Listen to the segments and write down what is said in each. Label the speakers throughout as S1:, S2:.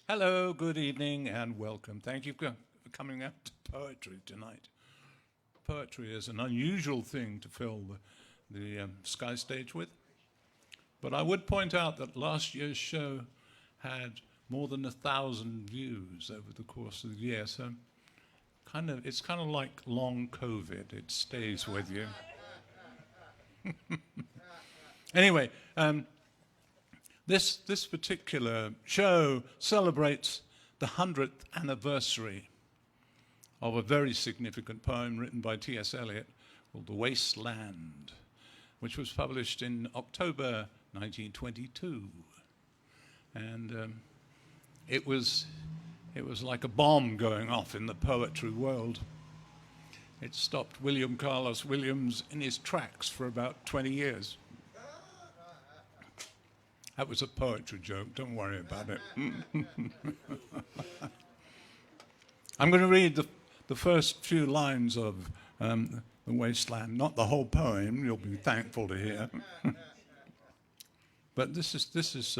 S1: Hello, good evening, and welcome. Thank you for coming out to poetry tonight. Poetry is an unusual thing to fill the Sky Stage with, but I would point out that last year's show had more than 1,000 views over the course of the year, so it's kind of like long COVID. It stays with you. Anyway, this particular show celebrates the 100th anniversary of a very significant poem written by T.S. Eliot called The Waste Land, which was published in October 1922. And it was like a bomb going off in the poetry world. It stopped William Carlos Williams in his tracks for about 20 years. That was a poetry joke, don't worry about it. I'm going to read the first few lines of The Wasteland, not the whole poem, you'll be thankful to hear. But this is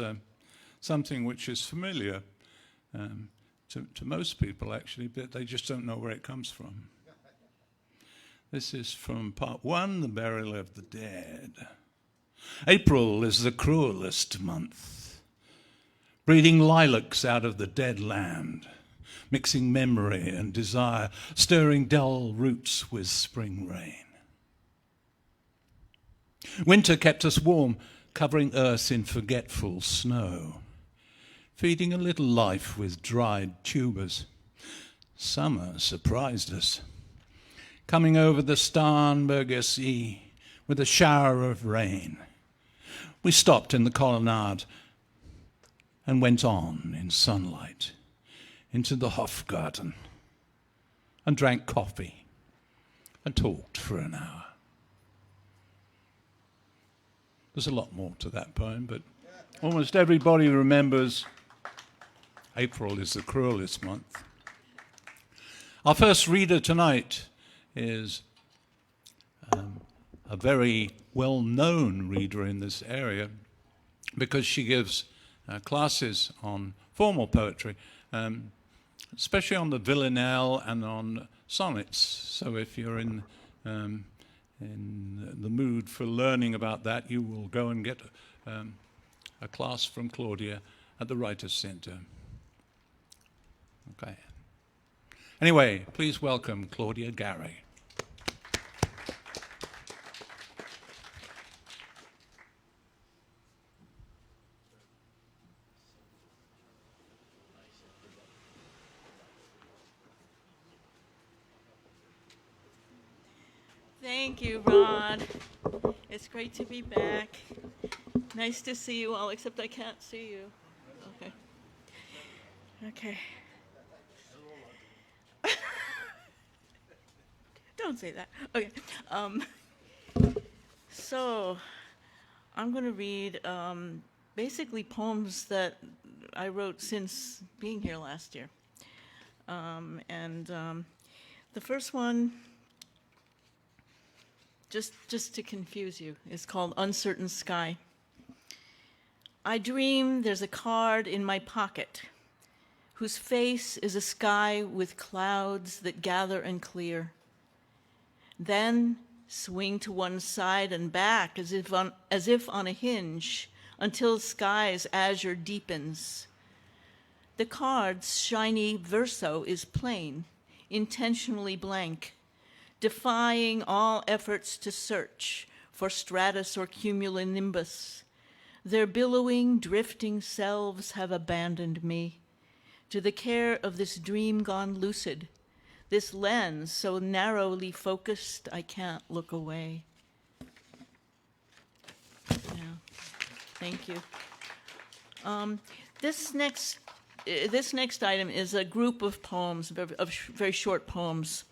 S1: something which is familiar to most people, actually, but they just don't know where it comes from. This is from part 1, The Burial of the Dead. April is the cruelest month, breeding lilacs out of the dead land, mixing memory and desire, stirring dull roots with spring rain. Winter kept us warm, covering earth in forgetful snow, feeding a little life with dried tubers. Summer surprised us, coming over the Starnberger Sea with a shower of rain. We stopped in the colonnade and went on in sunlight into the Hofgarten and drank coffee and talked for an hour. There's a lot more to that poem, but almost everybody remembers April is the cruelest month. Our first reader tonight is a very well-known reader in this area because she gives classes on formal poetry, especially on the villanelle and on sonnets. So if you're in the mood for learning about that, you will go and get a class from Claudia at the Writers' Center. Okay. Anyway, please welcome Claudia Gary.
S2: Thank you, Rod. It's great to be back. Nice to see you all, except I can't see you. Okay. Don't say that. Okay. So I'm going to read basically poems that I wrote since being here last year. The first one, just to confuse you, is called Uncertain Sky. I dream there's a card in my pocket whose face is a sky with clouds that gather and clear. Then swing to one side and back as if on a hinge until sky's azure deepens. The card's shiny verso is plain, intentionally blank, defying all efforts to search for stratus or cumulonimbus. Their billowing, drifting selves have abandoned me to the care of this dream gone lucid, this lens so narrowly focused I can't look away. Yeah, thank you. This next item is a group of poems, of very short poems,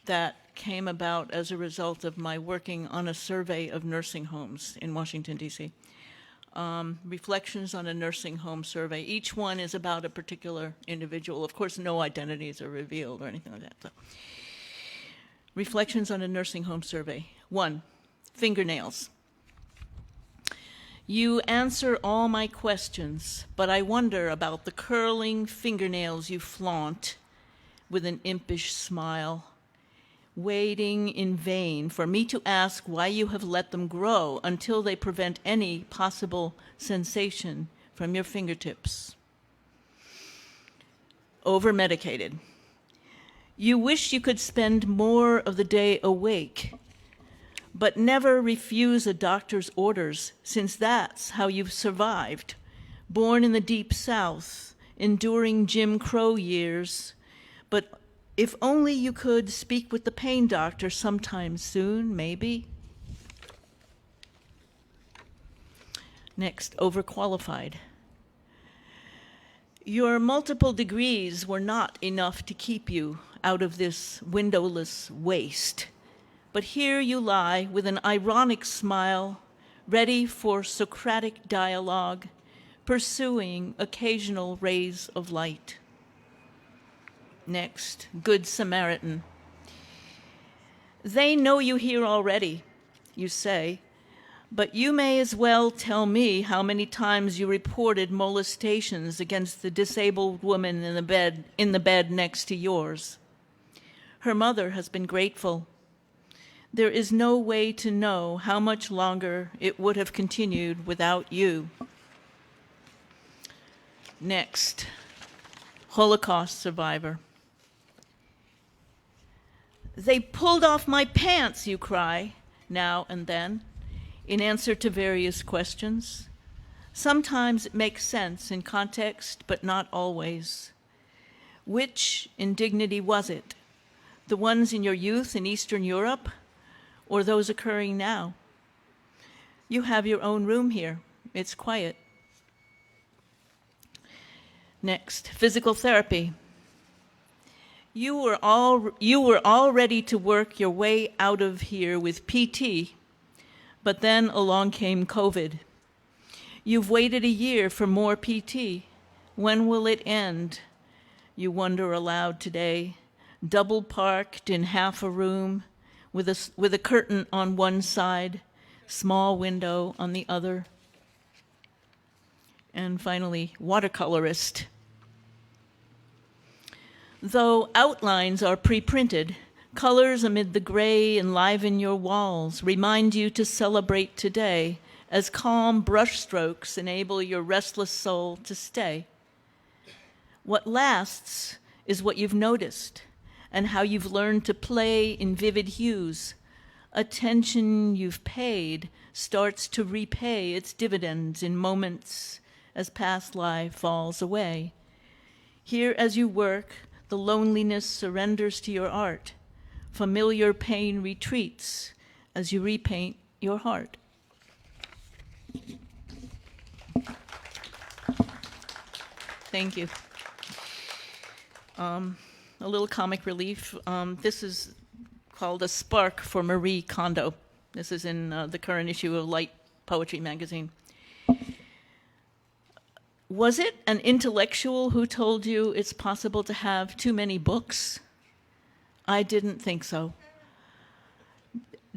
S2: that came about as a result of my working on a survey of nursing homes in Washington, D.C. Reflections on a nursing home survey. Each one is about a particular individual. Of course, no identities are revealed or anything like that. So. Reflections on a nursing home survey. 1, fingernails. You answer all my questions, but I wonder about the curling fingernails you flaunt with an impish smile, waiting in vain for me to ask why you have let them grow until they prevent any possible sensation from your fingertips. Over-medicated. You wish you could spend more of the day awake, but never refuse a doctor's orders, since that's how you've survived. Born in the Deep South, enduring Jim Crow years, but if only you could speak with the pain doctor sometime soon, maybe. Next, overqualified. Your multiple degrees were not enough to keep you out of this windowless waste. But here you lie with an ironic smile, ready for Socratic dialogue, pursuing occasional rays of light. Next, Good Samaritan. They know you here already, you say, but you may as well tell me how many times you reported molestations against the disabled woman in the bed next to yours. Her mother has been grateful. There is no way to know how much longer it would have continued without you. Next, Holocaust survivor. They pulled off my pants, you cry, now and then, in answer to various questions. Sometimes it makes sense in context, but not always. Which indignity was it? The ones in your youth in Eastern Europe, or those occurring now? You have your own room here. It's quiet. Next, physical therapy. You were all ready to work your way out of here with PT, but then along came COVID. You've waited a year for more PT. When will it end? You wonder aloud today, double parked in half a room, with a curtain on one side, small window on the other. And finally, watercolorist. Though outlines are pre-printed, colors amid the gray enliven your walls, remind you to celebrate today, as calm brushstrokes enable your restless soul to stay. What lasts is what you've noticed, and how you've learned to play in vivid hues. Attention you've paid starts to repay its dividends in moments as past life falls away. Here as you work, the loneliness surrenders to your art. Familiar pain retreats as you repaint your heart. Thank you. A little comic relief. This is called A Spark for Marie Kondo. This is in the current issue of Light Poetry magazine. Was it an intellectual who told you it's possible to have too many books? I didn't think so.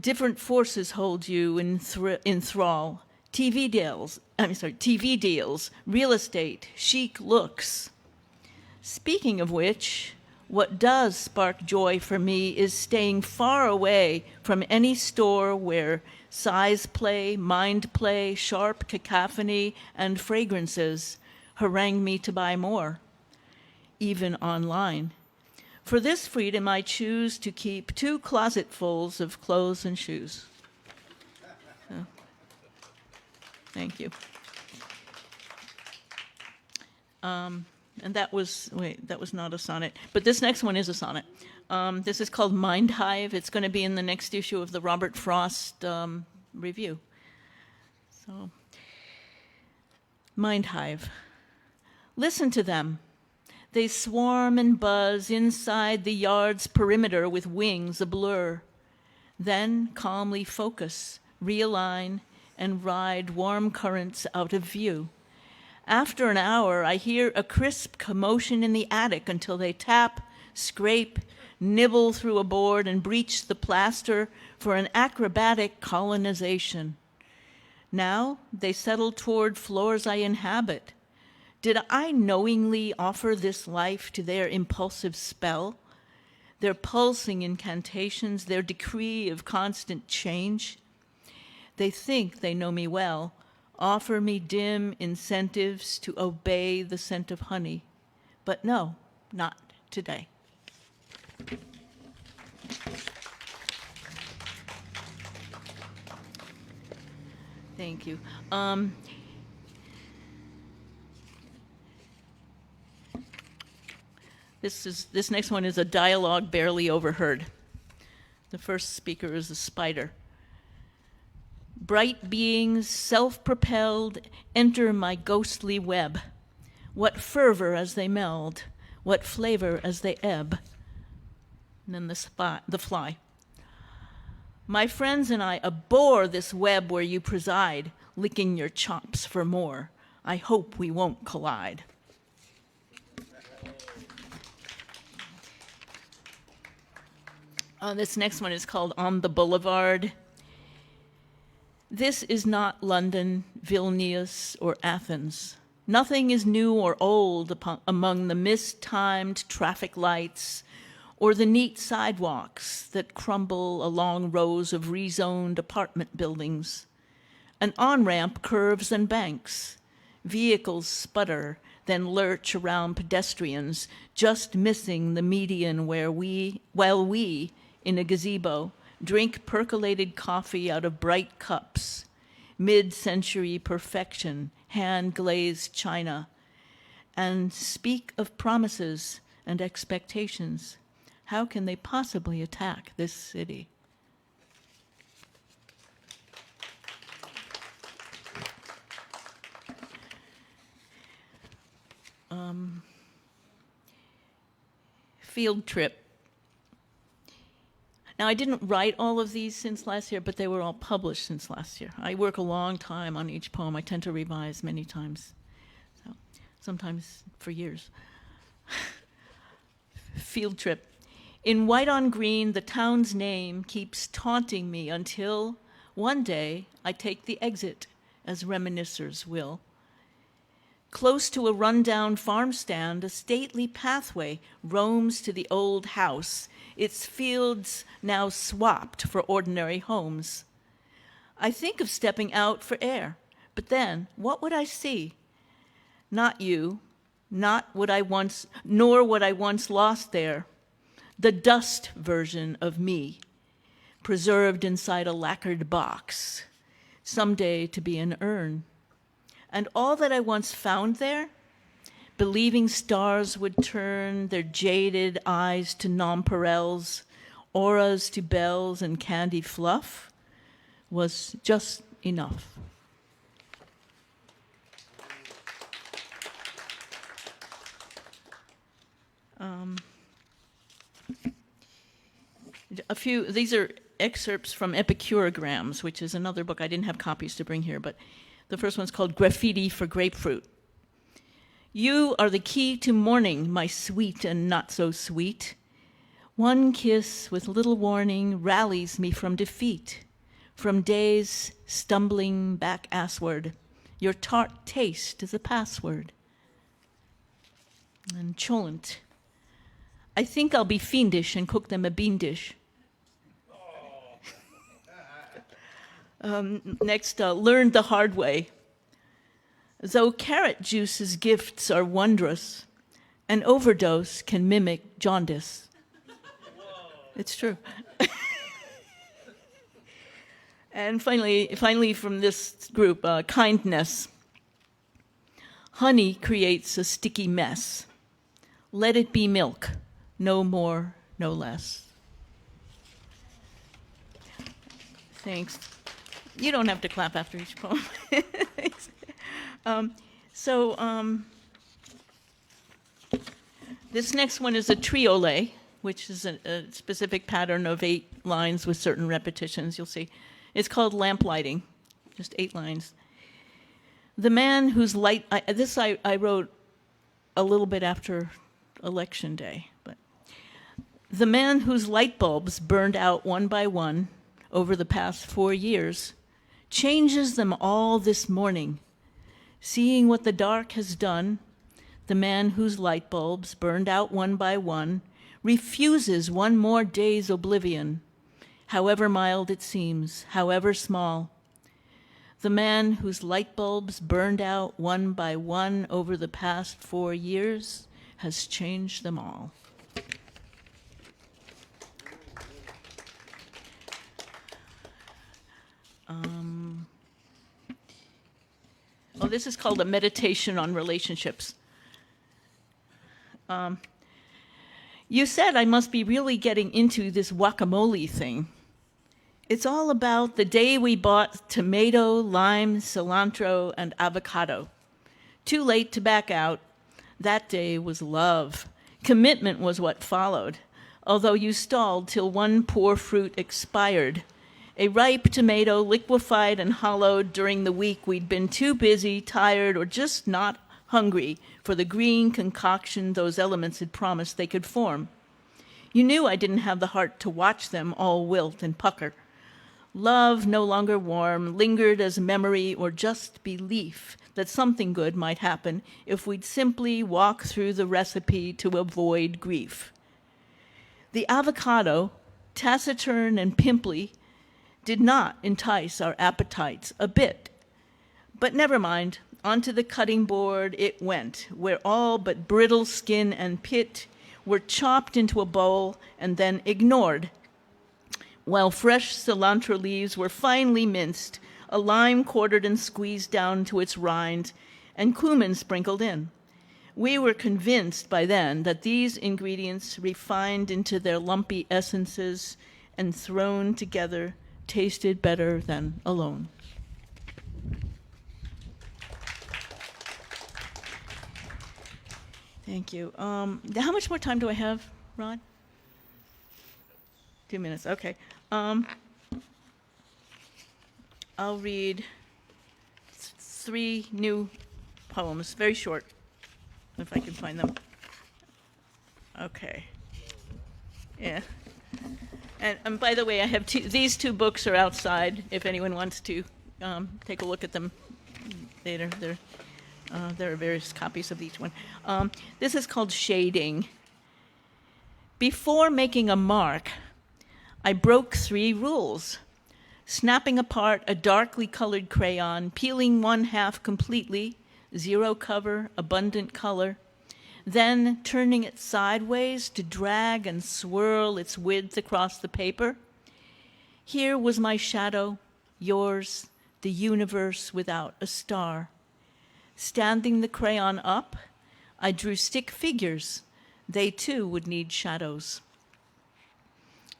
S2: Different forces hold you in thrall. TV deals, real estate, chic looks. Speaking of which, what does spark joy for me is staying far away from any store where size play, mind play, sharp cacophony, and fragrances harangue me to buy more, even online. For this freedom, I choose to keep 2 closetfuls of clothes and shoes. So, thank you. And that was not a sonnet. But this next one is a sonnet. This is called Mind Hive. It's going to be in the next issue of the Robert Frost review. So, Mind Hive. Listen to them. They swarm and buzz inside the yard's perimeter with wings ablur. Then calmly focus, realign, and ride warm currents out of view. After an hour, I hear a crisp commotion in the attic until they tap, scrape, nibble through a board, and breach the plaster for an acrobatic colonization. Now they settle toward floors I inhabit. Did I knowingly offer this life to their impulsive spell? Their pulsing incantations, their decree of constant change? They think they know me well, offer me dim incentives to obey the scent of honey. But no, not today. Thank you. This next one is a dialogue barely overheard. The first speaker is a spider. Bright beings, self-propelled, enter my ghostly web. What fervor as they meld, what flavor as they ebb. And then the fly. My friends and I abhor this web where you preside, licking your chops for more. I hope we won't collide. This next one is called On the Boulevard. This is not London, Vilnius, or Athens. Nothing is new or old among the mistimed traffic lights or the neat sidewalks that crumble along rows of rezoned apartment buildings. An on-ramp curves and banks. Vehicles sputter, then lurch around pedestrians, just missing the median while we, in a gazebo, drink percolated coffee out of bright cups, mid-century perfection, hand-glazed china, and speak of promises and expectations. How can they possibly attack this city? Field trip. Now, I didn't write all of these since last year, but they were all published since last year. I work a long time on each poem. I tend to revise many times, so sometimes for years. Field trip. In white on green, the town's name keeps taunting me until one day I take the exit, as reminiscers will. Close to a rundown farm stand, a stately pathway roams to the old house, its fields now swapped for ordinary homes. I think of stepping out for air, but then what would I see? Not you, nor what I once lost there. The dust version of me, preserved inside a lacquered box, someday to be an urn. And all that I once found there, believing stars would turn their jaded eyes to nonpareils, auras to bells and candy fluff, was just enough. These are excerpts from Epicurograms, which is another book. I didn't have copies to bring here, but the first one's called Graffiti for Grapefruit. You are the key to morning, my sweet and not so sweet. One kiss with little warning rallies me from defeat, from days stumbling back assward. Your tart taste is a password. And Cholent. I think I'll be fiendish and cook them a bean dish. Next, learned the hard way. Though carrot juice's gifts are wondrous, an overdose can mimic jaundice. Whoa. It's true. And finally from this group, kindness. Honey creates a sticky mess. Let it be milk, no more, no less. Thanks. You don't have to clap after each poem. This next one is a triole, which is a specific pattern of 8 lines with certain repetitions, you'll see. It's called Lamplighting, just 8 lines. The man whose light, I wrote a little bit after Election Day, but the man whose light bulbs burned out one by one over the past 4 years changes them all this morning. Seeing what the dark has done, the man whose light bulbs burned out one by one refuses one more day's oblivion, however mild it seems, however small. The man whose light bulbs burned out one by one over the past 4 years has changed them all. This is called a meditation on relationships. You said I must be really getting into this guacamole thing. It's all about the day we bought tomato, lime, cilantro, and avocado. Too late to back out. That day was love. Commitment was what followed, although you stalled till one poor fruit expired. A ripe tomato liquefied and hollowed during the week we'd been too busy, tired, or just not hungry for the green concoction those elements had promised they could form. You knew I didn't have the heart to watch them all wilt and pucker. Love, no longer warm, lingered as memory or just belief that something good might happen if we'd simply walk through the recipe to avoid grief. The avocado, taciturn and pimply, did not entice our appetites a bit. But never mind, onto the cutting board it went, where all but brittle skin and pit were chopped into a bowl and then ignored, while fresh cilantro leaves were finely minced, a lime quartered and squeezed down to its rind, and cumin sprinkled in. We were convinced by then that these ingredients, refined into their lumpy essences and thrown together, tasted better than alone. Thank you. How much more time do I have, Rod? 2 minutes, okay. I'll read 3 new poems, very short, if I can find them. Okay. Yeah. And by the way, I have these 2 books are outside, if anyone wants to take a look at them later. There are various copies of each one. This is called Shading. Before making a mark, I broke 3 rules. Snapping apart a darkly colored crayon, peeling 1/2 completely, 0 cover, abundant color, then turning it sideways to drag and swirl its width across the paper. Here was my shadow, yours, the universe without a star. Standing the crayon up, I drew stick figures. They too would need shadows.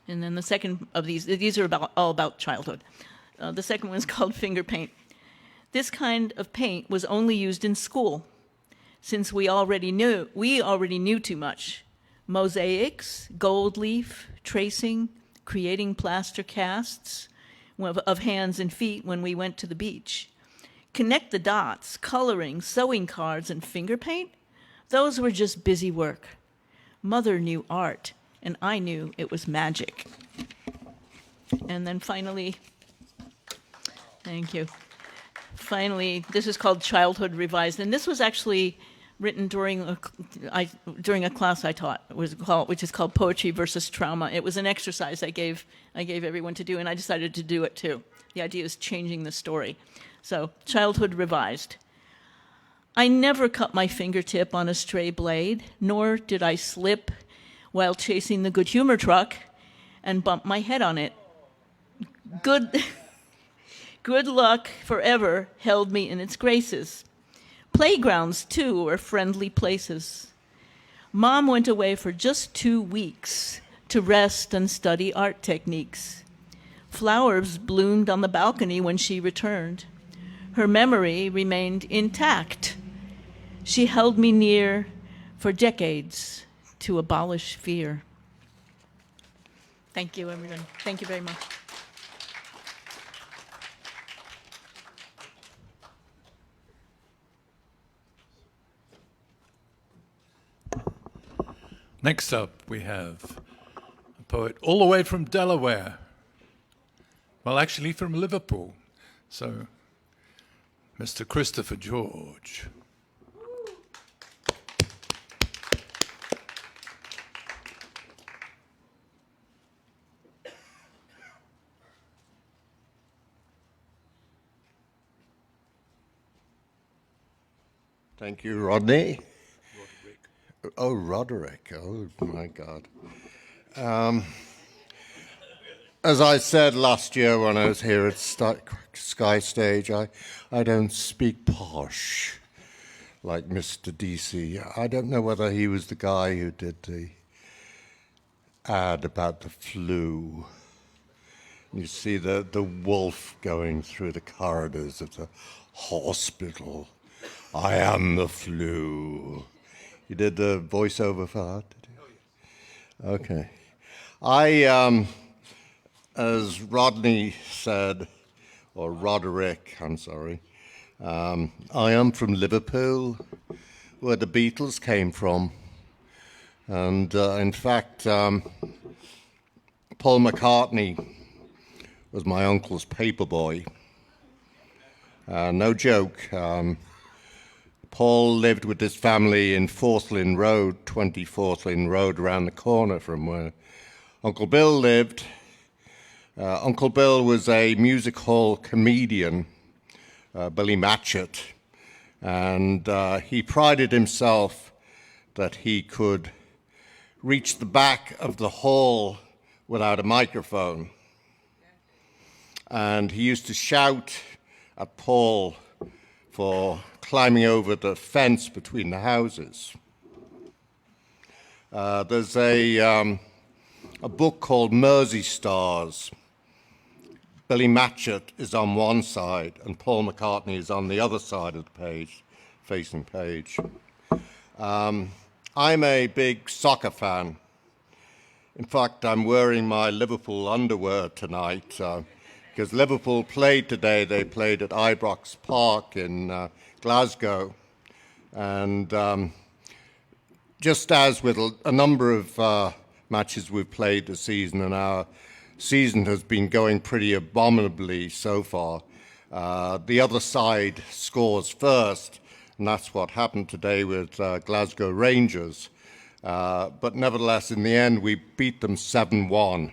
S2: And then the second of these are all about childhood. The second one is called Finger Paint. This kind of paint was only used in school, since we already knew too much. Mosaics, gold leaf, tracing, creating plaster casts of hands and feet when we went to the beach. Connect the dots, coloring, sewing cards, and finger paint, those were just busy work. Mother knew art, and I knew it was magic. And then finally, thank you. Finally, this is called Childhood Revised, and this was actually written during a class I taught, which is called Poetry versus Trauma. It was an exercise I gave everyone to do, and I decided to do it too. The idea is changing the story. So, Childhood Revised. I never cut my fingertip on a stray blade, nor did I slip while chasing the good humor truck and bump my head on it. Good luck forever held me in its graces. Playgrounds, too, were friendly places. Mom went away for just 2 weeks to rest and study art techniques. Flowers bloomed on the balcony when she returned. Her memory remained intact. She held me near for decades to abolish fear. Thank you, everyone. Thank you very much.
S1: Next up, we have a poet all the way from Delaware. Well, actually from Liverpool. So, Mr. Christopher George.
S3: Thank you, Rodney. Roderick. Oh, Roderick. Oh, my God. As I said last year when I was here at Sky Stage, I don't speak posh like Mr. Deacey. I don't know whether he was the guy who did the ad about the flu. You see the wolf going through the corridors of the hospital. I am the flu. You did the voiceover for that, did you? Okay. As Rodney said, or Roderick, I'm sorry, I am from Liverpool, where the Beatles came from. And in fact, Paul McCartney was my uncle's paperboy. No joke. Paul lived with his family in Forthlin Road, 20 Forthlin Road, around the corner from where Uncle Bill lived. Uncle Bill was a music hall comedian, Billy Matchett, and he prided himself that he could reach the back of the hall without a microphone. And he used to shout at Paul for climbing over the fence between the houses. There's a book called Mersey Stars. Billy Matchett is on one side and Paul McCartney is on the other side of the page, facing page. I'm a big soccer fan. In fact, I'm wearing my Liverpool underwear tonight because Liverpool played today. They played at Ibrox Park in Glasgow. And just as with a number of matches we've played this season, and our season has been going pretty abominably so far, the other side scores first, and that's what happened today with Glasgow Rangers. But nevertheless, in the end, we beat them 7-1,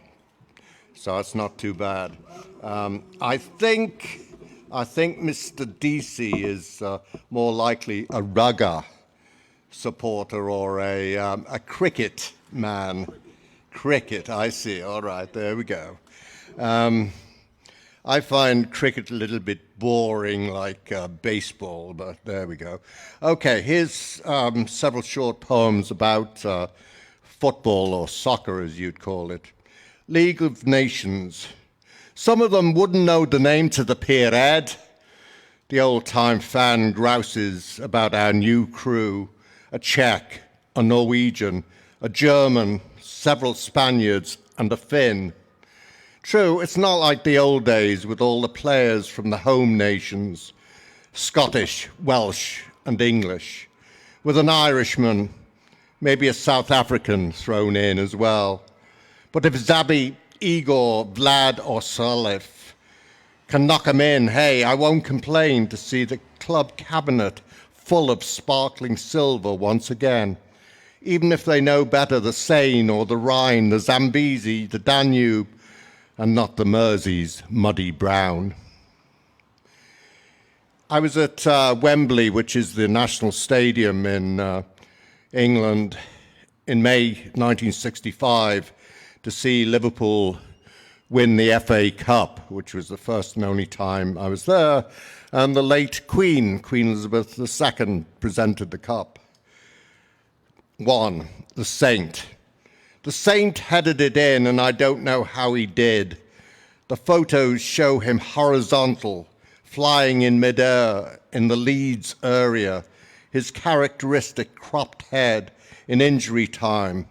S3: so it's not too bad. I think Mr. Deacey is more likely a rugger supporter or a cricket man. Cricket, I see. All right, there we go. I find cricket a little bit boring, like baseball, but there we go. Okay, here's several short poems about football, or soccer as you'd call it. League of Nations. Some of them wouldn't know the name to the Pier Ed. The old-time fan grouses about our new crew, a Czech, a Norwegian, a German, several Spaniards, and a Finn. True, it's not like the old days with all the players from the home nations, Scottish, Welsh, and English, with an Irishman, maybe a South African thrown in as well. But if Zabi, Igor, Vlad, or Salif can knock 'em in, hey, I won't complain to see the club cabinet full of sparkling silver once again. Even if they know better the Seine or the Rhine, the Zambezi, the Danube, and not the Mersey's muddy brown. I was at Wembley, which is the national stadium in England, in May 1965 to see Liverpool win the FA Cup, which was the first and only time I was there, and the late Queen Elizabeth II, presented the cup. One, the Saint. The Saint headed it in, and I don't know how he did. The photos show him horizontal, flying in midair in the Leeds area, his characteristic cropped head in injury time,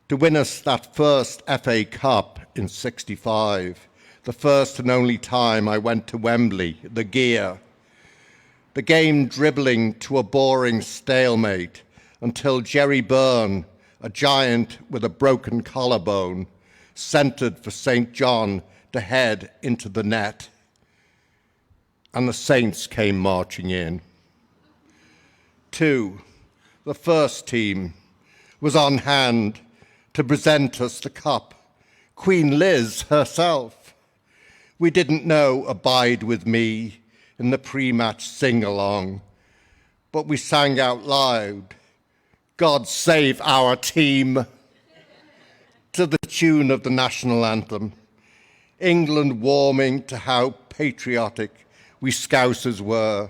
S3: to win us that first FA Cup in '65, the first and only time I went to Wembley, the gear. The game dribbling to a boring stalemate, until Jerry Byrne, a giant with a broken collarbone, centred for St. John to head into the net. and the saints came marching in. 2, the first team was on hand to present us the cup, Queen Liz herself. We didn't know Abide With Me in the pre-match sing-along, but we sang out loud, God save our team, to the tune of the national anthem, England warming to how patriotic we Scousers were.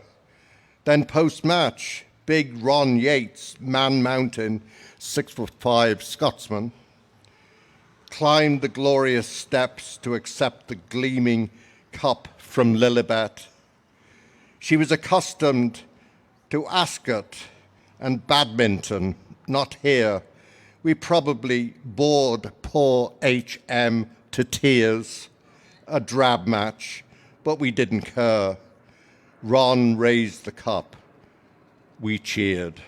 S3: Then post-match, big Ron Yates, Man Mountain, 6'5" Scotsman, climbed the glorious steps to accept the gleaming cup from Lilibet. She was accustomed to Ascot and badminton, not here. We probably bored poor HM to tears, a drab match, but we didn't care. Ron raised the cup. We cheered.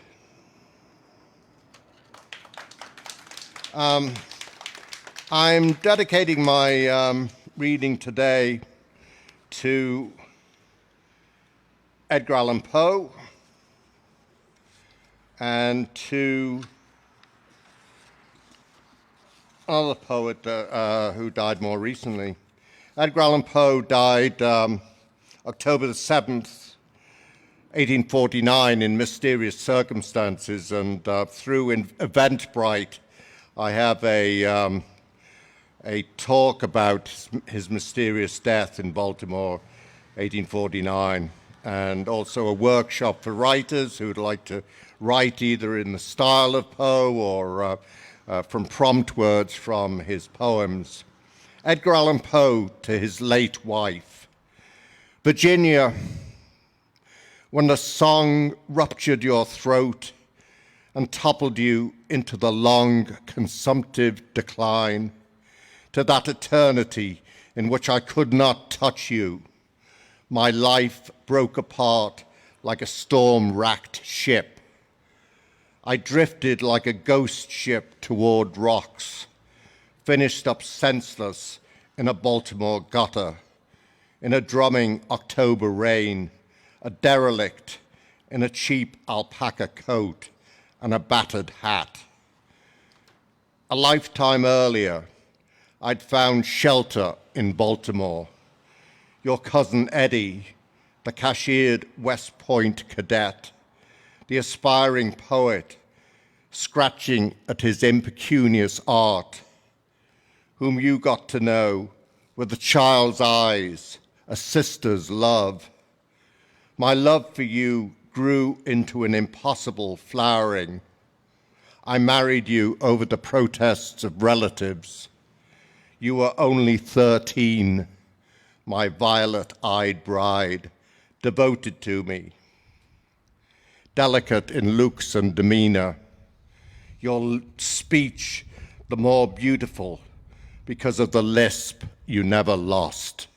S3: I'm dedicating my reading today to Edgar Allan Poe and to another poet who died more recently. Edgar Allan Poe died October the 7th, 1849, in mysterious circumstances, and through Eventbrite, I have a talk about his mysterious death in Baltimore, 1849, and also a workshop for writers who would like to write either in the style of Poe or from prompt words from his poems. Edgar Allan Poe to his late wife. Virginia, when the song ruptured your throat and toppled you into the long, consumptive decline, to that eternity in which I could not touch you, my life broke apart like a storm-racked ship. I drifted like a ghost ship toward rocks, finished up senseless in a Baltimore gutter, in a drumming October rain, a derelict in a cheap alpaca coat and a battered hat. A lifetime earlier, I'd found shelter in Baltimore. Your cousin Eddie, the cashiered West Point cadet, the aspiring poet, scratching at his impecunious art, whom you got to know with a child's eyes, a sister's love. My love for you grew into an impossible flowering. I married you over the protests of relatives. You were only 13, my violet-eyed bride, devoted to me, delicate in looks and demeanor, your speech the more beautiful because of the lisp you never lost.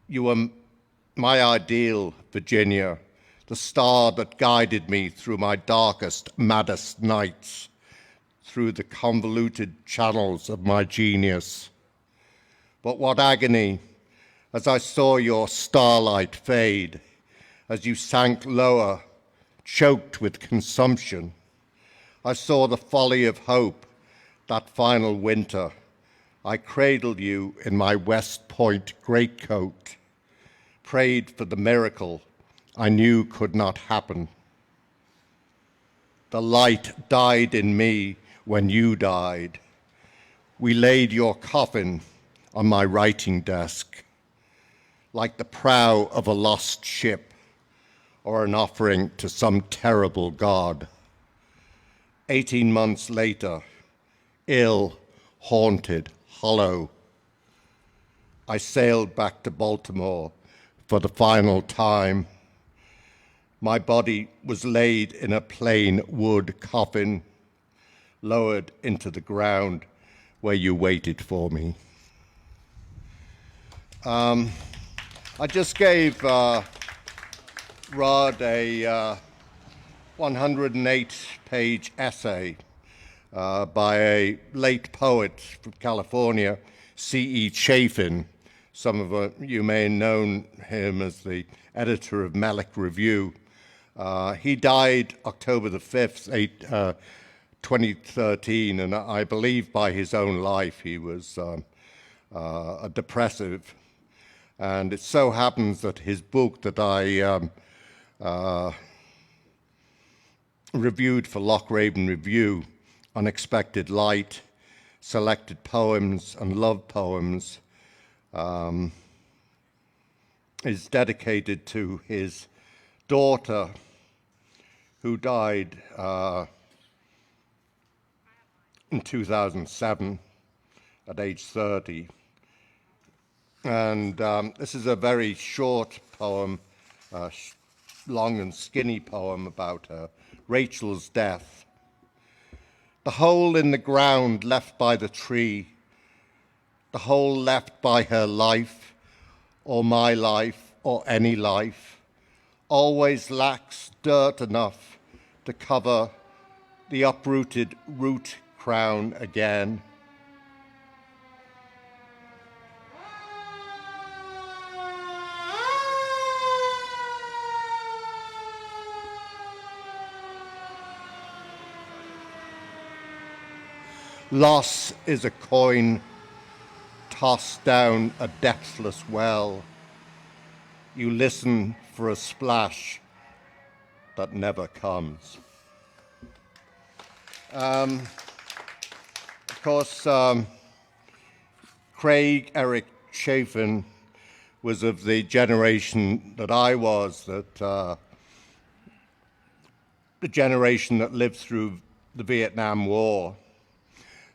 S3: You were my ideal, Virginia, the star that guided me through my darkest, maddest nights, through the convoluted channels of my genius. But what agony as I saw your starlight fade, as you sank lower, choked with consumption. I saw the folly of hope that final winter. I cradled you in my West Point greatcoat, prayed for the miracle I knew could not happen. The light died in me when you died. We laid your coffin on my writing desk, like the prow of a lost ship or an offering to some terrible god. 18 months later, ill, haunted, hollow, I sailed back to Baltimore for the final time. My body was laid in a plain wood coffin, lowered into the ground where you waited for me. I just gave Rod a 108-page essay by a late poet from California, C.E. Chafin, Some of you may have known him as the editor of Melick Review. He died October the 5th, 2013, and I believe by his own life he was a depressive. And it so happens that his book that I reviewed for Lochraven Review, Unexpected Light, Selected Poems and Love Poems, is dedicated to his daughter, who died in 2007 at age 30. And this is a very short poem, long and skinny poem about Rachel's death. The hole in the ground left by the tree, the hole left by her life, or my life, or any life, always lacks dirt enough to cover the uprooted root crown again. Loss is a coin tossed down a depthless well. You listen for a splash that never comes. Of course, Craig Eric Chafin was of the generation that I was, the generation that lived through the Vietnam War.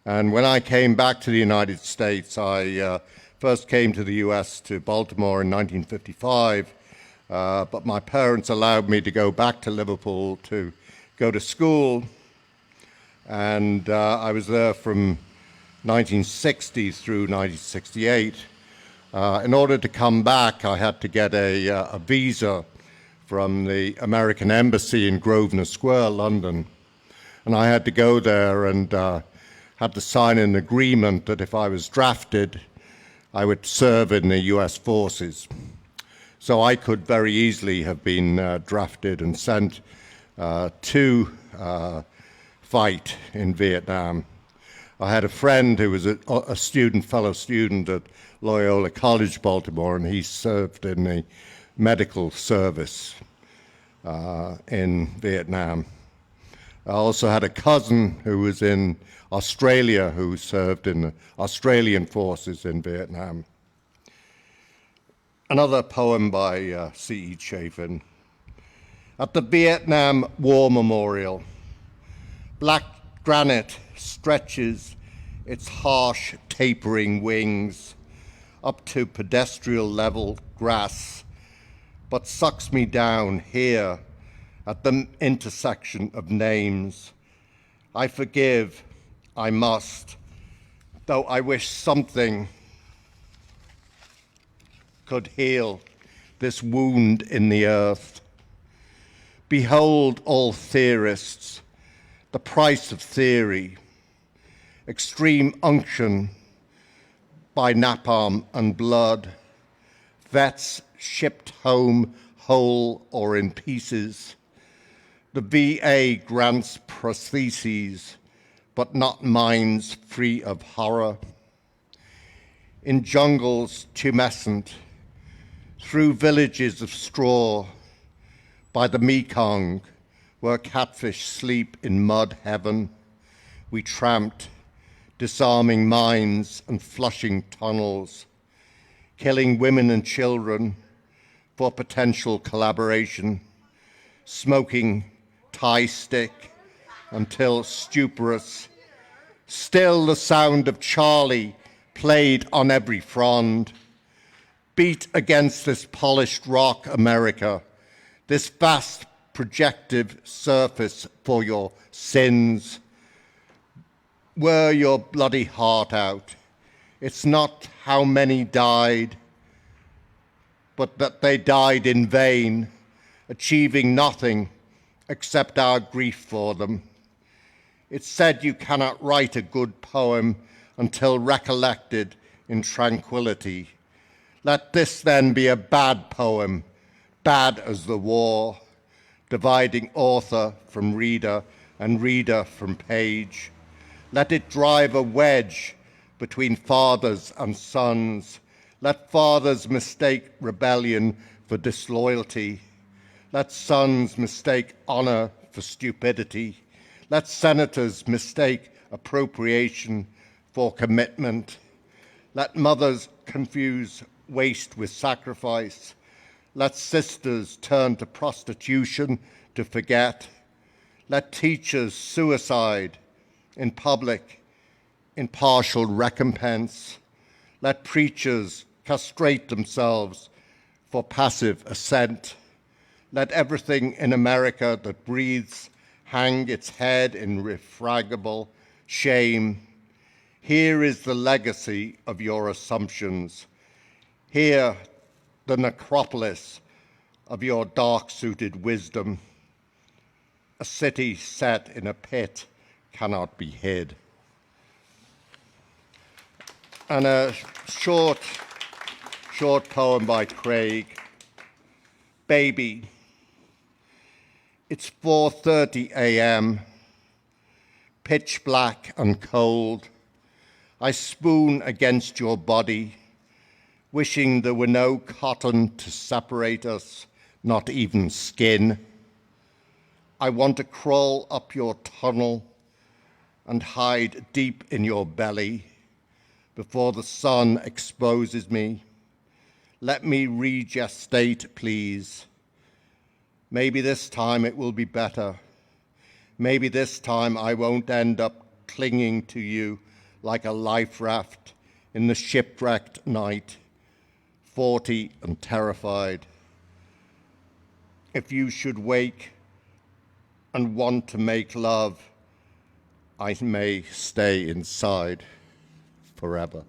S3: And when I came back to the United States, I first came to the US, to Baltimore in 1955, but my parents allowed me to go back to Liverpool to go to school. And I was there from 1960 through 1968. In order to come back, I had to get a visa from the American Embassy in Grosvenor Square, London. And I had to go there and had to sign an agreement that if I was drafted, I would serve in the US forces. So I could very easily have been drafted and sent to fight in Vietnam. I had a friend who was a fellow student at Loyola College, Baltimore, and he served in the medical service in Vietnam. I also had a cousin who was in Australia who served in the Australian forces in Vietnam. Another poem by C.E. Chafin. At the Vietnam War Memorial, black granite stretches its harsh, tapering wings up to pedestrian level grass, but sucks me down here at the intersection of names. I forgive, I must, though I wish something could heal this wound in the earth. Behold, all theorists, the price of theory, extreme unction by napalm and blood, vets shipped home whole or in pieces. The VA grants prostheses, but not minds free of horror. In jungles tumescent, through villages of straw, by the Mekong, where catfish sleep in mud heaven, we tramped, disarming mines and flushing tunnels, killing women and children for potential collaboration, smoking Thai stick until stuporous. Still the sound of Charlie played on every frond. Beat against this polished rock, America, this vast projective surface for your sins. Wear your bloody heart out. It's not how many died, but that they died in vain, achieving nothing except our grief for them. It's said you cannot write a good poem until recollected in tranquility. Let this then be a bad poem, bad as the war, dividing author from reader and reader from page. Let it drive a wedge between fathers and sons. Let fathers mistake rebellion for disloyalty. Let sons mistake honor for stupidity. Let senators mistake appropriation for commitment. Let mothers confuse waste with sacrifice. Let sisters turn to prostitution to forget. Let teachers suicide in public in partial recompense. Let preachers castrate themselves for passive assent. Let everything in America that breathes hang its head in irrefragable shame. Here is the legacy of your assumptions. Here, the necropolis of your dark-suited wisdom. A city set in a pit cannot be hid. And a short poem by Craig. Baby, it's 4:30 a.m., pitch black and cold. I spoon against your body, wishing there were no cotton to separate us, not even skin. I want to crawl up your tunnel and hide deep in your belly before the sun exposes me. Let me regestate, please. Maybe this time it will be better. Maybe this time I won't end up clinging to you like a life raft in the shipwrecked night, 40 and terrified. If you should wake and want to make love, I may stay inside forever.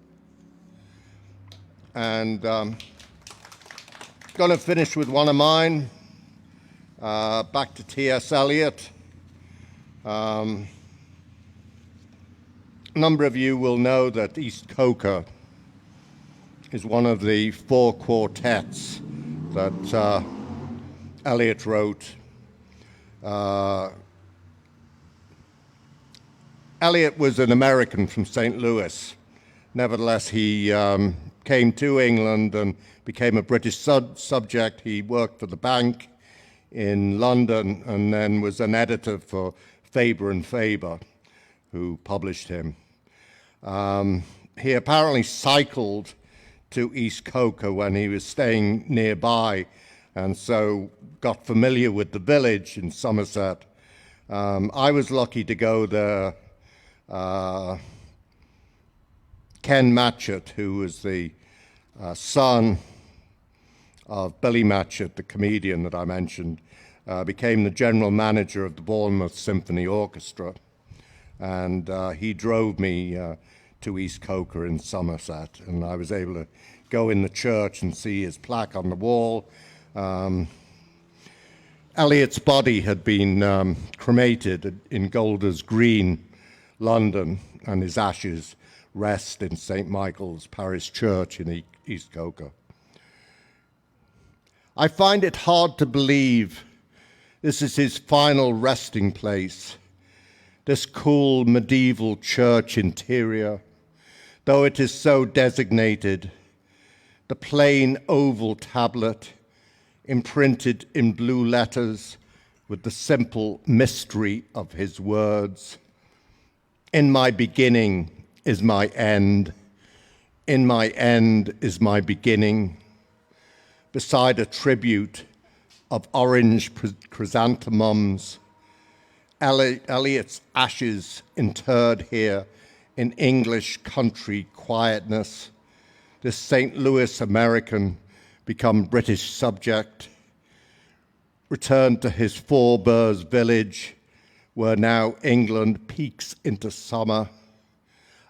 S3: And going to finish with one of mine, back to T.S. Eliot. A number of you will know that East Coker is one of the 4 quartets that Eliot wrote. Eliot was an American from St. Louis. Nevertheless, he came to England and became a British subject. He worked for the bank in London and then was an editor for Faber and Faber, who published him. He apparently cycled to East Coker when he was staying nearby, and so got familiar with the village in Somerset. I was lucky to go there. Ken Matchett, who was the son of Billy Matchett, the comedian that I mentioned, became the general manager of the Bournemouth Symphony Orchestra. And he drove me to East Coker in Somerset, and I was able to go in the church and see his plaque on the wall. Eliot's body had been cremated in Golders Green, London, and his ashes rest in St. Michael's Parish Church in East Coker. I find it hard to believe this is his final resting place, this cool medieval church interior, though it is so designated, the plain oval tablet imprinted in blue letters with the simple mystery of his words. In my beginning is my end. In my end is my beginning. Beside a tribute of orange chrysanthemums, Eliot's ashes interred here in English country quietness. This St. Louis American become British subject, returned to his forebears' village, where now England peeks into summer.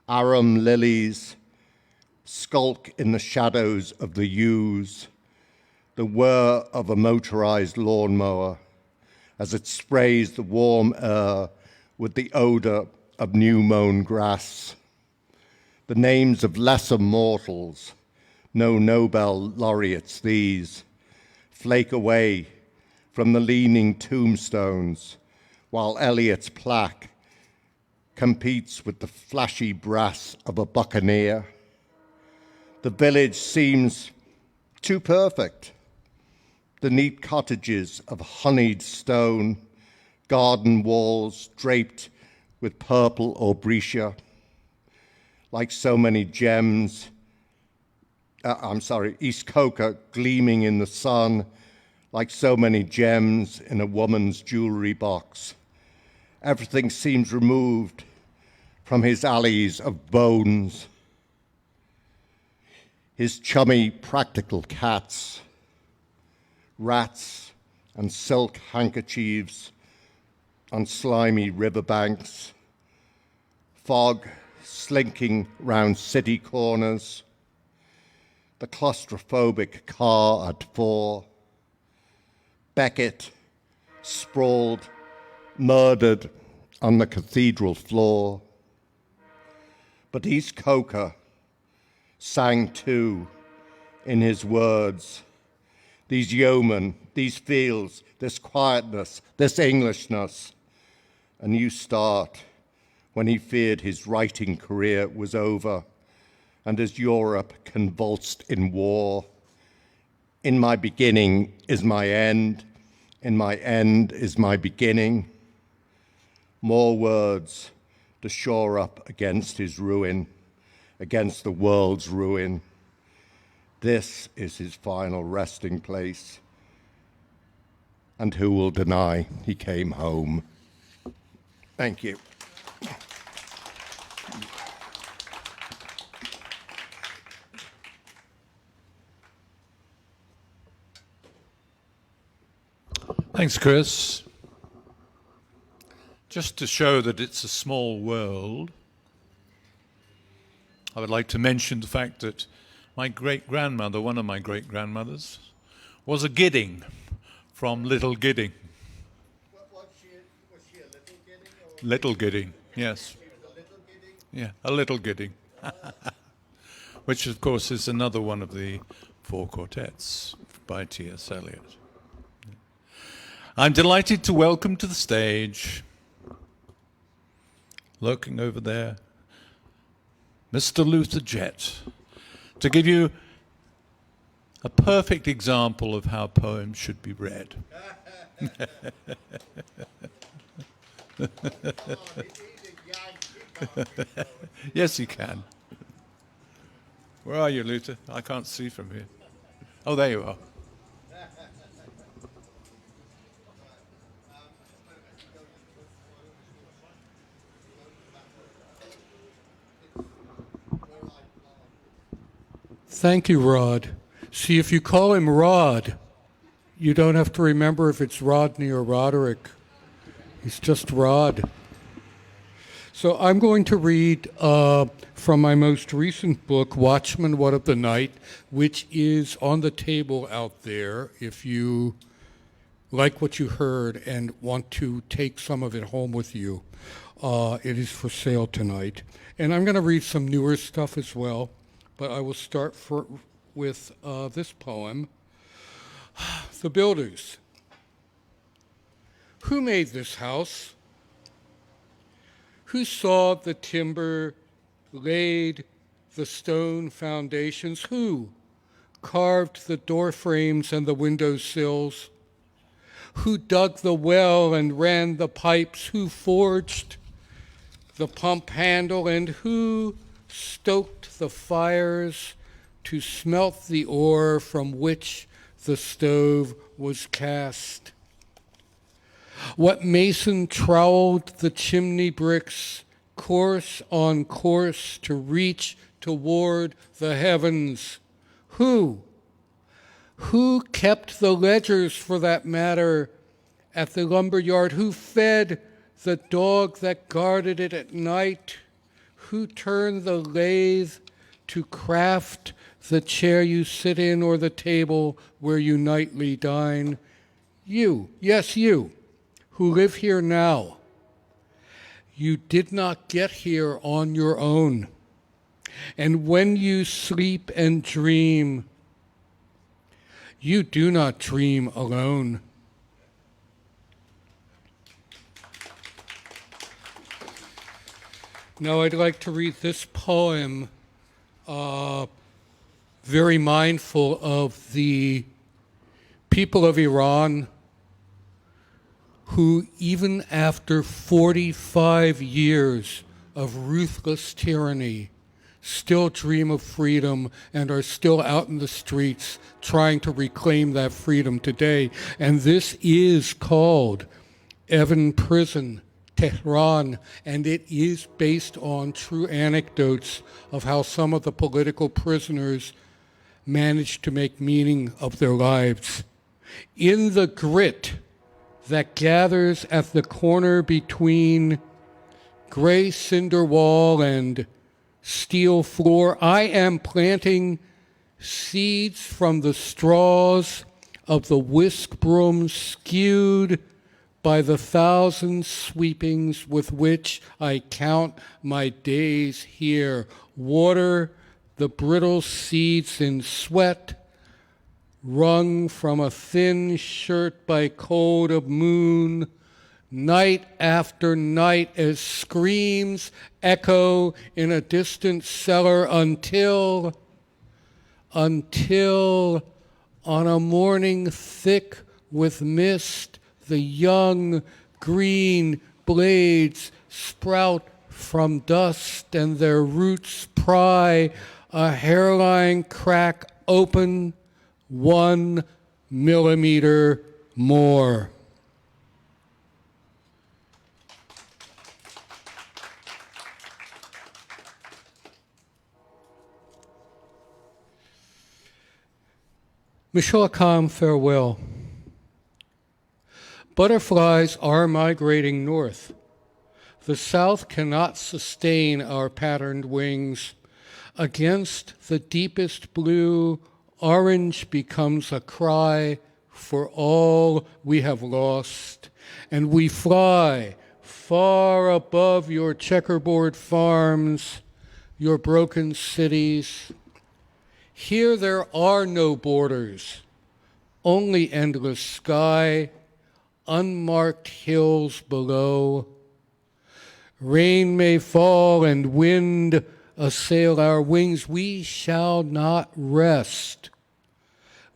S3: Arum lilies skulk in the shadows of the yews, the whir of a motorized lawnmower as it sprays the warm air with the odor of new mown grass. The names of lesser mortals No Nobel laureates these flake away from the leaning tombstones, while Eliot's plaque competes with the flashy brass of a buccaneer. The village seems too perfect. The neat cottages of honeyed stone, garden walls draped with purple aubretia, like so many gems. East Coker gleaming in the sun, like so many gems in a woman's jewelry box. Everything seems removed from his alleys of bones. His chummy practical cats, rats and silk handkerchiefs on slimy riverbanks, fog slinking round city corners, the claustrophobic car at 4, Beckett sprawled, murdered on the cathedral floor. But East Coker sang too in his words, these yeomen, these fields, this quietness, this Englishness. A new start when he feared his writing career was over and as Europe convulsed in war. In my beginning is my end, in my end is my beginning. More words to shore up against his ruin, against the world's ruin. This is his final resting place. And who will deny he came home? Thank you.
S1: Thanks, Chris. Just to show that it's a small world, I would like to mention the fact that my great-grandmother, one of my great-grandmothers, was a Gidding from Little Gidding.
S3: Was she a little Gidding?
S1: Little Gidding, yes.
S3: She was a little Gidding?
S1: Yeah, a Little Gidding. Which, of course, is another one of the 4 quartets by T.S. Eliot. I'm delighted to welcome to the stage, lurking over there, Mr. Luther Jett, to give you a perfect example of how poems should be read. Yes, you can. Where are you, Luther? I can't see from here. Oh, there you are.
S4: Thank you, Rod. See, if you call him Rod, you don't have to remember if it's Rodney or Roderick. He's just Rod. So I'm going to read from my most recent book, Watchman, What of the Night, which is on the table out there if you like what you heard and want to take some of it home with you. It is for sale tonight. And I'm going to read some newer stuff as well. But I will start with this poem, The Builders. Who made this house? Who sawed the timber, laid the stone foundations? Who carved the door frames and the window sills? Who dug the well and ran the pipes? Who forged the pump handle? And who stoked the fires to smelt the ore from which the stove was cast? What mason troweled the chimney bricks, course on course to reach toward the heavens? Who kept the ledgers, for that matter, at the lumber yard? Who fed the dog that guarded it at night? Who turned the lathe to craft the chair you sit in or the table where you nightly dine? You, yes, you, who live here now. You did not get here on your own. And when you sleep and dream, you do not dream alone. Now I'd like to read this poem, very mindful of the people of Iran who, even after 45 years of ruthless tyranny, still dream of freedom and are still out in the streets trying to reclaim that freedom today. And this is called Evin Prison, Tehran, and it is based on true anecdotes of how some of the political prisoners managed to make meaning of their lives. In the grit that gathers at the corner between gray cinder wall and steel floor, I am planting seeds from the straws of the whisk broom skewed by the thousand sweepings with which I count my days here. Water the brittle seeds in sweat, wrung from a thin shirt by cold of moon, night after night as screams echo in a distant cellar until on a morning thick with mist, the young green blades sprout from dust and their roots pry a hairline crack open 1 millimeter more. Mishawakam, farewell. Butterflies are migrating north. The south cannot sustain our patterned wings. Against the deepest blue, orange becomes a cry for all we have lost. And we fly far above your checkerboard farms, your broken cities. Here there are no borders, only endless sky, unmarked hills below. Rain may fall and wind assail our wings. We shall not rest.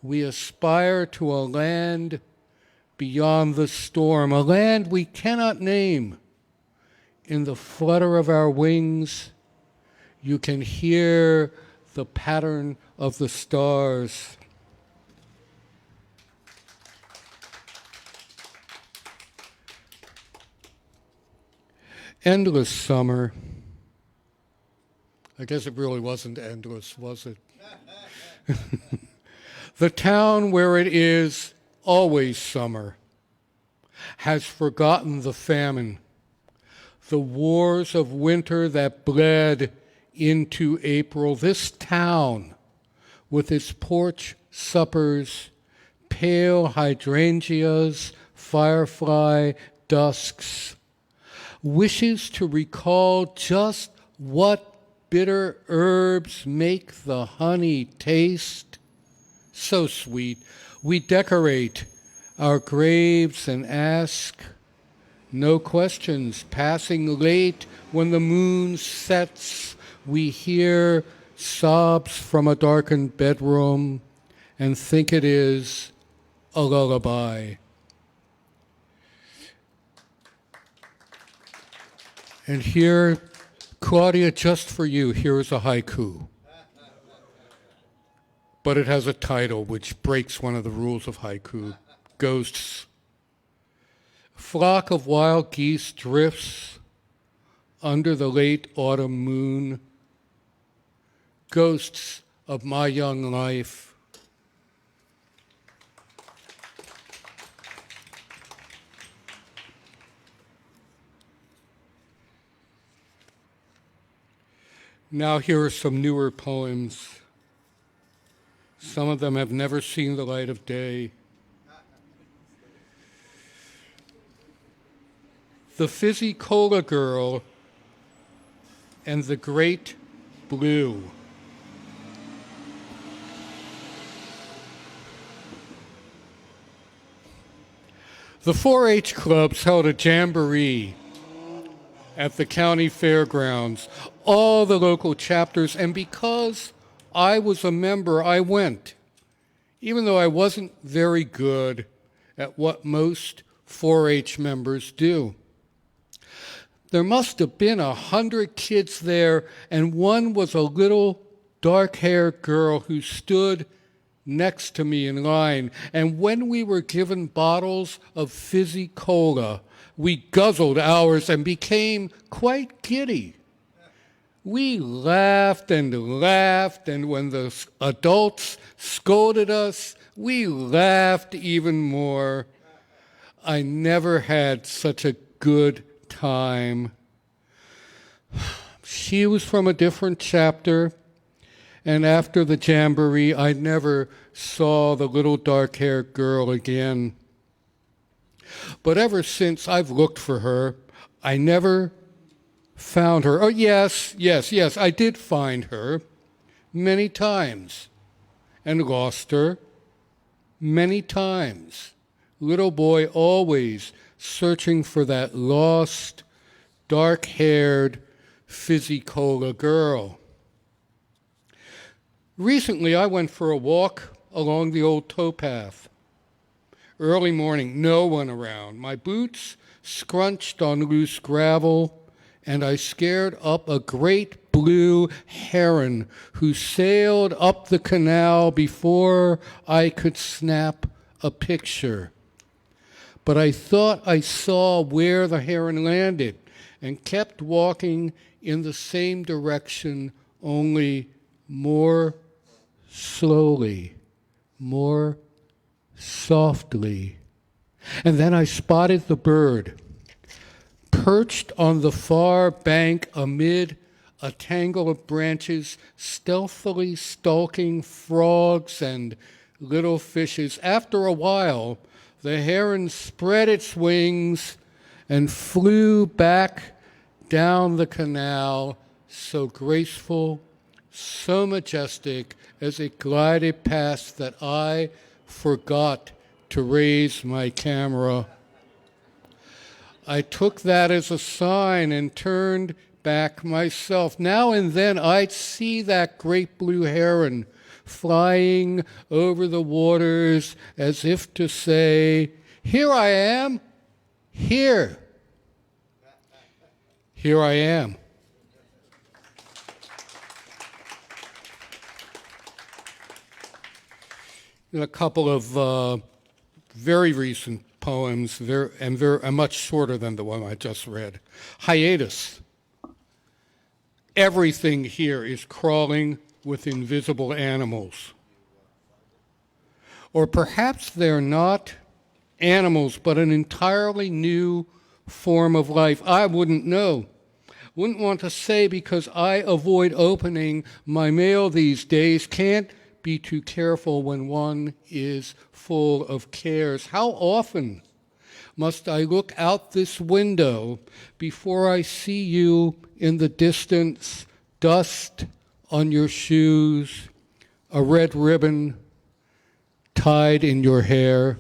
S4: We aspire to a land beyond the storm, a land we cannot name. In the flutter of our wings, you can hear the pattern of the stars. Endless summer. I guess it really wasn't endless, was it? The town where it is always summer has forgotten the famine, the wars of winter that bled into April. This town, with its porch suppers, pale hydrangeas, firefly dusks, wishes to recall just what bitter herbs make the honey taste. So sweet. We decorate our graves and ask no questions. Passing late when the moon sets, we hear sobs from a darkened bedroom and think it is a lullaby. And here, Claudia, just for you, here is a haiku. But it has a title which breaks one of the rules of haiku. Ghosts. A flock of wild geese drifts under the late autumn moon. Ghosts of my young life. Now here are some newer poems. Some of them have never seen the light of day. The Fizzy Cola Girl and the Great blue. The 4-H clubs held a jamboree at the county fairgrounds, all the local chapters, and because I was a member, I went, even though I wasn't very good at what most 4-H members do. There must have been 100 kids there, and one was a little dark-haired girl who stood next to me in line. And when we were given bottles of fizzy cola, we guzzled ours and became quite giddy. We laughed, and when the adults scolded us, we laughed even more. I never had such a good time. She was from a different chapter, and after the jamboree, I never saw the little dark-haired girl again. But ever since, I've looked for her. I never found her. Oh, yes, I did find her many times and lost her many times. Little boy always searching for that lost, dark-haired, fizzy cola girl. Recently, I went for a walk along the old towpath. Early morning, no one around. My boots scrunched on loose gravel, and I scared up a great blue heron who sailed up the canal before I could snap a picture. But I thought I saw where the heron landed and kept walking in the same direction, only more slowly, more softly. And then I spotted the bird, perched on the far bank amid a tangle of branches, stealthily stalking frogs and little fishes. After a while, the heron spread its wings and flew back down the canal, so graceful, so majestic, as it glided past that I forgot to raise my camera. I took that as a sign and turned back myself. Now and then I'd see that great blue heron flying over the waters as if to say, "Here I am, here I am." And a couple of very recent poems, and much shorter than the one I just read. Hiatus. Everything here is crawling with invisible animals. Or perhaps they're not animals, but an entirely new form of life. I wouldn't know. Wouldn't want to say because I avoid opening my mail these days. Can't be too careful when one is full of cares. How often must I look out this window before I see you in the distance, dust on your shoes, a red ribbon tied in your hair?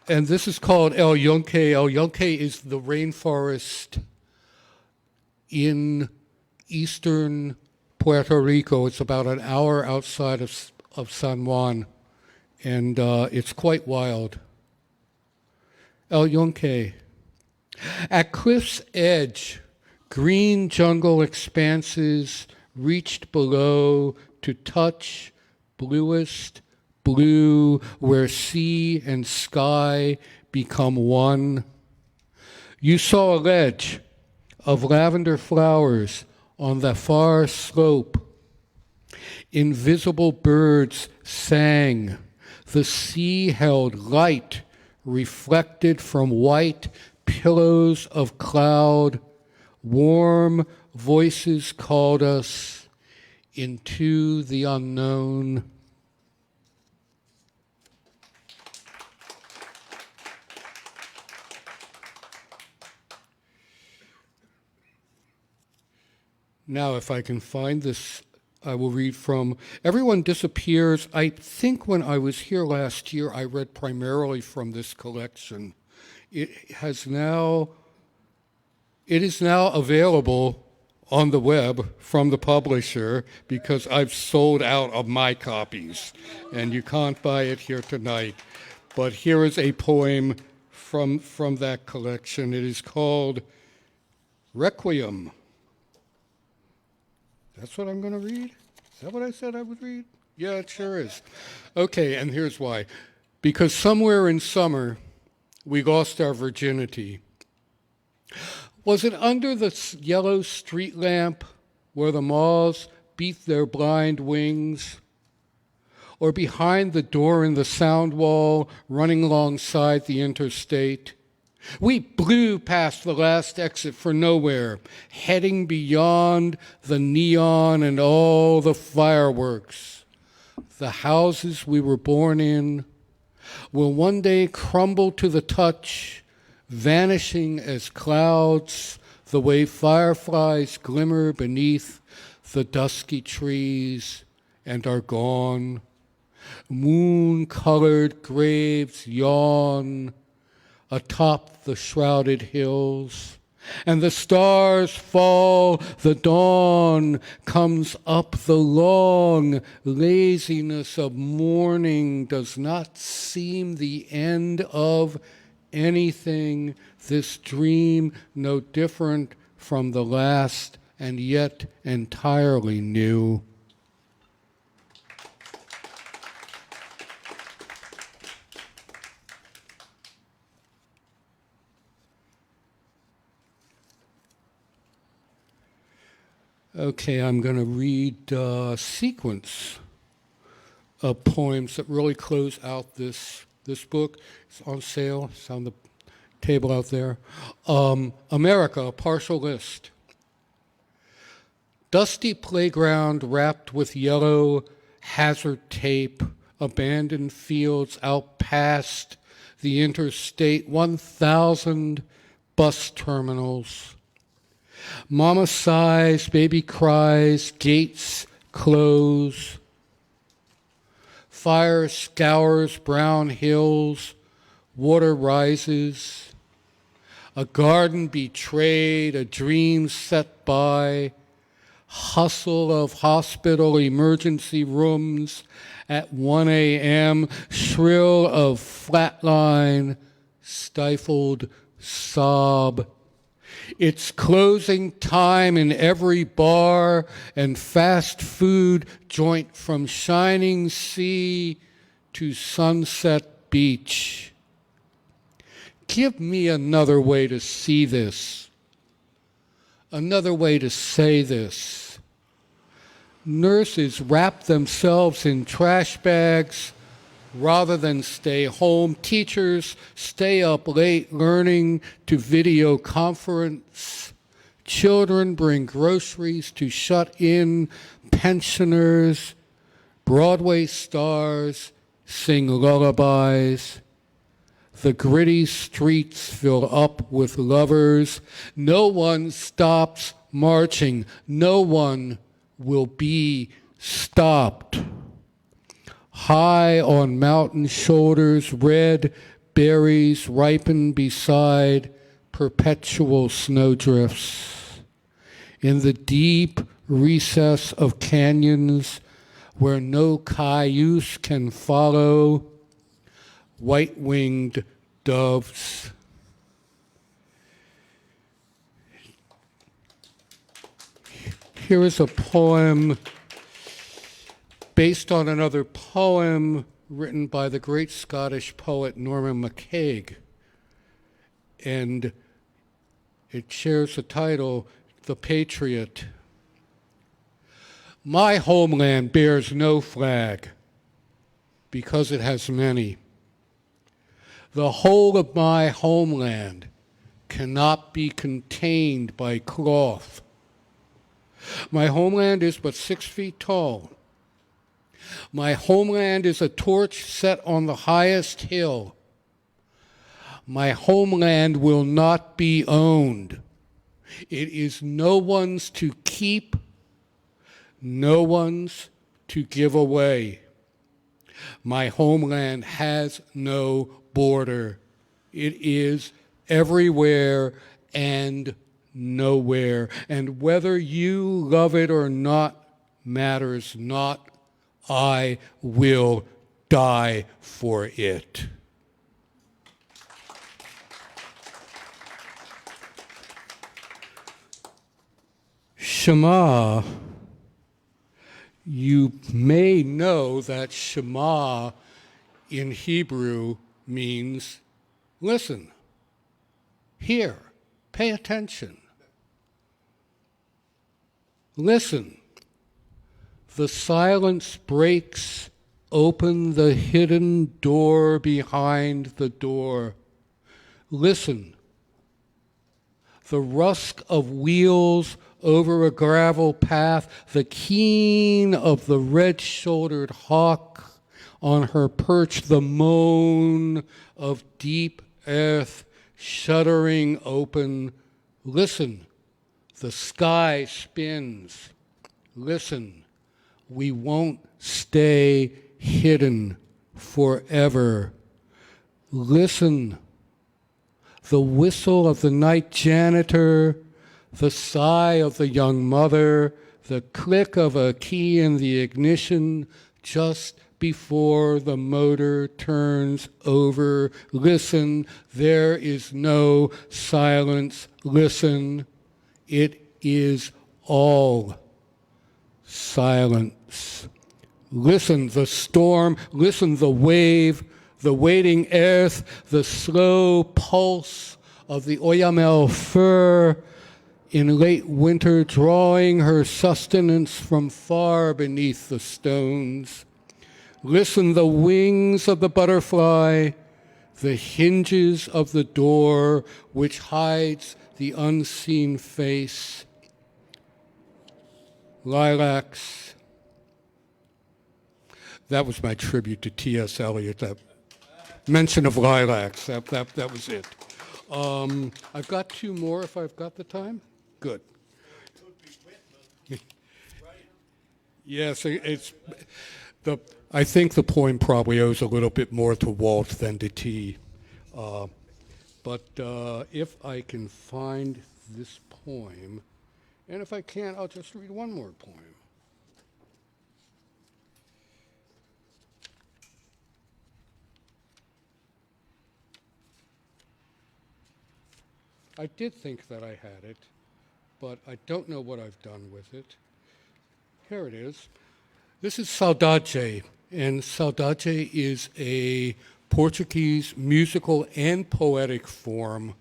S4: And this is called El Yunque. El Yunque is the rainforest in eastern Puerto Rico. It's about an hour outside of San Juan, and it's quite wild. El Yunque. At cliff's edge, green jungle expanses reached below to touch bluest blue, where sea and sky become one. You saw a ledge of lavender flowers on the far slope. Invisible birds sang. The sea held light reflected from white pillows of cloud. Warm voices called us into the unknown. Now, if I can find this, I will read from Everyone Disappears. I think when I was here last year, I read primarily from this collection. It is now available on the web from the publisher because I've sold out of my copies, and you can't buy it here tonight. But here is a poem from that collection. It is called Requiem. That's what I'm going to read? Is that what I said I would read? Yeah, it sure is. Okay, and here's why. Because somewhere in summer, we lost our virginity. Was it under the yellow street lamp where the moths beat their blind wings? Or behind the door in the sound wall running alongside the interstate? We blew past the last exit for nowhere, heading beyond the neon and all the fireworks. The houses we were born in will one day crumble to the touch, vanishing as clouds, the way fireflies glimmer beneath the dusky trees and are gone. Moon-colored graves yawn atop the shrouded hills, and the stars fall, the dawn comes up, the long laziness of morning does not seem the end of anything, this dream no different from the last and yet entirely new. Okay, I'm going to read a sequence of poems that really close out this book. It's on sale. It's on the table out there. America, a partial list. Dusty playground wrapped with yellow hazard tape, abandoned fields out past the interstate, 1,000 bus terminals. Mama sighs, baby cries, gates close. Fire scours brown hills, water rises. A garden betrayed, a dream set by. Hustle of hospital emergency rooms at 1 a.m. Shrill of flatline, stifled sob. It's closing time in every bar and fast food joint from shining sea to Sunset Beach. Give me another way to see this, another way to say this. Nurses wrap themselves in trash bags rather than stay home. Teachers stay up late learning to video conference. Children bring groceries to shut in. Pensioners, Broadway stars sing lullabies. The gritty streets fill up with lovers. No one stops marching. No one will be stopped. High on mountain shoulders, red berries ripen beside perpetual snowdrifts. In the deep recess of canyons where no cayuse can follow, white-winged doves. Here is a poem based on another poem written by the great Scottish poet Norman MacCaig. And it shares the title, The Patriot. My homeland bears no flag because it has many. The whole of my homeland cannot be contained by cloth. My homeland is but 6 feet tall. My homeland is a torch set on the highest hill. My homeland will not be owned. It is no one's to keep no one's to give away. My homeland has no border. It is everywhere and nowhere. And whether you love it or not matters not. I will die for it. Shema, you may know that Shema in Hebrew means listen, hear, pay attention. Listen. The silence breaks open the hidden door behind the door. Listen. The rusk of wheels over a gravel path, the keen of the red-shouldered hawk on her perch, the moan of deep earth shuddering open. Listen. The sky spins. Listen. We won't stay hidden forever. Listen. The whistle of the night janitor, the sigh of the young mother, the click of a key in the ignition just before the motor turns over. Listen, there is no silence. Listen, it is all silence. Listen, the storm. Listen, the wave, the waiting earth, the slow pulse of the Oyamel fir in late winter drawing her sustenance from far beneath the stones. Listen, the wings of the butterfly, the hinges of the door which hides the unseen face. Lilacs. That was my tribute to T.S. Eliot, that mention of lilacs. That was it. I've got two more if I've got the time. Good. Yes, I think the poem probably owes a little bit more to Walt than to T. But if I can find this poem, and if I can't, I'll just read one more poem. I did think that I had it, but I don't know what I've done with it. Here it is. This is Saudade, and Saudade is a Portuguese musical and poetic form.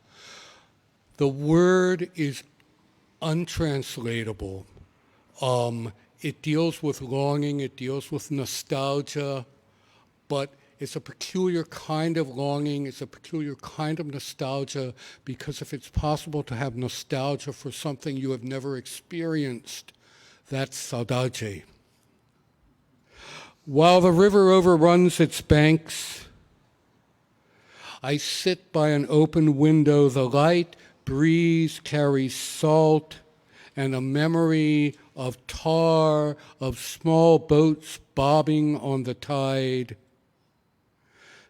S4: The word is untranslatable. It deals with longing, it deals with nostalgia, but it's a peculiar kind of longing, it's a peculiar kind of nostalgia, because if it's possible to have nostalgia for something you have never experienced, that's saudade. While the river overruns its banks, I sit by an open window. The light breeze carries salt and a memory of tar, of small boats bobbing on the tide.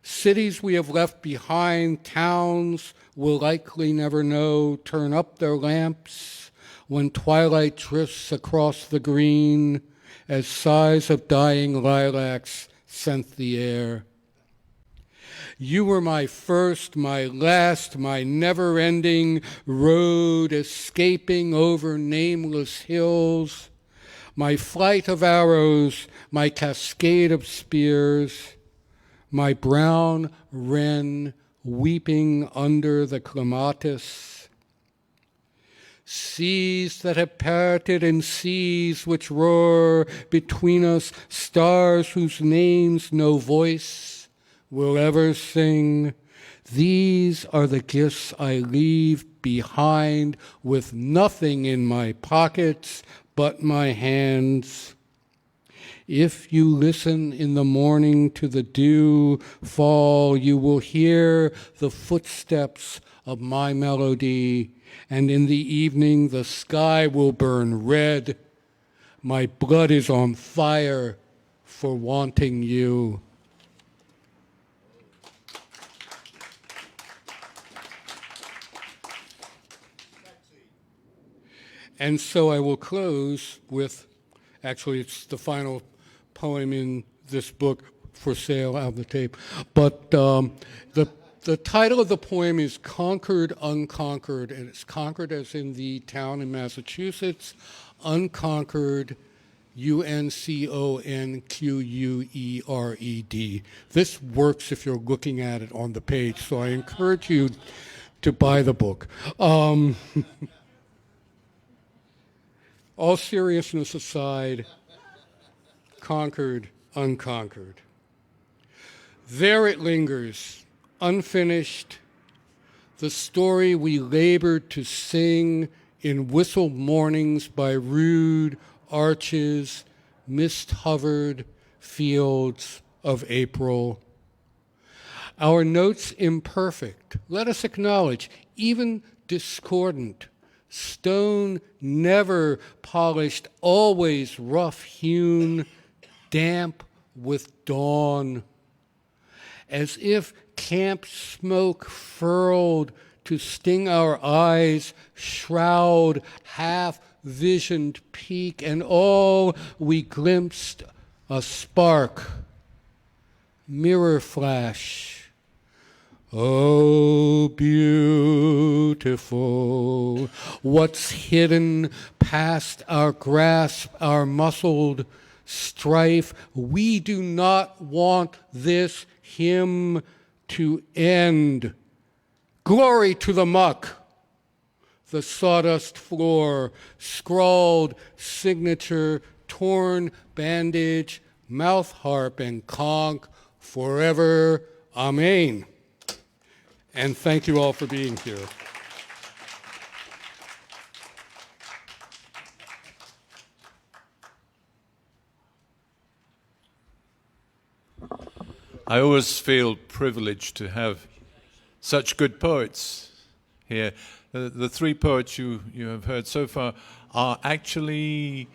S4: Cities we have left behind, towns we'll likely never know, turn up their lamps when twilight drifts across the green as sighs of dying lilacs scent the air. You were my first, my last, my never-ending road escaping over nameless hills, my flight of arrows, my cascade of spears, my brown wren weeping under the clematis. Seas that have parted and seas which roar between us, stars whose names no voice will ever sing. These are the gifts I leave behind with nothing in my pockets but my hands. If you listen in the morning to the dew fall, you will hear the footsteps of my melody, and in the evening the sky will burn red My blood is on fire for wanting you. And so I will close with, actually it's the final poem in this book for sale on the tape, but the title of the poem is Conquered, Unconquered, and it's conquered as in the town in Massachusetts, unconquered, UNCONQUERED. This works if you're looking at it on the page, so I encourage you to buy the book. All seriousness aside, conquered, unconquered. There it lingers, unfinished, the story we labored to sing in whistle mornings by rude arches, mist-hovered fields of April. Our notes imperfect, let us acknowledge, even discordant, stone never polished, always rough-hewn, damp with dawn, as if camp smoke furled to sting our eyes, shroud half-visioned peak, and all we glimpsed a spark, mirror flash. Oh, beautiful, what's hidden past our grasp, our muscled strife. We do not want this hymn to end. Glory to the muck, the sawdust floor, scrawled signature, torn bandage, mouth harp and conch, forever, amen. And thank you all for being here.
S1: I always feel privileged to have such good poets here. The three poets you have heard so far are actually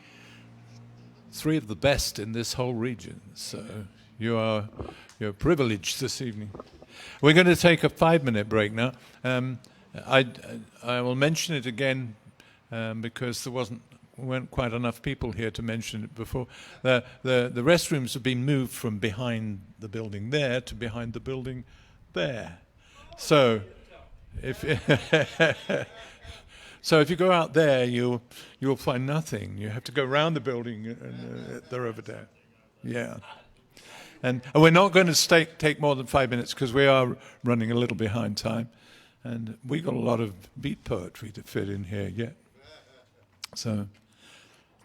S1: three of the best in this whole region. So you're privileged this evening. We're going to take a 5-minute break now. I will mention it again because there weren't quite enough people here to mention it before. The restrooms have been moved from behind the building there to behind the building there. So if you go out there, you'll find nothing. You have to go around the building, and they're over there. Yeah. And we're not going to take more than 5 minutes because we are running a little behind time. And we got a lot of beat poetry to fit in here yet. So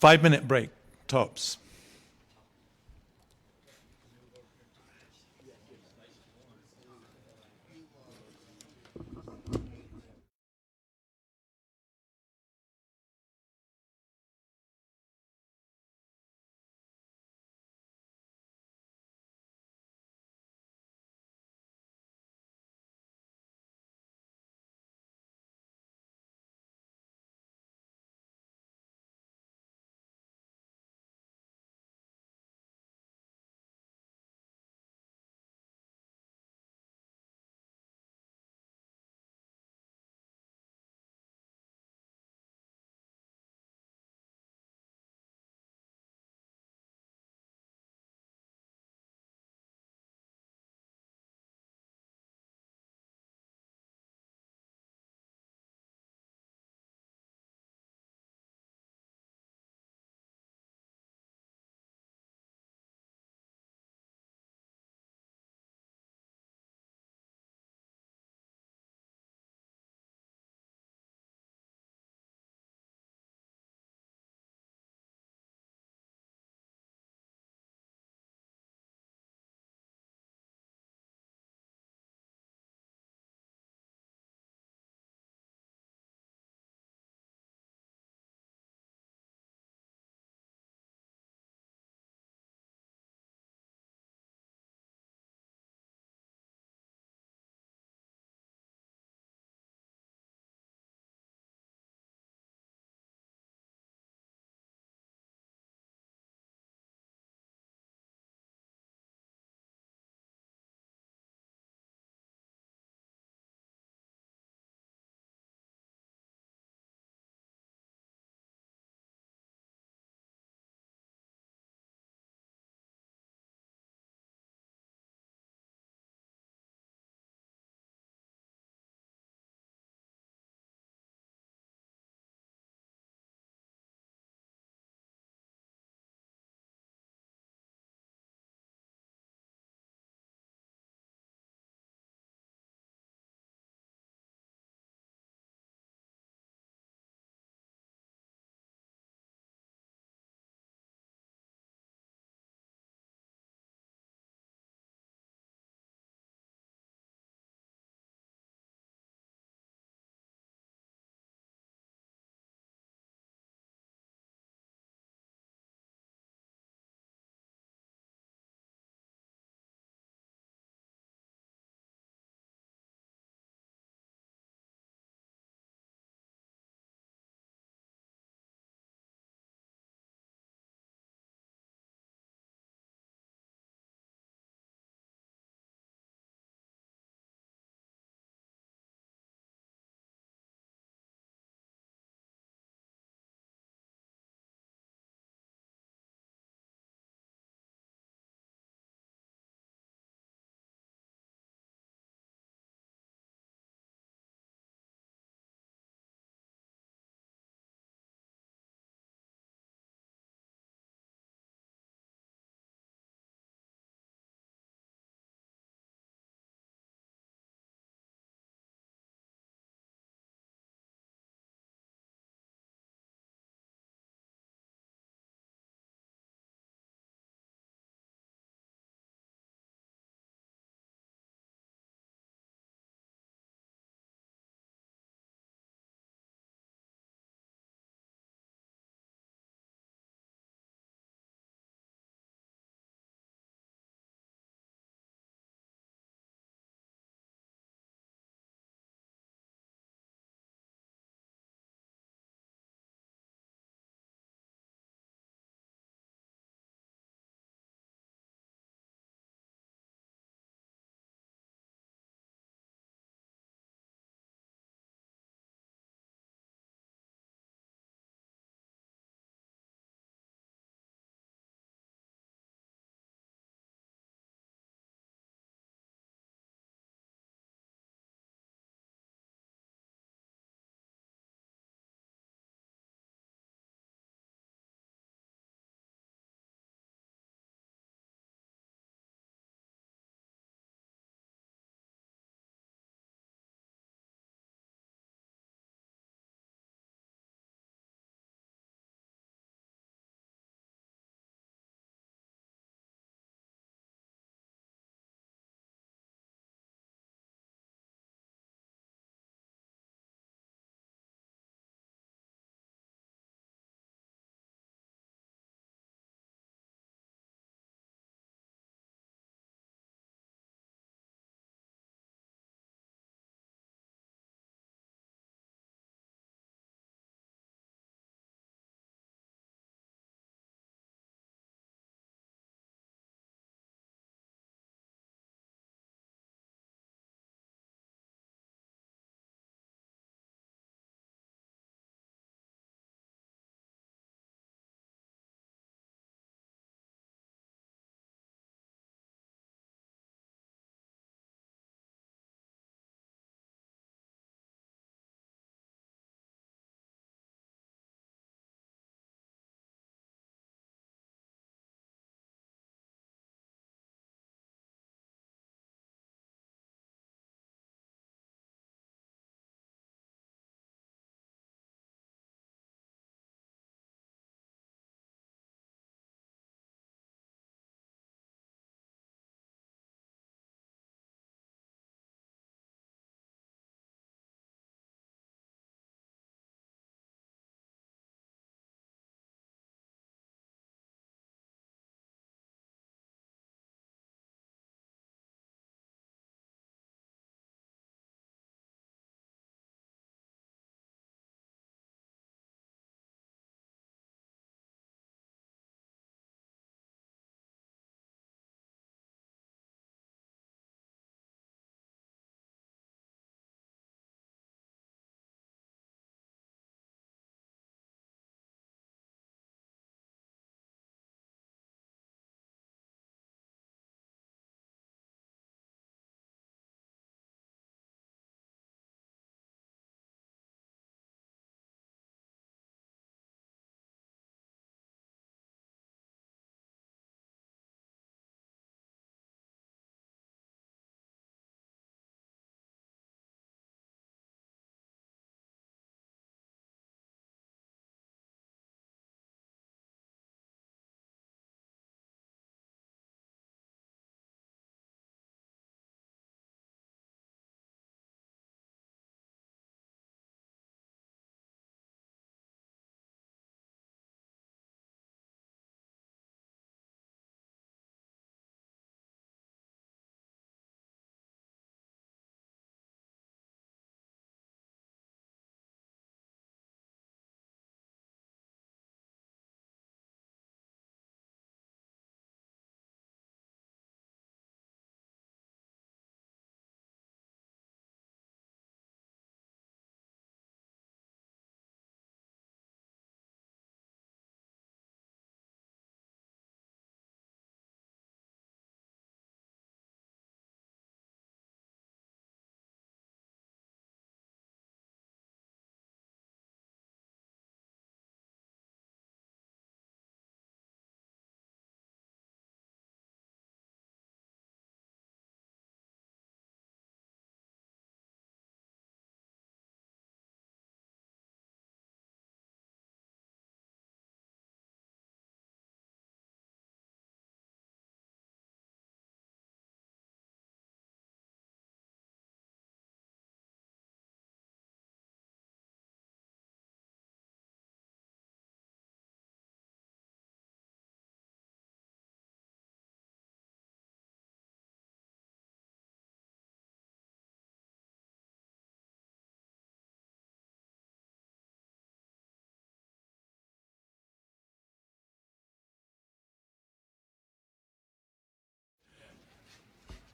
S1: 5-minute break, tops.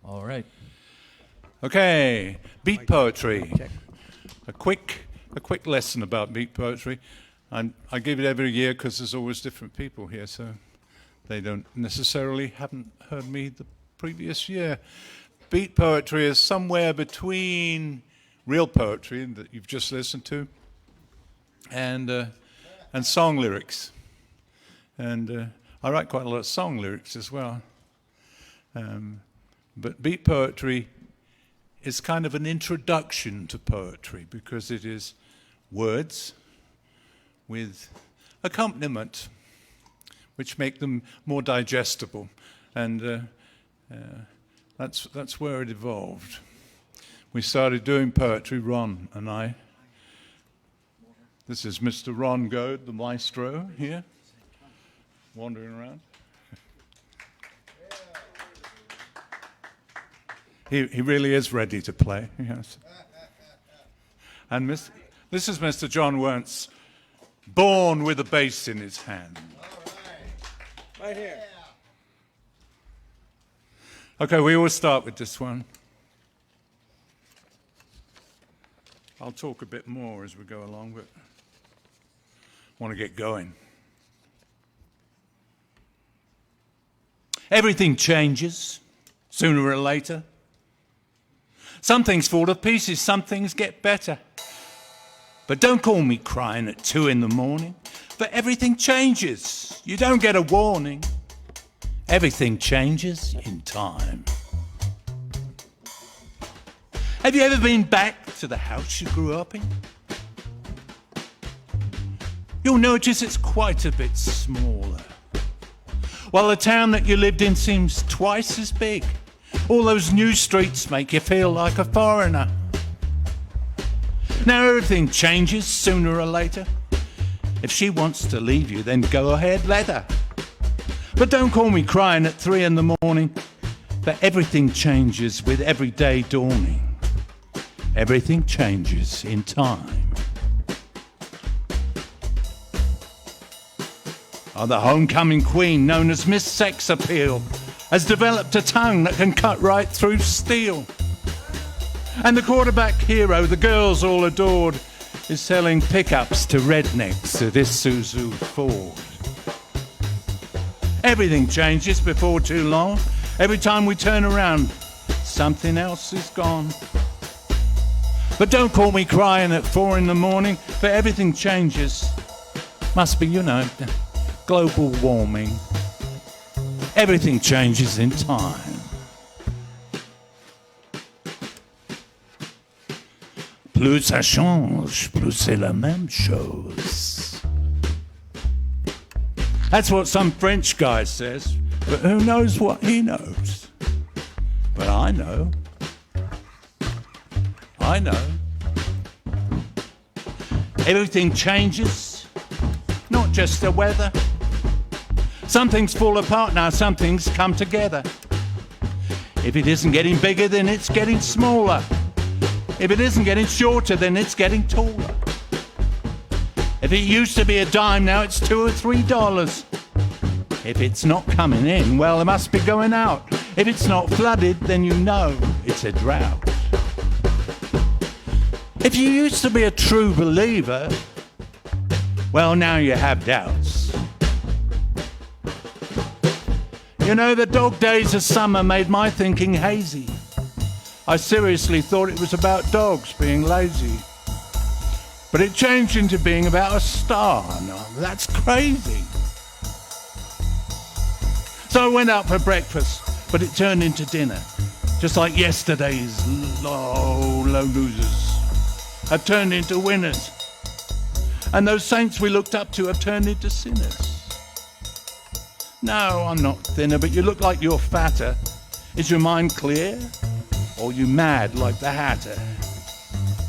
S5: All right.
S1: Okay, beat poetry. A quick lesson about beat poetry. I give it every year because there's always different people here, so they don't necessarily haven't heard me the previous year. Beat poetry is somewhere between real poetry that you've just listened to and song lyrics. And I write quite a lot of song lyrics as well. But beat poetry is kind of an introduction to poetry because it is words with accompaniment, which make them more digestible. And that's where it evolved. We started doing poetry, Ron and I. This is Mr. Ron Goad, the maestro here, wandering around. He really is ready to play. Yes. And this is Mr. John Werntz, born with a bass in his hand.
S6: All right here.
S1: Okay, we always start with this one. I'll talk a bit more as we go along, but I want to get going. Everything changes sooner or later. Some things fall to pieces, some things get better. But don't call me crying at 2 a.m, for everything changes. You don't get a warning. Everything changes in time. Have you ever been back to the house you grew up in? You'll notice it's quite a bit smaller. While the town that you lived in seems twice as big. All those new streets make you feel like a foreigner. Now everything changes sooner or later. If she wants to leave you, then go ahead, let her. But don't call me crying at 3 a.m, for everything changes with every day dawning. Everything changes in time. The homecoming queen, known as Miss Sex Appeal, has developed a tongue that can cut right through steel. And the quarterback hero the girls all adored is selling pickups to rednecks at Isuzu Ford. Everything changes before too long. Every time we turn around, something else is gone. But don't call me crying at 4 a.m, for everything changes. Must be, global warming. Everything changes in time. Plus ça change, plus c'est la même chose. That's what some French guy says, but who knows what he knows? But I know. I know. Everything changes, not just the weather. Some things fall apart now, some things come together. If it isn't getting bigger, then it's getting smaller. If it isn't getting shorter, then it's getting taller. If it used to be a dime, now it's $2 or $3. If it's not coming in, well, it must be going out. If it's not flooded, then you know it's a drought. If you used to be a true believer, well, now you have doubts. The dog days of summer made my thinking hazy. I seriously thought it was about dogs being lazy. But it changed into being about a star. No, that's crazy. So I went out for breakfast, but it turned into dinner. Just like yesterday's low losers have turned into winners. And those saints we looked up to have turned into sinners. No, I'm not thinner, but you look like you're fatter. Is your mind clear? Or you mad like the Hatter?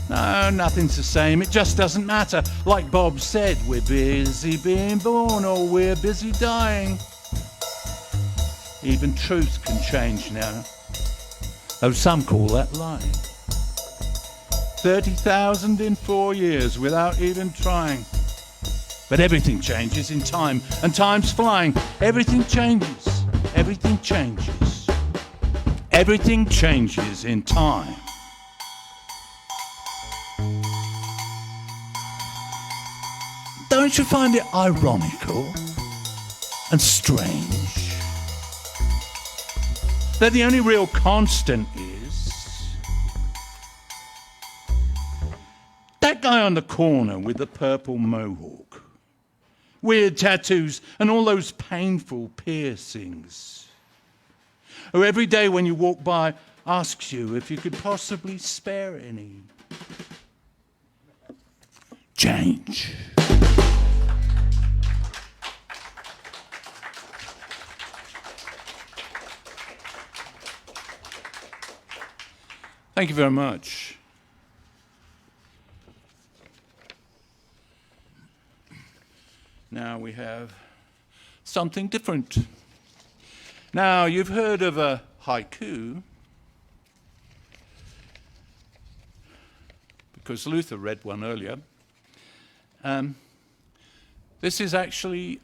S1: No, nothing's the same, it just doesn't matter. Like Bob said, we're busy being born or we're busy dying. Even truth can change now, though some call that lying. 30,000 in 4 years without even trying. But everything changes in time, and time's flying. Everything changes, everything changes. Everything changes in time. Don't you find it ironical and strange that the only real constant is that guy on the corner with the purple mohawk, weird tattoos and all those painful piercings, who every day when you walk by asks you if you could possibly spare any change? Thank you very much. Now we have something different. Now, you've heard of a haiku, because Luther read one earlier. This is actually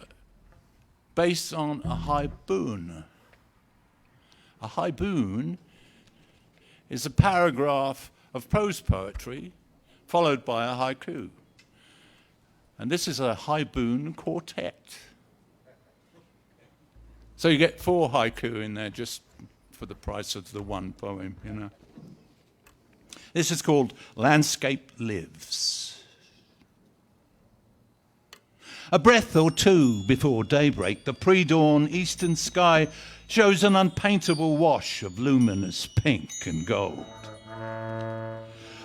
S1: based on a haibun. A haibun is a paragraph of prose poetry followed by a haiku. And this is a haibun quartet. So you get 4 haiku in there just for the price of the one poem, you know. This is called Landscape Lives. A breath or two before daybreak, the pre-dawn eastern sky shows an unpaintable wash of luminous pink and gold.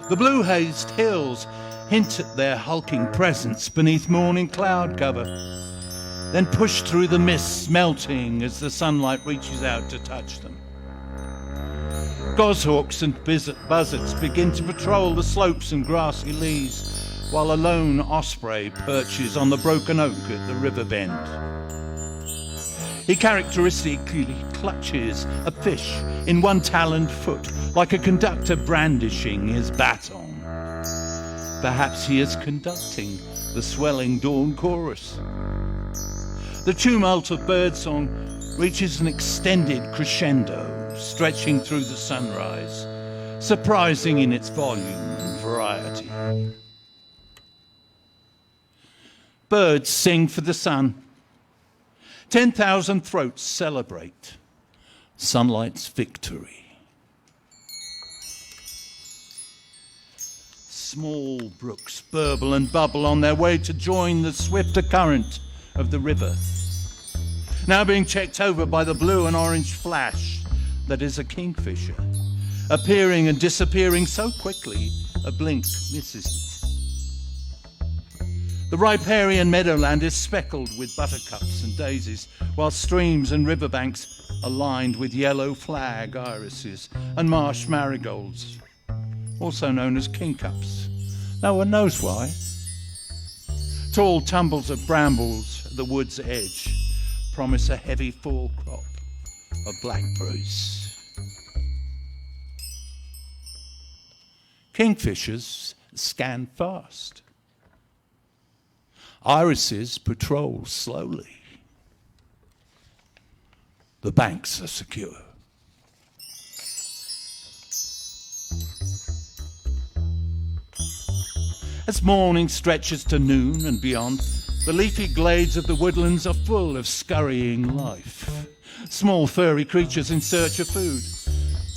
S1: The blue-hazed hills hint at their hulking presence beneath morning cloud cover, then push through the mists, melting as the sunlight reaches out to touch them. Goshawks and buzzards begin to patrol the slopes and grassy leas, while a lone osprey perches on the broken oak at the river bend. He characteristically clutches a fish in one taloned foot, like a conductor brandishing his baton. Perhaps he is conducting the swelling dawn chorus. The tumult of birdsong reaches an extended crescendo, stretching through the sunrise, surprising in its volume and variety. Birds sing for the sun. 10,000 throats celebrate sunlight's victory. Small brooks burble and bubble on their way to join the swifter current of the river, now being checked over by the blue and orange flash that is a kingfisher, appearing and disappearing so quickly a blink misses it. The riparian meadowland is speckled with buttercups and daisies, while streams and riverbanks are lined with yellow flag irises and marsh marigolds, also known as kingcups. No one knows why. Tall tumbles of brambles at the wood's edge promise a heavy fall crop of blackberries. Kingfishers scan fast. Irises patrol slowly. The banks are secure. As morning stretches to noon and beyond, the leafy glades of the woodlands are full of scurrying life. Small furry creatures in search of food.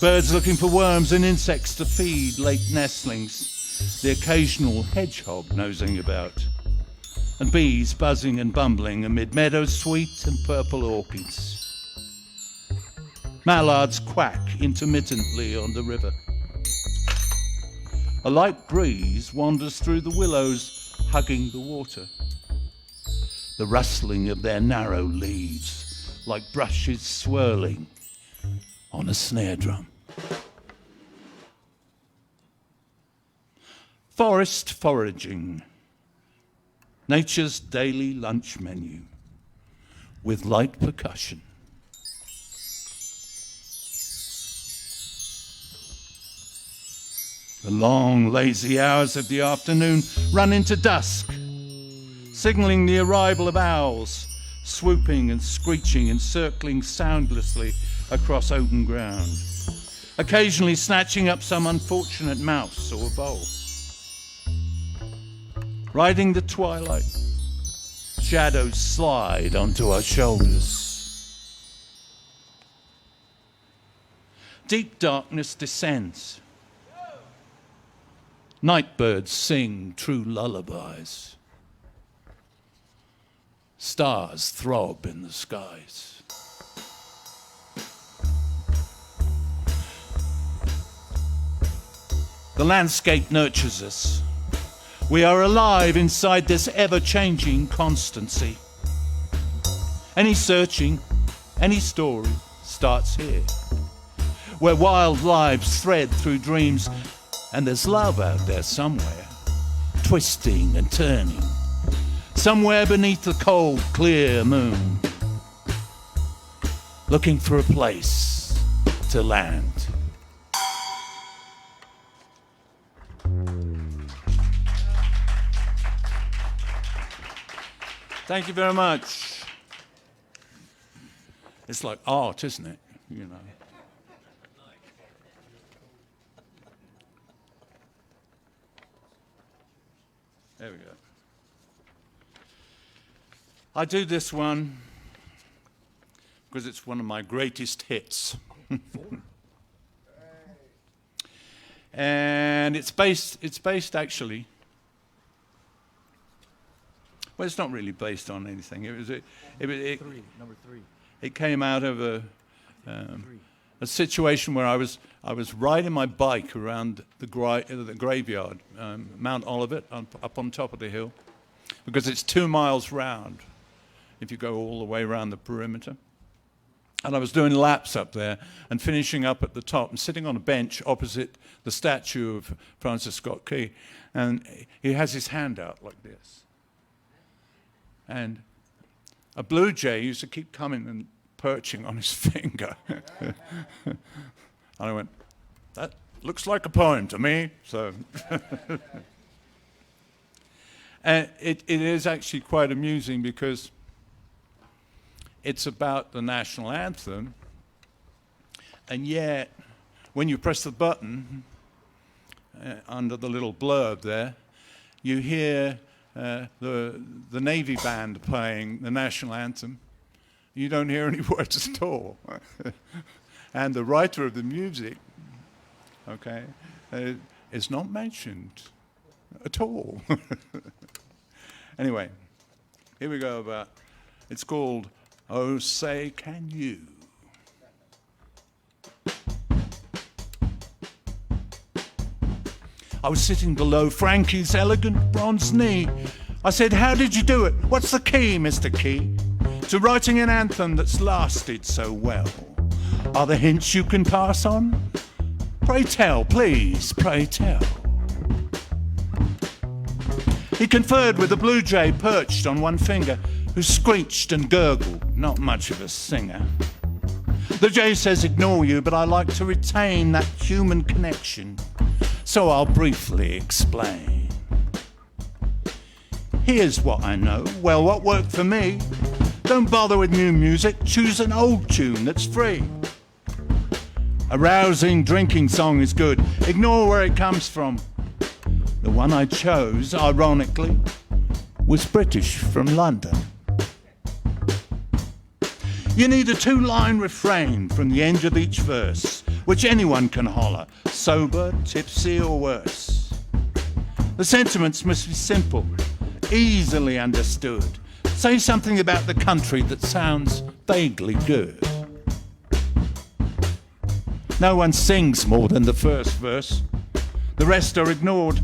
S1: Birds looking for worms and insects to feed late nestlings. The occasional hedgehog nosing about. And bees buzzing and bumbling amid meadows sweet and purple orchids. Mallards quack intermittently on the river. A light breeze wanders through the willows, hugging the water. The rustling of their narrow leaves, like brushes swirling on a snare drum. Forest foraging. Nature's daily lunch menu with light percussion. The long, lazy hours of the afternoon run into dusk, signaling the arrival of owls, swooping and screeching and circling soundlessly across open ground. occasionally snatching up some unfortunate mouse or vole. Riding the twilight, shadows slide onto our shoulders. Deep darkness descends. Nightbirds sing true lullabies. Stars throb in the skies. The landscape nurtures us. We are alive inside this ever-changing constancy. Any searching, any story starts here, where wild lives thread through dreams, and there's love out there somewhere, twisting and turning, somewhere beneath the cold, clear moon, looking for a place to land. Thank you very much. It's like art, isn't it? You know. There we go. I do this one because it's one of my greatest hits. And it's based actually. Well, it's not really based on anything. Number three. It came out of a situation where I was riding my bike around the graveyard, Mount Olivet, up on top of the hill, because it's 2 miles round if you go all the way around the perimeter. And I was doing laps up there and finishing up at the top and sitting on a bench opposite the statue of Francis Scott Key, and he has his hand out like this. And a blue jay used to keep coming and perching on his finger. And I went, that looks like a poem to me. So, and it is actually quite amusing because it's about the national anthem, and yet when you press the button under the little blurb there, you hear the Navy band playing the national anthem. You don't hear any words at all. And the writer of the music, okay, is not mentioned at all. Anyway, here we go. It's called Oh Say Can You. I was sitting below Frankie's elegant bronze knee. I said, how did you do it? What's the key, Mr. Key, to writing an anthem that's lasted so well? Are there hints you can pass on? Pray tell, please, pray tell. He conferred with a blue jay perched on one finger, who screeched and gurgled, not much of a singer. The jay says, ignore you, but I like to retain that human connection. So I'll briefly explain. Here's what I know. Well, what worked for me? Don't bother with new music. Choose an old tune that's free. A rousing drinking song is good. Ignore where it comes from. The one I chose, ironically, was British from London. You need a 2-line refrain from the end of each verse, which anyone can holler, sober, tipsy, or worse. The sentiments must be simple, easily understood. Say something about the country that sounds vaguely good. No one sings more than the first verse. The rest are ignored.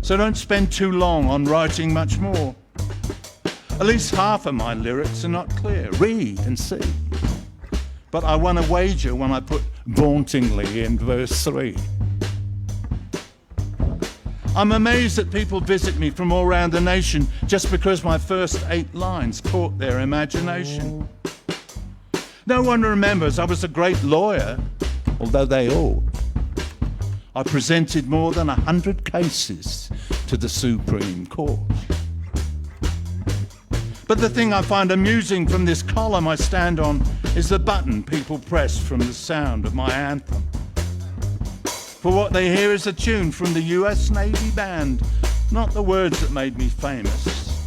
S1: So don't spend too long on writing much more. At least half of my lyrics are not clear. Read and see. But I won a wager when I put vauntingly in verse 3. I'm amazed that people visit me from all around the nation just because my first 8 lines caught their imagination. No one remembers I was a great lawyer, although they ought. I presented more than 100 cases to the Supreme Court. But the thing I find amusing from this column I stand on is the button people press from the sound of my anthem. For what they hear is a tune from the US Navy band, not the words that made me famous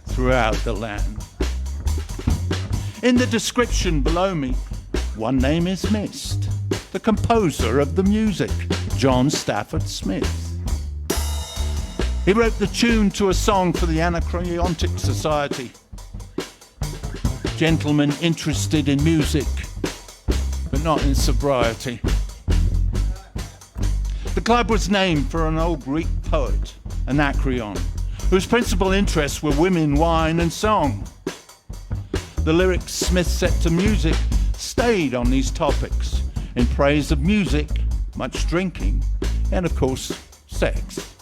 S1: throughout the land. In the description below me, one name is missed. The composer of the music, John Stafford Smith. He wrote the tune to a song for the Anacreontic Society. Gentlemen interested in music, but not in sobriety. The club was named for an old Greek poet, Anacreon, whose principal interests were women, wine, and song. The lyrics Smith set to music stayed on these topics in praise of music, much drinking, and of course, sex.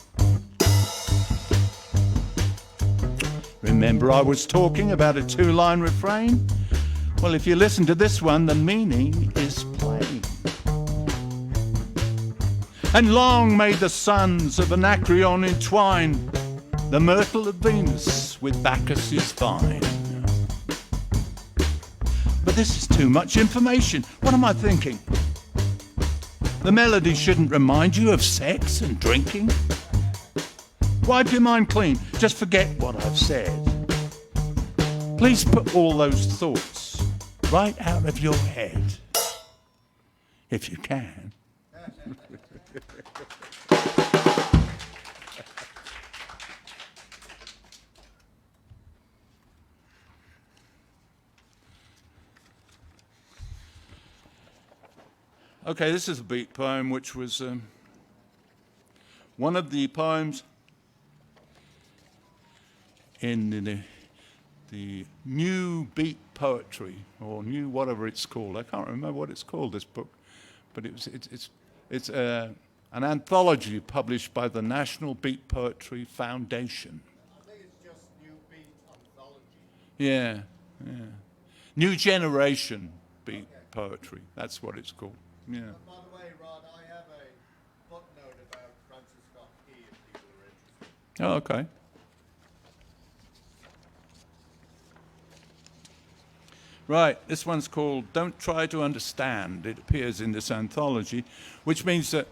S1: Remember I was talking about a two-line refrain? Well, if you listen to this one, the meaning is plain. And long may the sons of Anacreon entwine the myrtle of Venus with Bacchus's vine. But this is too much information. What am I thinking? The melody shouldn't remind you of sex and drinking. Wipe your mind clean. Just forget what I've said. Please put all those thoughts right out of your head, if you can. Okay, this is a beat poem, which was one of the poems in the new beat poetry, or new whatever it's called. I can't remember what it's called, this book, but it's an anthology published by the National Beat Poetry Foundation.
S3: I think it's just New Beat Anthology.
S1: Yeah. New Generation Beat Poetry, that's what it's called. Yeah.
S3: By the way, Rod, I have a footnote about Francis Scott Key if people are interested.
S1: Oh, okay. Right, this one's called Don't Try to Understand. It appears in this anthology, which means that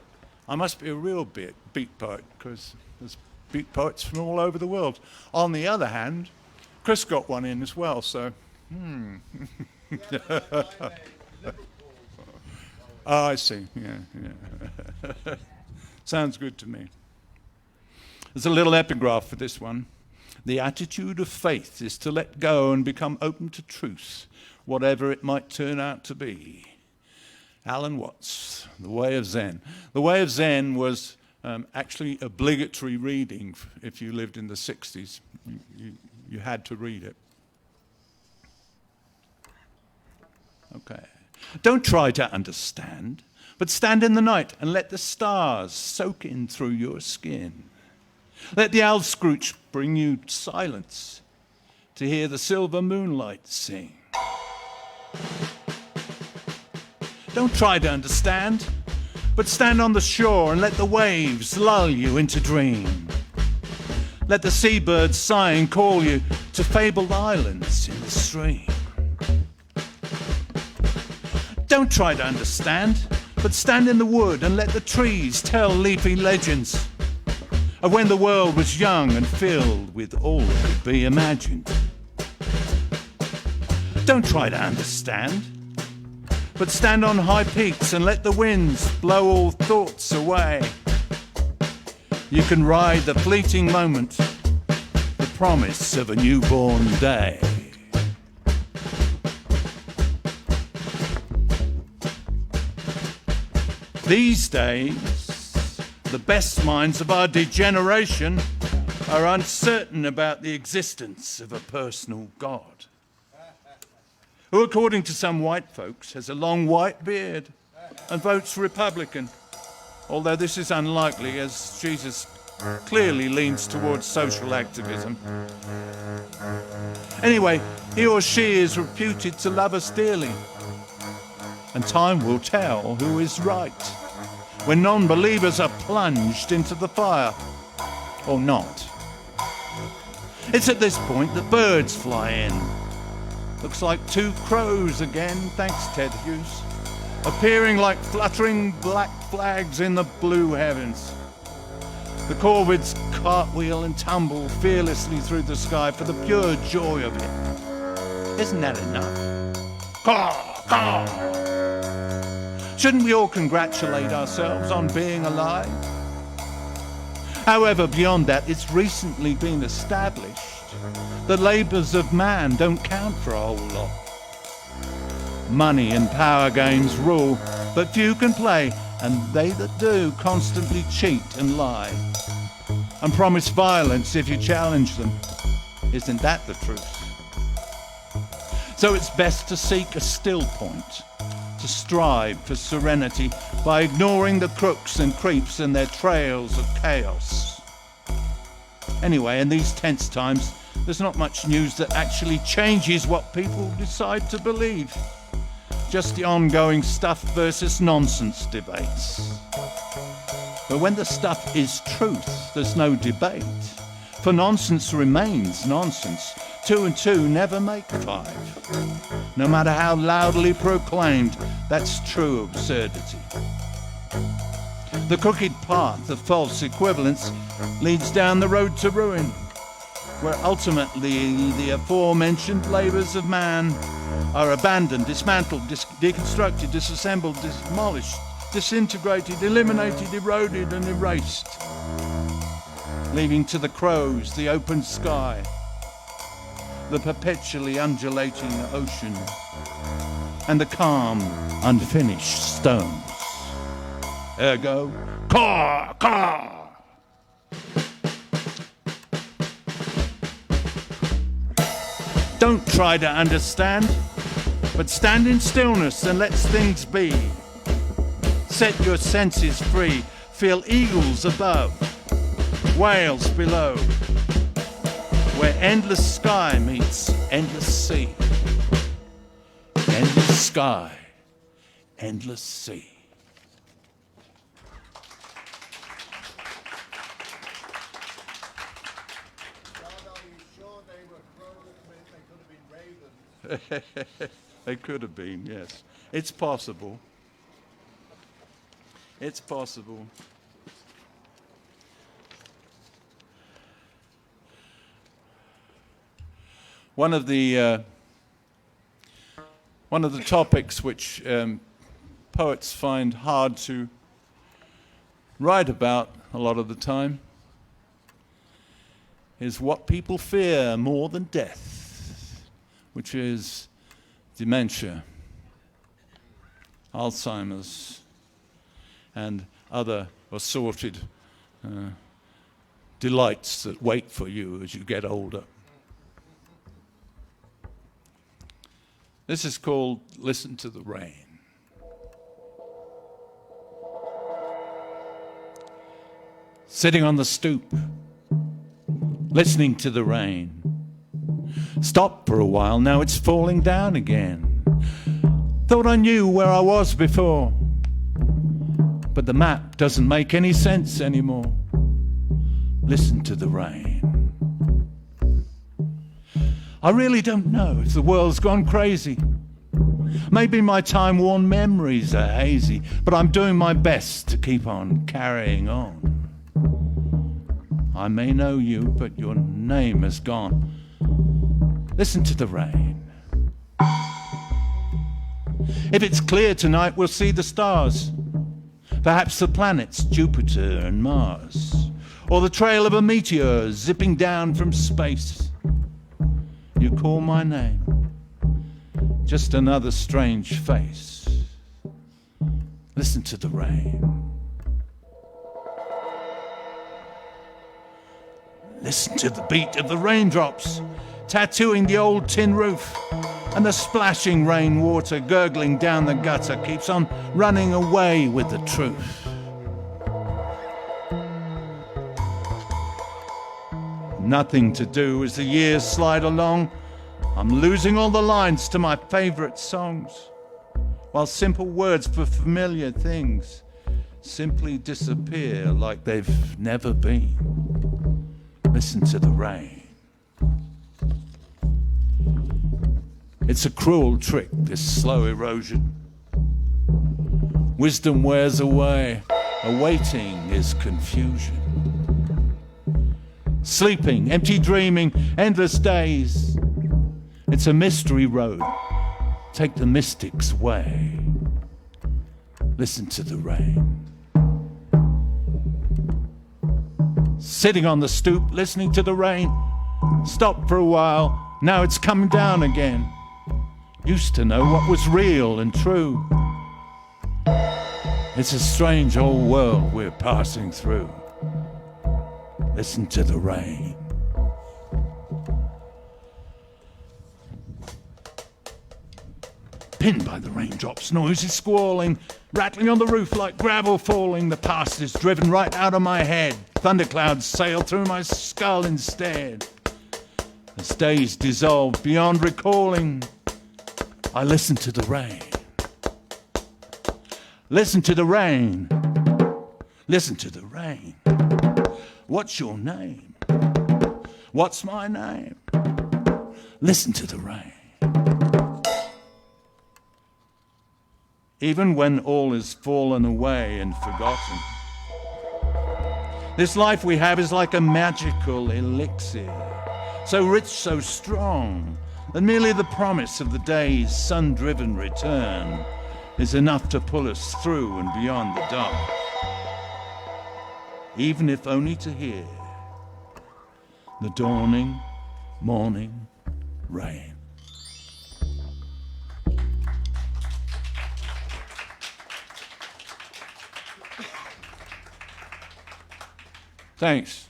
S1: I must be a real beat poet, because there's beat poets from all over the world. On the other hand, Chris got one in as well, so, Oh, I see, yeah. Sounds good to me. There's a little epigraph for this one. The attitude of faith is to let go and become open to truth, whatever it might turn out to be. Alan Watts, The Way of Zen. The Way of Zen was actually obligatory reading if you lived in the 60s. You had to read it. Okay. Don't try to understand, but stand in the night and let the stars soak in through your skin. Let the owl scrooch bring you silence to hear the silver moonlight sing. Don't try to understand, but stand on the shore and let the waves lull you into dream. Let the seabirds sighing call you to fabled islands in the stream. Don't try to understand, but stand in the wood and let the trees tell leafy legends of when the world was young and filled with all that could be imagined. Don't try to understand, but stand on high peaks and let the winds blow all thoughts away. You can ride the fleeting moment, the promise of a newborn day. These days, the best minds of our degeneration are uncertain about the existence of a personal God, who, according to some white folks, has a long white beard and votes Republican, although this is unlikely as Jesus clearly leans towards social activism. Anyway, he or she is reputed to love us dearly, and time will tell who is right when non-believers are plunged into the fire, or not. It's at this point that birds fly in. Looks like two crows again, thanks Ted Hughes. appearing like fluttering black flags in the blue heavens. The corvids cartwheel and tumble fearlessly through the sky for the pure joy of it. Isn't that enough? Caw, caw. Shouldn't we all congratulate ourselves on being alive? However, beyond that, it's recently been established the labours of man don't count for a whole lot. Money and power games rule, but few can play, and they that do constantly cheat and lie, and promise violence if you challenge them. Isn't that the truth? So it's best to seek a still point, to strive for serenity by ignoring the crooks and creeps and their trails of chaos. Anyway, in these tense times, there's not much news that actually changes what people decide to believe. Just the ongoing stuff versus nonsense debates. But when the stuff is truth, there's no debate. For nonsense remains nonsense. 2 and 2 never make 5. No matter how loudly proclaimed, that's true absurdity. The crooked path of false equivalence leads down the road to ruin, where ultimately the aforementioned labours of man are abandoned, dismantled, deconstructed, disassembled, demolished, disintegrated, eliminated, eroded and erased, leaving to the crows the open sky, the perpetually undulating ocean, and the calm, unfinished stones. Ergo, caw, caw! Don't try to understand, but stand in stillness and let things be. Set your senses free, feel eagles above, whales below, where endless sky meets endless sea. Endless sky, endless sea. They could have been, yes. It's possible. It's possible. One of the topics which poets find hard to write about a lot of the time is what people fear more than death, which is dementia, Alzheimer's, and other assorted delights that wait for you as you get older. This is called Listen to the Rain. Sitting on the stoop, listening to the rain. Stopped for a while, now it's falling down again. Thought I knew where I was before, but the map doesn't make any sense anymore. Listen to the rain. I really don't know if the world's gone crazy. Maybe my time-worn memories are hazy, but I'm doing my best to keep on carrying on. I may know you, but your name is gone. Listen to the rain. If it's clear tonight, we'll see the stars. Perhaps the planets Jupiter and Mars, or the trail of a meteor zipping down from space. You call my name, just another strange face. Listen to the rain. Listen to the beat of the raindrops tattooing the old tin roof, and the splashing rainwater gurgling down the gutter keeps on running away with the truth. Nothing to do as the years slide along. I'm losing all the lines to my favourite songs, while simple words for familiar things simply disappear like they've never been. Listen to the rain. It's a cruel trick, this slow erosion. Wisdom wears away, awaiting is confusion. Sleeping, empty dreaming, endless days. It's a mystery road. Take the mystic's way. Listen to the rain. Sitting on the stoop, listening to the rain. Stopped for a while, now it's coming down again. Used to know what was real and true. It's a strange old world we're passing through. Listen to the rain. Pinned by the raindrops, noisy squalling, rattling on the roof like gravel falling. The past is driven right out of my head. Thunderclouds sail through my skull instead. As days dissolve beyond recalling, I listen to the rain. Listen to the rain. Listen to the rain. What's your name? What's my name? Listen to the rain. Even when all is fallen away and forgotten, this life we have is like a magical elixir, so rich, so strong, that merely the promise of the day's sun-driven return is enough to pull us through and beyond the dark, even if only to hear the dawning morning rain. Thanks.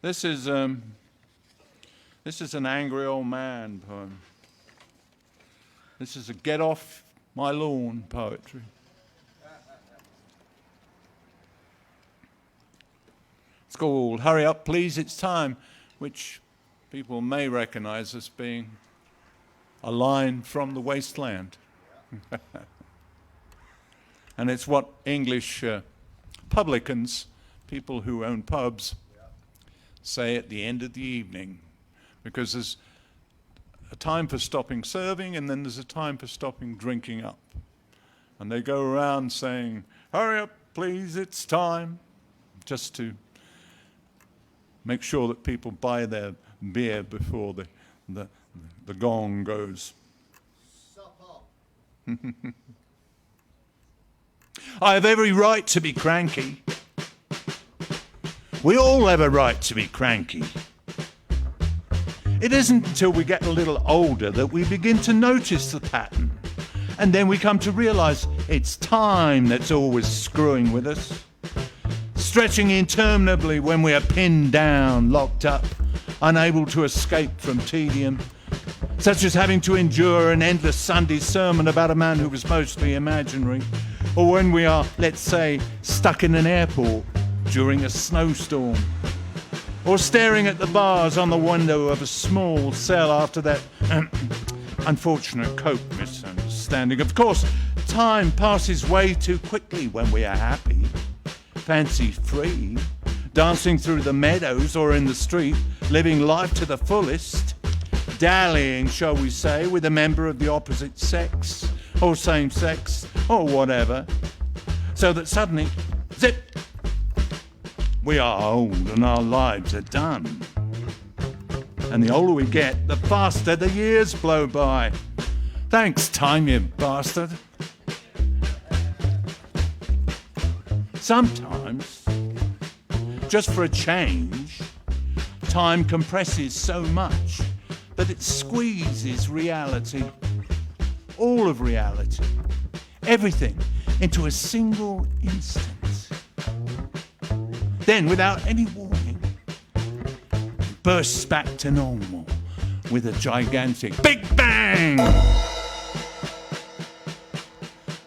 S1: This is an angry old man poem. This is a get off my lawn poetry. It's called Hurry Up Please It's Time, which people may recognize as being a line from The Wasteland. And it's what English publicans, people who own pubs, say at the end of the evening, because there's a time for stopping serving and then there's a time for stopping drinking up. And they go around saying, hurry up, please, it's time, just to make sure that people buy their beer before the gong goes.
S3: Sup up.
S1: I have every right to be cranky. We all have a right to be cranky. It isn't until we get a little older that we begin to notice the pattern. And then we come to realize it's time that's always screwing with us. Stretching interminably when we are pinned down, locked up, unable to escape from tedium, such as having to endure an endless Sunday sermon about a man who was mostly imaginary, or when we are, let's say, stuck in an airport during a snowstorm, or staring at the bars on the window of a small cell after that unfortunate Coke misunderstanding. Of course, time passes way too quickly when we are happy, fancy-free, dancing through the meadows or in the street, living life to the fullest, dallying, shall we say, with a member of the opposite sex, or same sex, or whatever, so that suddenly, zip, we are old and our lives are done. And the older we get, the faster the years blow by. Thanks, time, you bastard. Sometimes, just for a change, time compresses so much that it squeezes reality, all of reality, everything, into a single instant. Then, without any warning, it bursts back to normal with a gigantic Big Bang!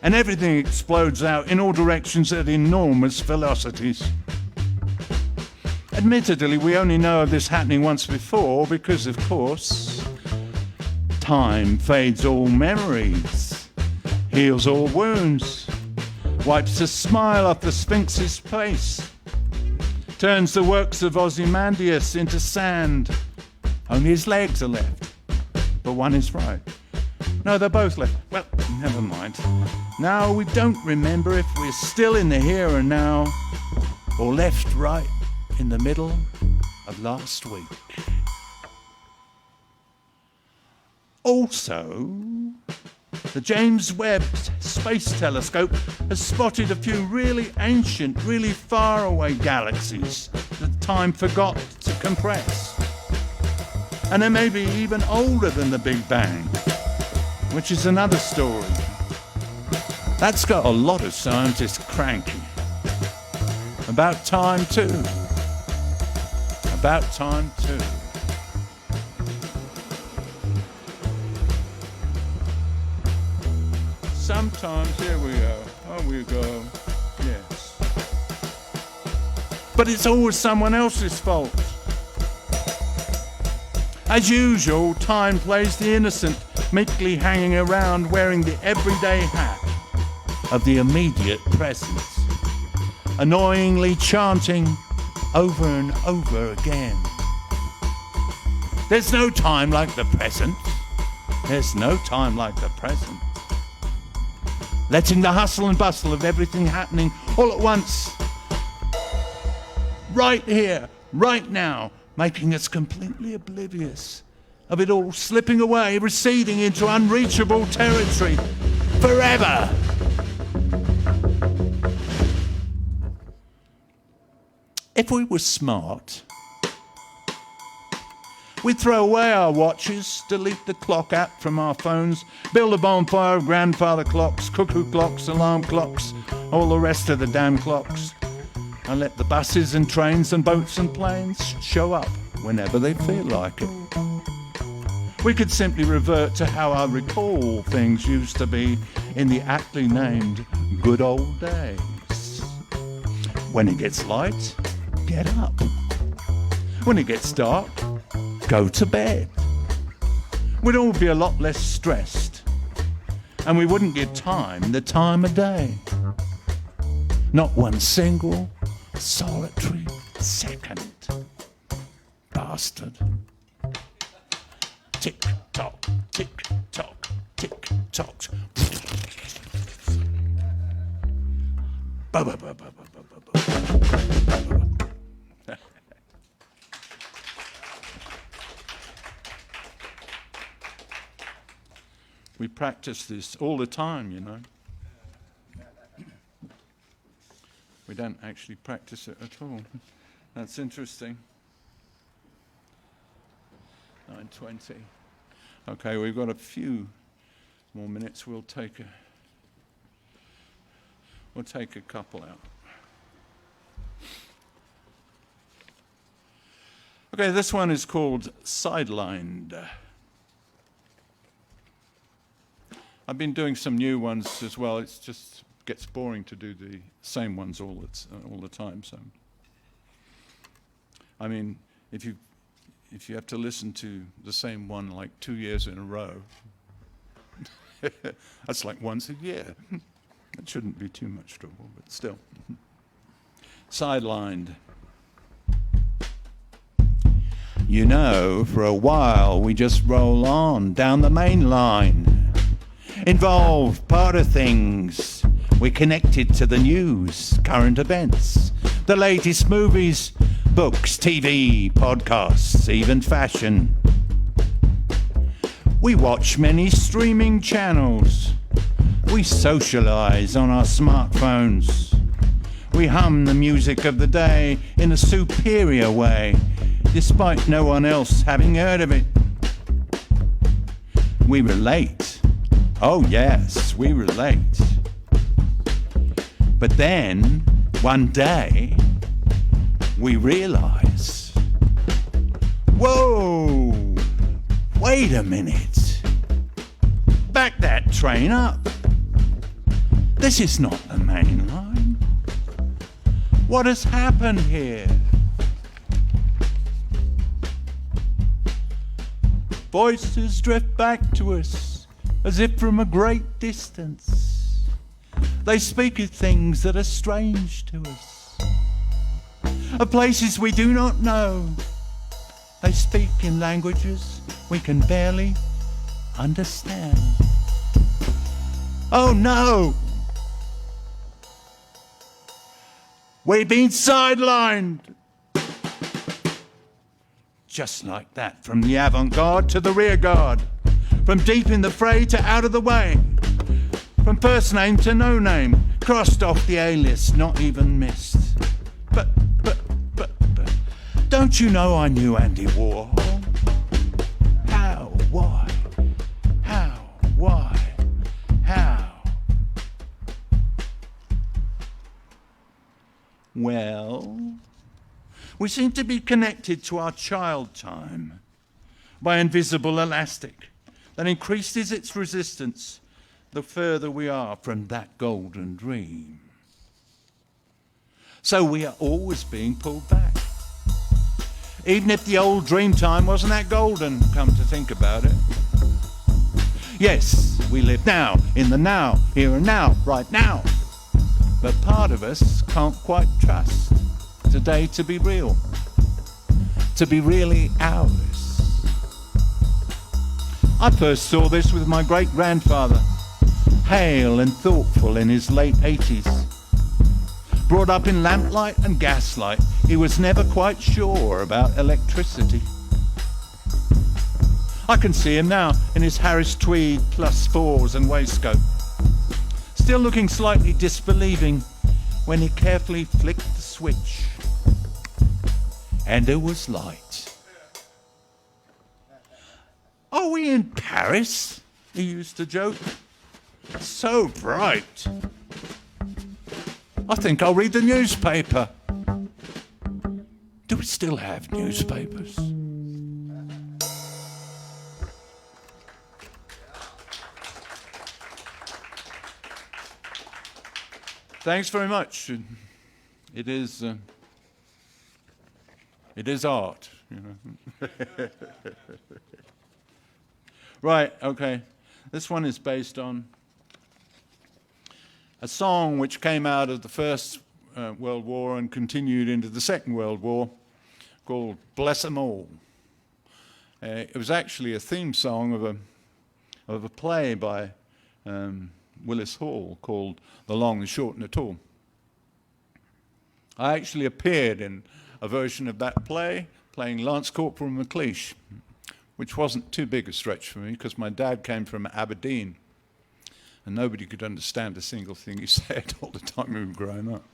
S1: And everything explodes out in all directions at enormous velocities. Admittedly, we only know of this happening once before because, of course, time fades all memories, heals all wounds, wipes a smile off the Sphinx's face. turns the works of Ozymandias into sand. Only his legs are left, but one is right. No, they're both left. Well, never mind. Now we don't remember if we're still in the here and now or left right in the middle of last week. Also, the James Webb Space Telescope has spotted a few really ancient, really faraway galaxies that time forgot to compress. And they may be even older than the Big Bang, which is another story. That's got a lot of scientists cranky. About time too. About time too. Sometimes, here we go. Oh, we go. Yes. But it's always someone else's fault. As usual, time plays the innocent, meekly hanging around wearing the everyday hat of the immediate present, annoyingly chanting over and over again. There's no time like the present. There's no time like the present. Letting the hustle and bustle of everything happening all at once, right here, right now, making us completely oblivious of it all, slipping away, receding into unreachable territory forever. If we were smart, we'd throw away our watches, delete the clock app from our phones, build a bonfire of grandfather clocks, cuckoo clocks, alarm clocks, all the rest of the damn clocks, and let the buses and trains and boats and planes show up whenever they feel like it. We could simply revert to how I recall things used to be in the aptly named good old days. When it gets light, get up. When it gets dark, go to bed. We'd all be a lot less stressed, and we wouldn't give time the time of day. Not one single solitary second. Bastard. Tick tock, tick tock, tick tock. We practice this all the time, you know. We don't actually practice it at all. That's interesting. 9:20. Okay, we've got a few more minutes. We'll take a couple out. Okay, this one is called Sidelined. I've been doing some new ones as well. It just gets boring to do the same ones all the time. So, I mean, if you have to listen to the same one like 2 years in a row, that's like once a year. That shouldn't be too much trouble, but still. Sidelined. You know, for a while we just roll on down the main line. Involved, part of things. We're connected to the news, current events, the latest movies, books, TV, podcasts, even fashion. We watch many streaming channels. We socialize on our smartphones. We hum the music of the day in a superior way, despite no one else having heard of it. We relate. Oh yes, we relate. But then, one day, we realize, whoa, wait a minute. Back that train up. This is not the main line. What has happened here? Voices drift back to us as if from a great distance. They speak of things that are strange to us. of places we do not know. They speak in languages we can barely understand. Oh no! We've been sidelined! Just like that, from the avant-garde to the rear guard, from deep in the fray to out of the way, from first name to no name, crossed off the A-list, not even missed. But, don't you know I knew Andy Warhol? How? Why? How? Why? How? Well, we seem to be connected to our child time by invisible elastic that increases its resistance the further we are from that golden dream. So we are always being pulled back. Even if the old dream time wasn't that golden, come to think about it. Yes, we live now, in the now, here and now, right now. But part of us can't quite trust today to be real, to be really ours. I first saw this with my great-grandfather, hale and thoughtful in his late 80s. Brought up in lamplight and gaslight, he was never quite sure about electricity. I can see him now in his Harris tweed +4s and waistcoat, still looking slightly disbelieving when he carefully flicked the switch. And there was light. Are we in Paris? He used to joke. So bright. I think I'll read the newspaper. Do we still have newspapers? Thanks very much. It is art, you know. Right, okay. This one is based on a song which came out of the First World War and continued into the Second World War, called Bless 'Em All. It was actually a theme song of a play by Willis Hall called The Long, the Short and the Tall. I actually appeared in a version of that play playing Lance Corporal McLeish, which wasn't too big a stretch for me because my dad came from Aberdeen and nobody could understand a single thing he said all the time we were growing up.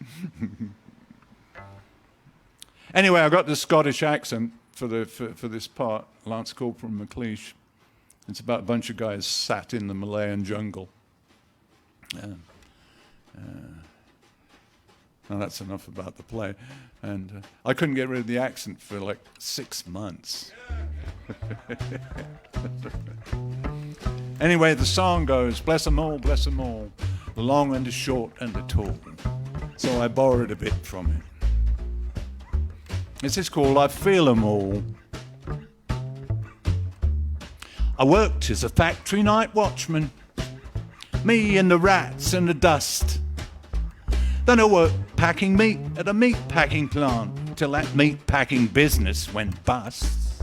S1: Anyway, I got the Scottish accent for this part, Lance Corporal McLeish. It's about a bunch of guys sat in the Malayan jungle. Now that's enough about the play. And I couldn't get rid of the accent for like 6 months. Anyway, the song goes, bless 'em all, the long and the short and the tall. So I borrowed a bit from it. This is called I Feel 'Em All. I worked as a factory night watchman, me and the rats and the dust. Then I worked packing meat at a meat packing plant till that meat packing business went bust.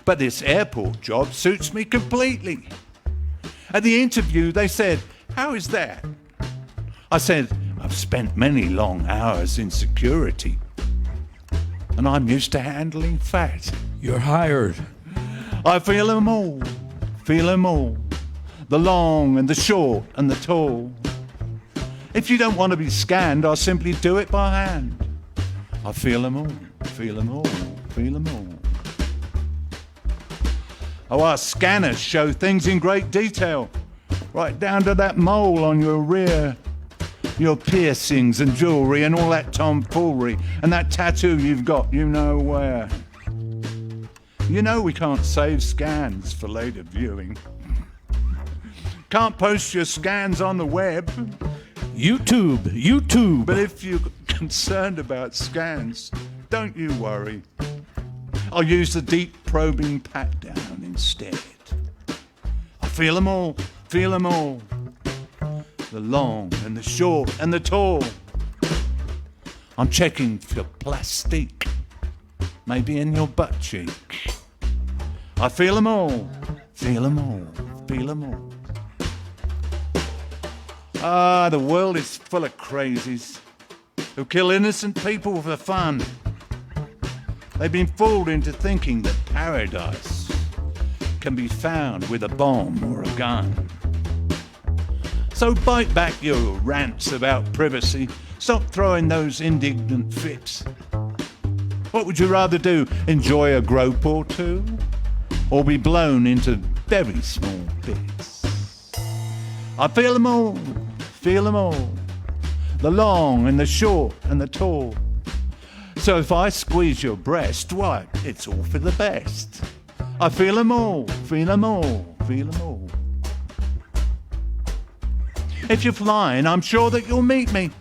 S1: But this airport job suits me completely. At the interview they said, "How is that?" I said, "I've spent many long hours in security and I'm used to handling fat."
S5: You're hired.
S1: I feel 'em all, the long and the short and the tall. If you don't want to be scanned, I'll simply do it by hand. I feel 'em all, feel 'em all, feel 'em all. Oh, our scanners show things in great detail, right down to that mole on your rear, your piercings and jewellery and all that tomfoolery, and that tattoo you've got you know where. You know we can't save scans for later viewing. Can't post your scans on the web. YouTube. But if you're concerned about scans, don't you worry. I'll use the deep probing pat down instead. I feel 'em all, the long and the short and the tall. I'm checking for plastic, maybe in your butt cheek. I feel them all, feel them all, feel them all. Ah, the world is full of crazies who kill innocent people for fun. They've been fooled into thinking that paradise can be found with a bomb or a gun. So bite back your rants about privacy. Stop throwing those indignant fits. What would you rather do? Enjoy a grope or two? Or be blown into very small bits? I feel them all, feel them all. The long and the short and the tall. So if I squeeze your breast, why, it's all for the best. I feel them all, feel them all, feel them all. If you're flying, I'm sure that you'll meet me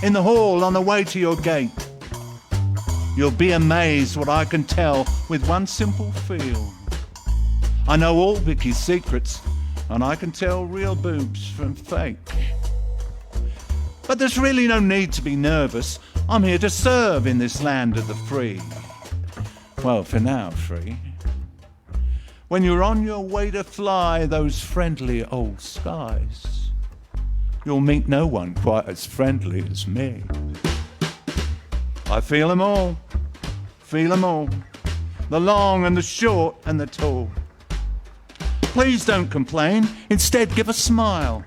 S1: in the hall on the way to your gate. You'll be amazed what I can tell with one simple feel. I know all Vicky's secrets, and I can tell real boobs from fake. But there's really no need to be nervous. I'm here to serve in this land of the free. Well, for now, free. When you're on your way to fly those friendly old skies, you'll meet no one quite as friendly as me. I feel them all, feel them all, the long and the short and the tall. Please don't complain, instead give a smile,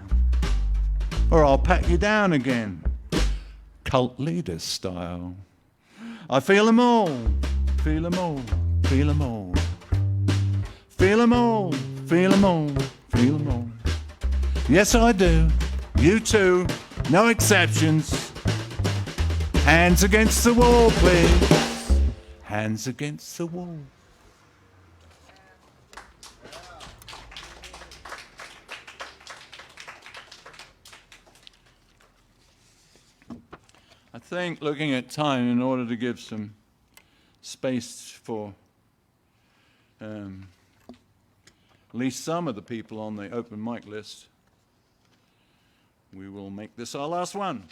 S1: or I'll pat you down again, cult leader style. I feel them all, feel them all, feel them all. Feel them all, feel them all, feel them all. Yes, I do. You too. No exceptions. Hands against the wall, please. Hands against the wall. I think, looking at time, in order to give some space for at least some of the people on the open mic list, we will make this our last one.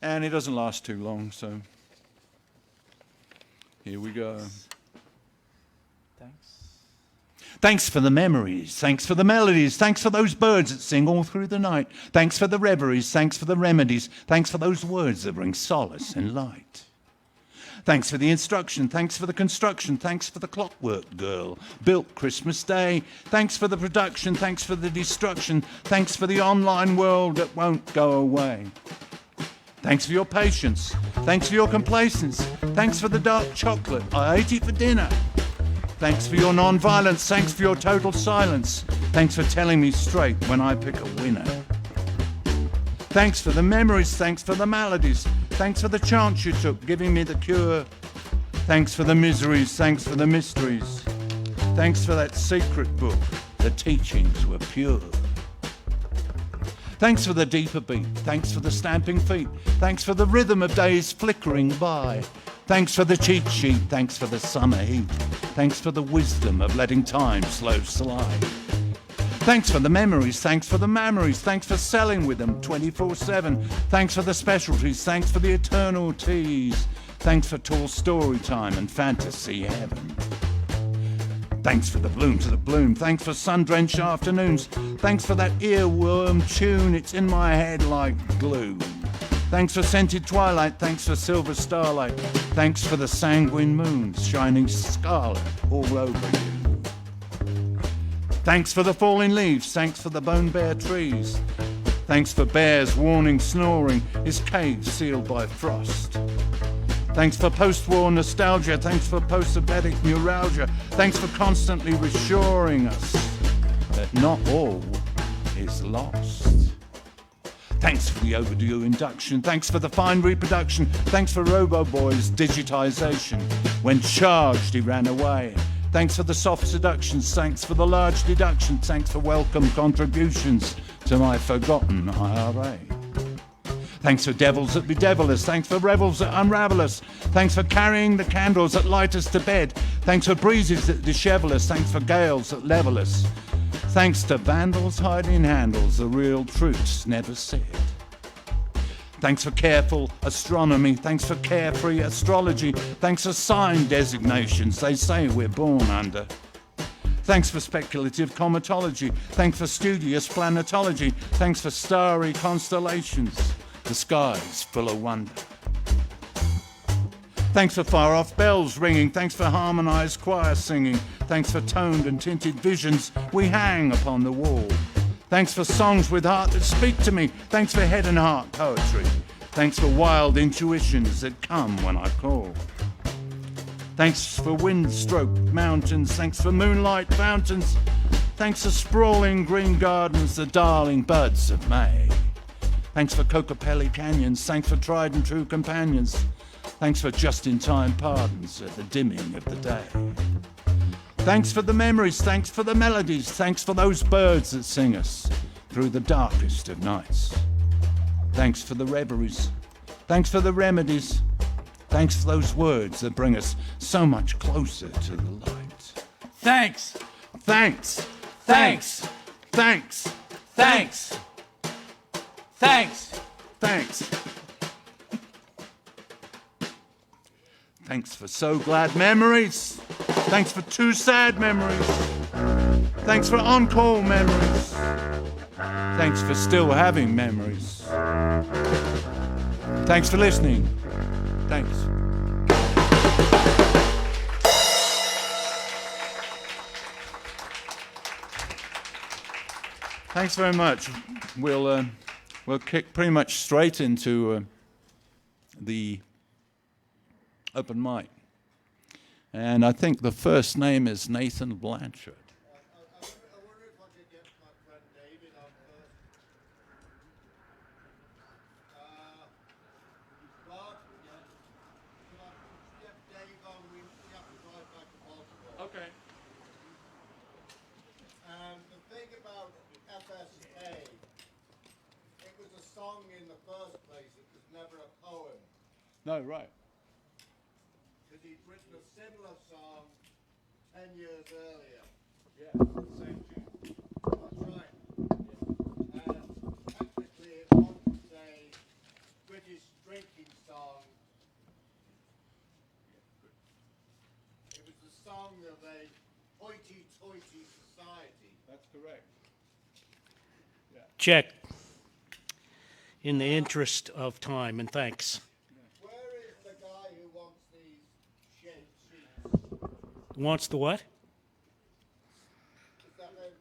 S1: And it doesn't last too long, so here we go. Thanks for the memories, thanks for the melodies, thanks for those birds that sing all through the night, thanks for the reveries, thanks for the remedies, thanks for those words that bring solace and light. Thanks for the instruction, thanks for the construction, thanks for the clockwork girl, built Christmas Day. Thanks for the production, thanks for the destruction, thanks for the online world that won't go away. Thanks for your patience, thanks for your complacence, thanks for the dark chocolate, I ate it for dinner. Thanks for your non-violence, thanks for your total silence, thanks for telling me straight when I pick a winner. Thanks for the memories, thanks for the maladies, thanks for the chance you took, giving me the cure. Thanks for the miseries, thanks for the mysteries. Thanks for that secret book, the teachings were pure. Thanks for the deeper beat, thanks for the stamping feet, thanks for the rhythm of days flickering by. Thanks for the cheat sheet, thanks for the summer heat, thanks for the wisdom of letting time slow slide. Thanks for the memories, thanks for the memories, thanks for selling with them 24/7. Thanks for the specialties, thanks for the eternal tease. Thanks for tall story time and fantasy heaven. Thanks for the bloom to the bloom, thanks for sun-drenched afternoons. Thanks for that earworm tune, it's in my head like glue. Thanks for scented twilight, thanks for silver starlight. Thanks for the sanguine moons shining scarlet all over you. Thanks for the falling leaves, thanks for the bone-bare trees. Thanks for bears warning snoring, his cave sealed by frost. Thanks for post-war nostalgia, thanks for post-apathetic neuralgia. Thanks for constantly reassuring us that not all is lost. Thanks for the overdue induction, thanks for the fine reproduction, thanks for Robo-Boy's digitization. When charged, he ran away. Thanks for the soft seductions, thanks for the large deductions, thanks for welcome contributions to my forgotten IRA. Thanks for devils that bedevil us, thanks for revels that unravel us, thanks for carrying the candles that light us to bed, thanks for breezes that dishevel us, thanks for gales that level us, thanks to vandals hiding handles, the real truth's never said. Thanks for careful astronomy. Thanks for carefree astrology. Thanks for sign designations they say we're born under. Thanks for speculative cometology. Thanks for studious planetology. Thanks for starry constellations. The sky's full of wonder. Thanks for far-off bells ringing. Thanks for harmonized choir singing. Thanks for toned and tinted visions we hang upon the wall. Thanks for songs with heart that speak to me. Thanks for head and heart poetry. Thanks for wild intuitions that come when I call. Thanks for wind-stroked mountains. Thanks for moonlight fountains. Thanks for sprawling green gardens, the darling buds of May. Thanks for Cocopelli canyons. Thanks for tried and true companions. Thanks for just-in-time pardons at the dimming of the day. Thanks for the memories. Thanks for the melodies. Thanks for those birds that sing us through the darkest of nights. Thanks for the reveries. Thanks for the remedies. Thanks for those words that bring us so much closer to the light.
S6: Thanks.
S1: Thanks.
S6: Thanks.
S1: Thanks.
S6: Thanks. Thanks.
S1: Thanks. Thanks for so glad memories. Thanks for too sad memories. Thanks for on-call memories. Thanks for still having memories. Thanks for listening. Thanks. Thanks very much. We'll kick pretty much straight into the open mic. And I think the first name is Nathan Blanchard.
S3: I wonder if I could get my friend David on first. Rod, yeah. Can I get Dave on? We have to drive back to Baltimore.
S1: Okay.
S3: And the thing about FSA, it was a song in the first place. It was never a poem.
S1: No, right.
S3: Because he'd written a similar song 10 years earlier.
S1: Yeah, same tune.
S3: That's right. And technically it was a British drinking song. It was the song of a hoity-toity society.
S1: That's correct.
S5: Check. In the interest of time, and thanks.
S3: Where is the guy who wants these sheets?
S5: Wants the what?
S3: Is that him?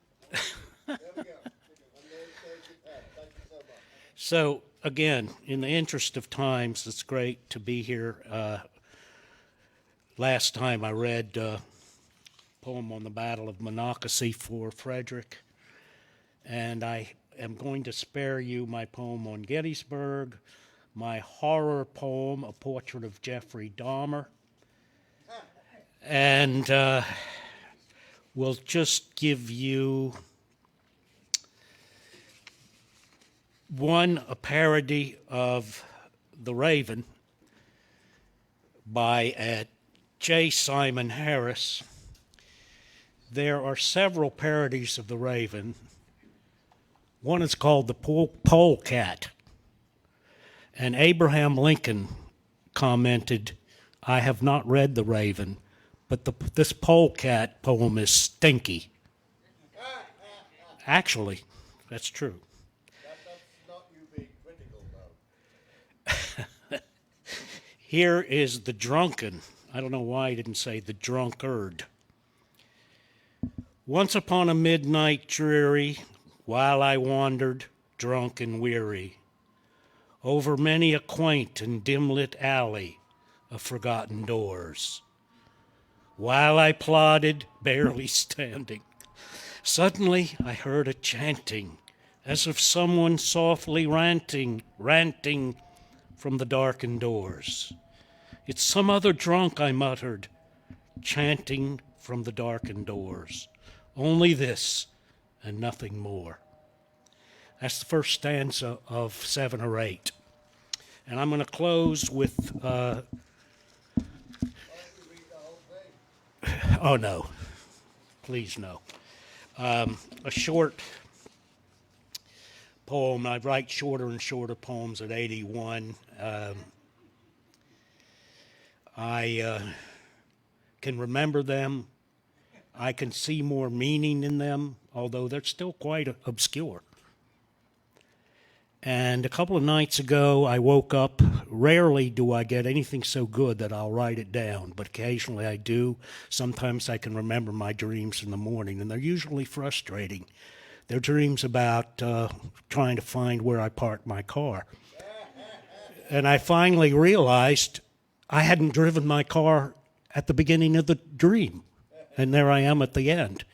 S3: There we go. And there's your pen. Thank you so much.
S5: So, again, in the interest of times, it's great to be here. Last time I read a poem on the Battle of Monocacy for Frederick, and I am going to spare you my poem on Gettysburg, my horror poem, A Portrait of Jeffrey Dahmer, and we'll just give you a parody of The Raven by J. Simon Harris. There are several parodies of The Raven. One is called The Polecat. And Abraham Lincoln commented, I have not read The Raven, but this Polecat poem is stinky. Actually, that's true.
S3: That's not you being critical, though.
S5: Here is The Drunken. I don't know why I didn't say The Drunkard. Once upon a midnight dreary, while I wandered, drunk and weary, over many a quaint and dim-lit alley of forgotten doors, while I plodded, barely standing, suddenly I heard a chanting, as of someone softly ranting from the darkened doors. It's some other drunk, I muttered, chanting from the darkened doors. Only this and nothing more. That's the first stanza of 7 or 8. And I'm going to close with, oh no, please no. A short poem. I write shorter and shorter poems at 81. I can remember them. I can see more meaning in them, although they're still quite obscure. And a couple of nights ago, I woke up. Rarely do I get anything so good that I'll write it down, but occasionally I do. Sometimes I can remember my dreams in the morning, and they're usually frustrating. They're dreams about trying to find where I parked my car. And I finally realized I hadn't driven my car at the beginning of the dream. And there I am at the end,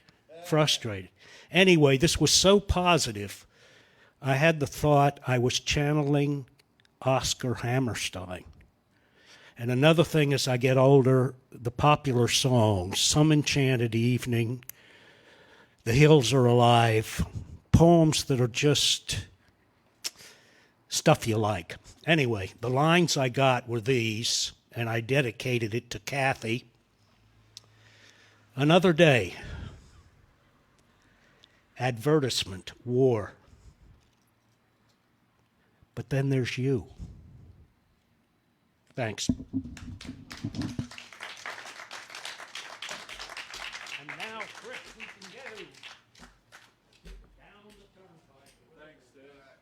S5: frustrated. Anyway, this was so positive. I had the thought I was channeling Oscar Hammerstein. And another thing, as I get older, the popular songs, Some Enchanted Evening, The Hills Are Alive, poems that are just stuff you like. Anyway, the lines I got were these, and I dedicated it to Kathy. Another day. Advertisement, war. But then there's you. Thanks. And now, Chris, we can go down the turnpike. Thanks, Dad.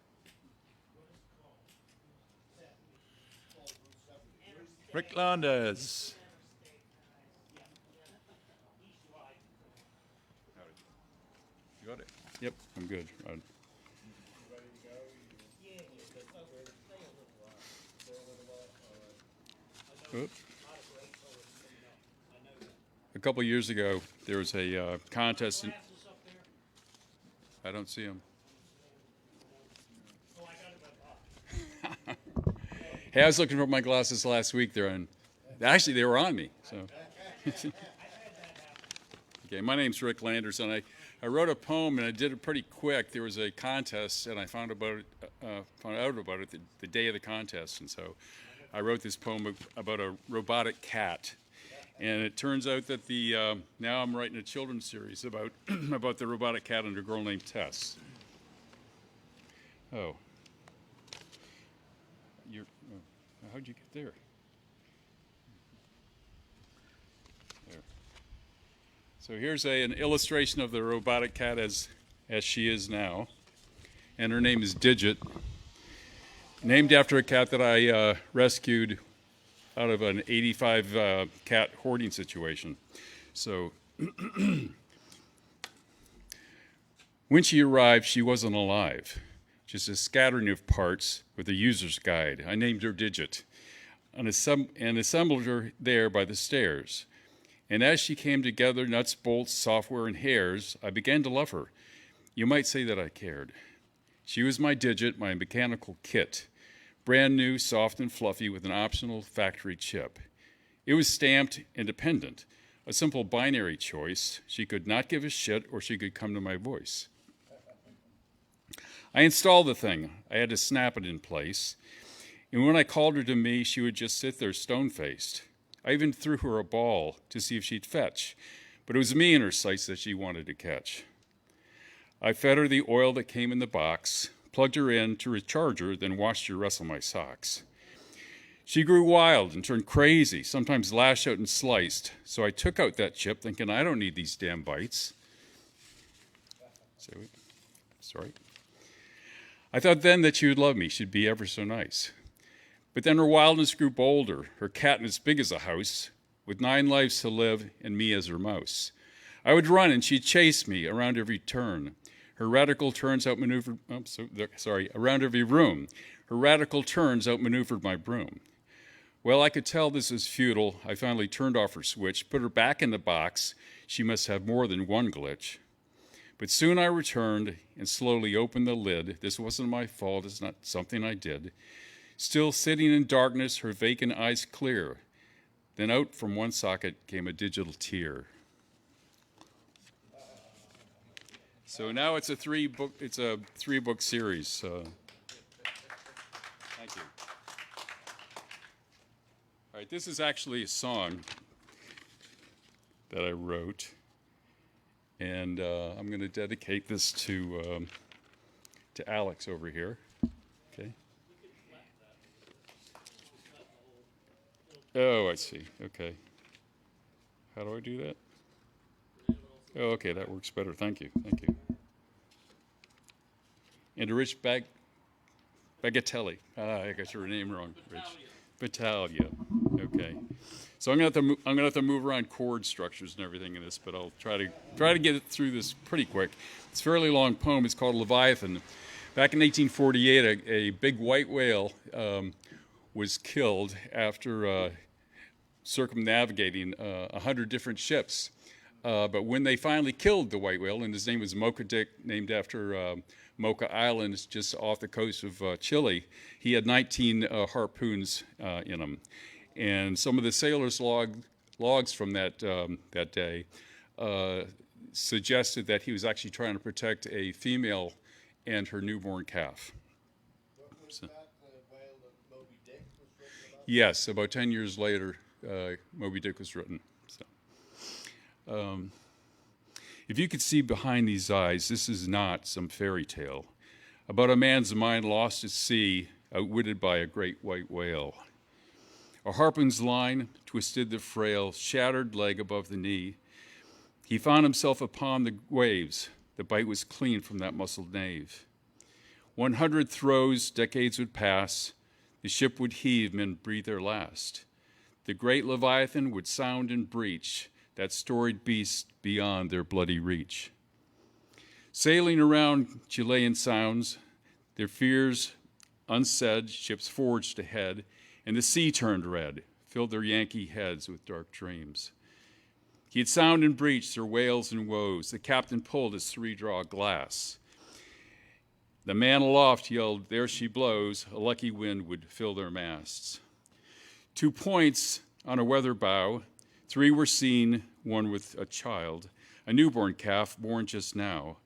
S1: Rick Landers.
S7: You got it? Yep, I'm good. Rod. Oop. A couple of years ago, there was a contest. I don't see him. Hey, I was looking for my glasses last week. Actually, they were on me. So, okay, my name's Rick Landers, and I wrote a poem, and I did it pretty quick. There was a contest, and I found out about it the day of the contest, and so I wrote this poem about a robotic cat. And it turns out that now I'm writing a children's series about about the robotic cat and a girl named Tess. Oh. How'd you get there? There. So here's an illustration of the robotic cat as she is now. And her name is Digit, named after a cat that I rescued out of an 85 cat hoarding situation. So when she arrived, she wasn't alive, just a scattering of parts with a user's guide. I named her Digit and assembled her there by the stairs. And as she came together, nuts, bolts, software, and hairs, I began to love her. You might say that I cared. She was my Digit, my mechanical kit, brand new, soft and fluffy with an optional factory chip. It was stamped independent, a simple binary choice. She could not give a shit or she could come to my voice. I installed the thing. I had to snap it in place. And when I called her to me, she would just sit there stone-faced. I even threw her a ball to see if she'd fetch, but it was me in her sights that she wanted to catch. I fed her the oil that came in the box, plugged her in to recharge her, then watched her wrestle my socks. She grew wild and turned crazy, sometimes lashed out and sliced. So I took out that chip, thinking, I don't need these damn bites. Sorry. I thought then that she would love me. She'd be ever so nice. But then her wildness grew bolder, her cat as big as a house, with 9 lives to live and me as her mouse. I would run and she'd chase me around every turn. Her radical turns outmaneuvered, around every room. Her radical turns outmaneuvered my broom. Well, I could tell this was futile. I finally turned off her switch, put her back in the box. She must have more than one glitch. But soon I returned and slowly opened the lid. This wasn't my fault, it's not something I did. Still sitting in darkness, her vacant eyes clear. Then out from one socket came a digital tear. So now it's a 3-book series. Thank you. All right, this is actually a song that I wrote, and I'm going to dedicate this to to Alex over here. Okay. Oh, I see. Okay. How do I do that? Oh, okay, that works better. Thank you. Thank you. And to Rich Bagatelli. I got your name wrong, Rich. Battaglia. Okay. So I'm gonna have to move around chord structures and everything in this, but I'll try to get it through this pretty quick. It's a fairly long poem. It's called Leviathan. Back in 1848, a big white whale was killed after circumnavigating 100 different ships. But when they finally killed the white whale, and his name was Mocha Dick, named after Mocha Island, just off the coast of Chile, he had 19 harpoons in him. And some of the sailors' logs from that day suggested that he was actually trying to protect a female and her newborn calf. So, yes, about 10 years later, Moby Dick was written. So, if you could see behind these eyes, this is not some fairy tale about a man's mind lost at sea, outwitted by a great white whale. A harpoon's line twisted the frail, shattered leg above the knee. He found himself upon the waves. The bite was clean from that muscled knave. 100 throws, decades would pass. The ship would heave, men breathe their last. The great Leviathan would sound and breach that storied beast beyond their bloody reach. Sailing around Chilean sounds, their fears unsaid, ships forged ahead, and the sea turned red, filled their Yankee heads with dark dreams. He'd sound and breach their wails and woes. The captain pulled his 3-draw glass. The man aloft yelled, "There she blows." A lucky wind would fill their masts. 2 points on a weather bow, 3 were seen, 1 with a child, a newborn calf born just now,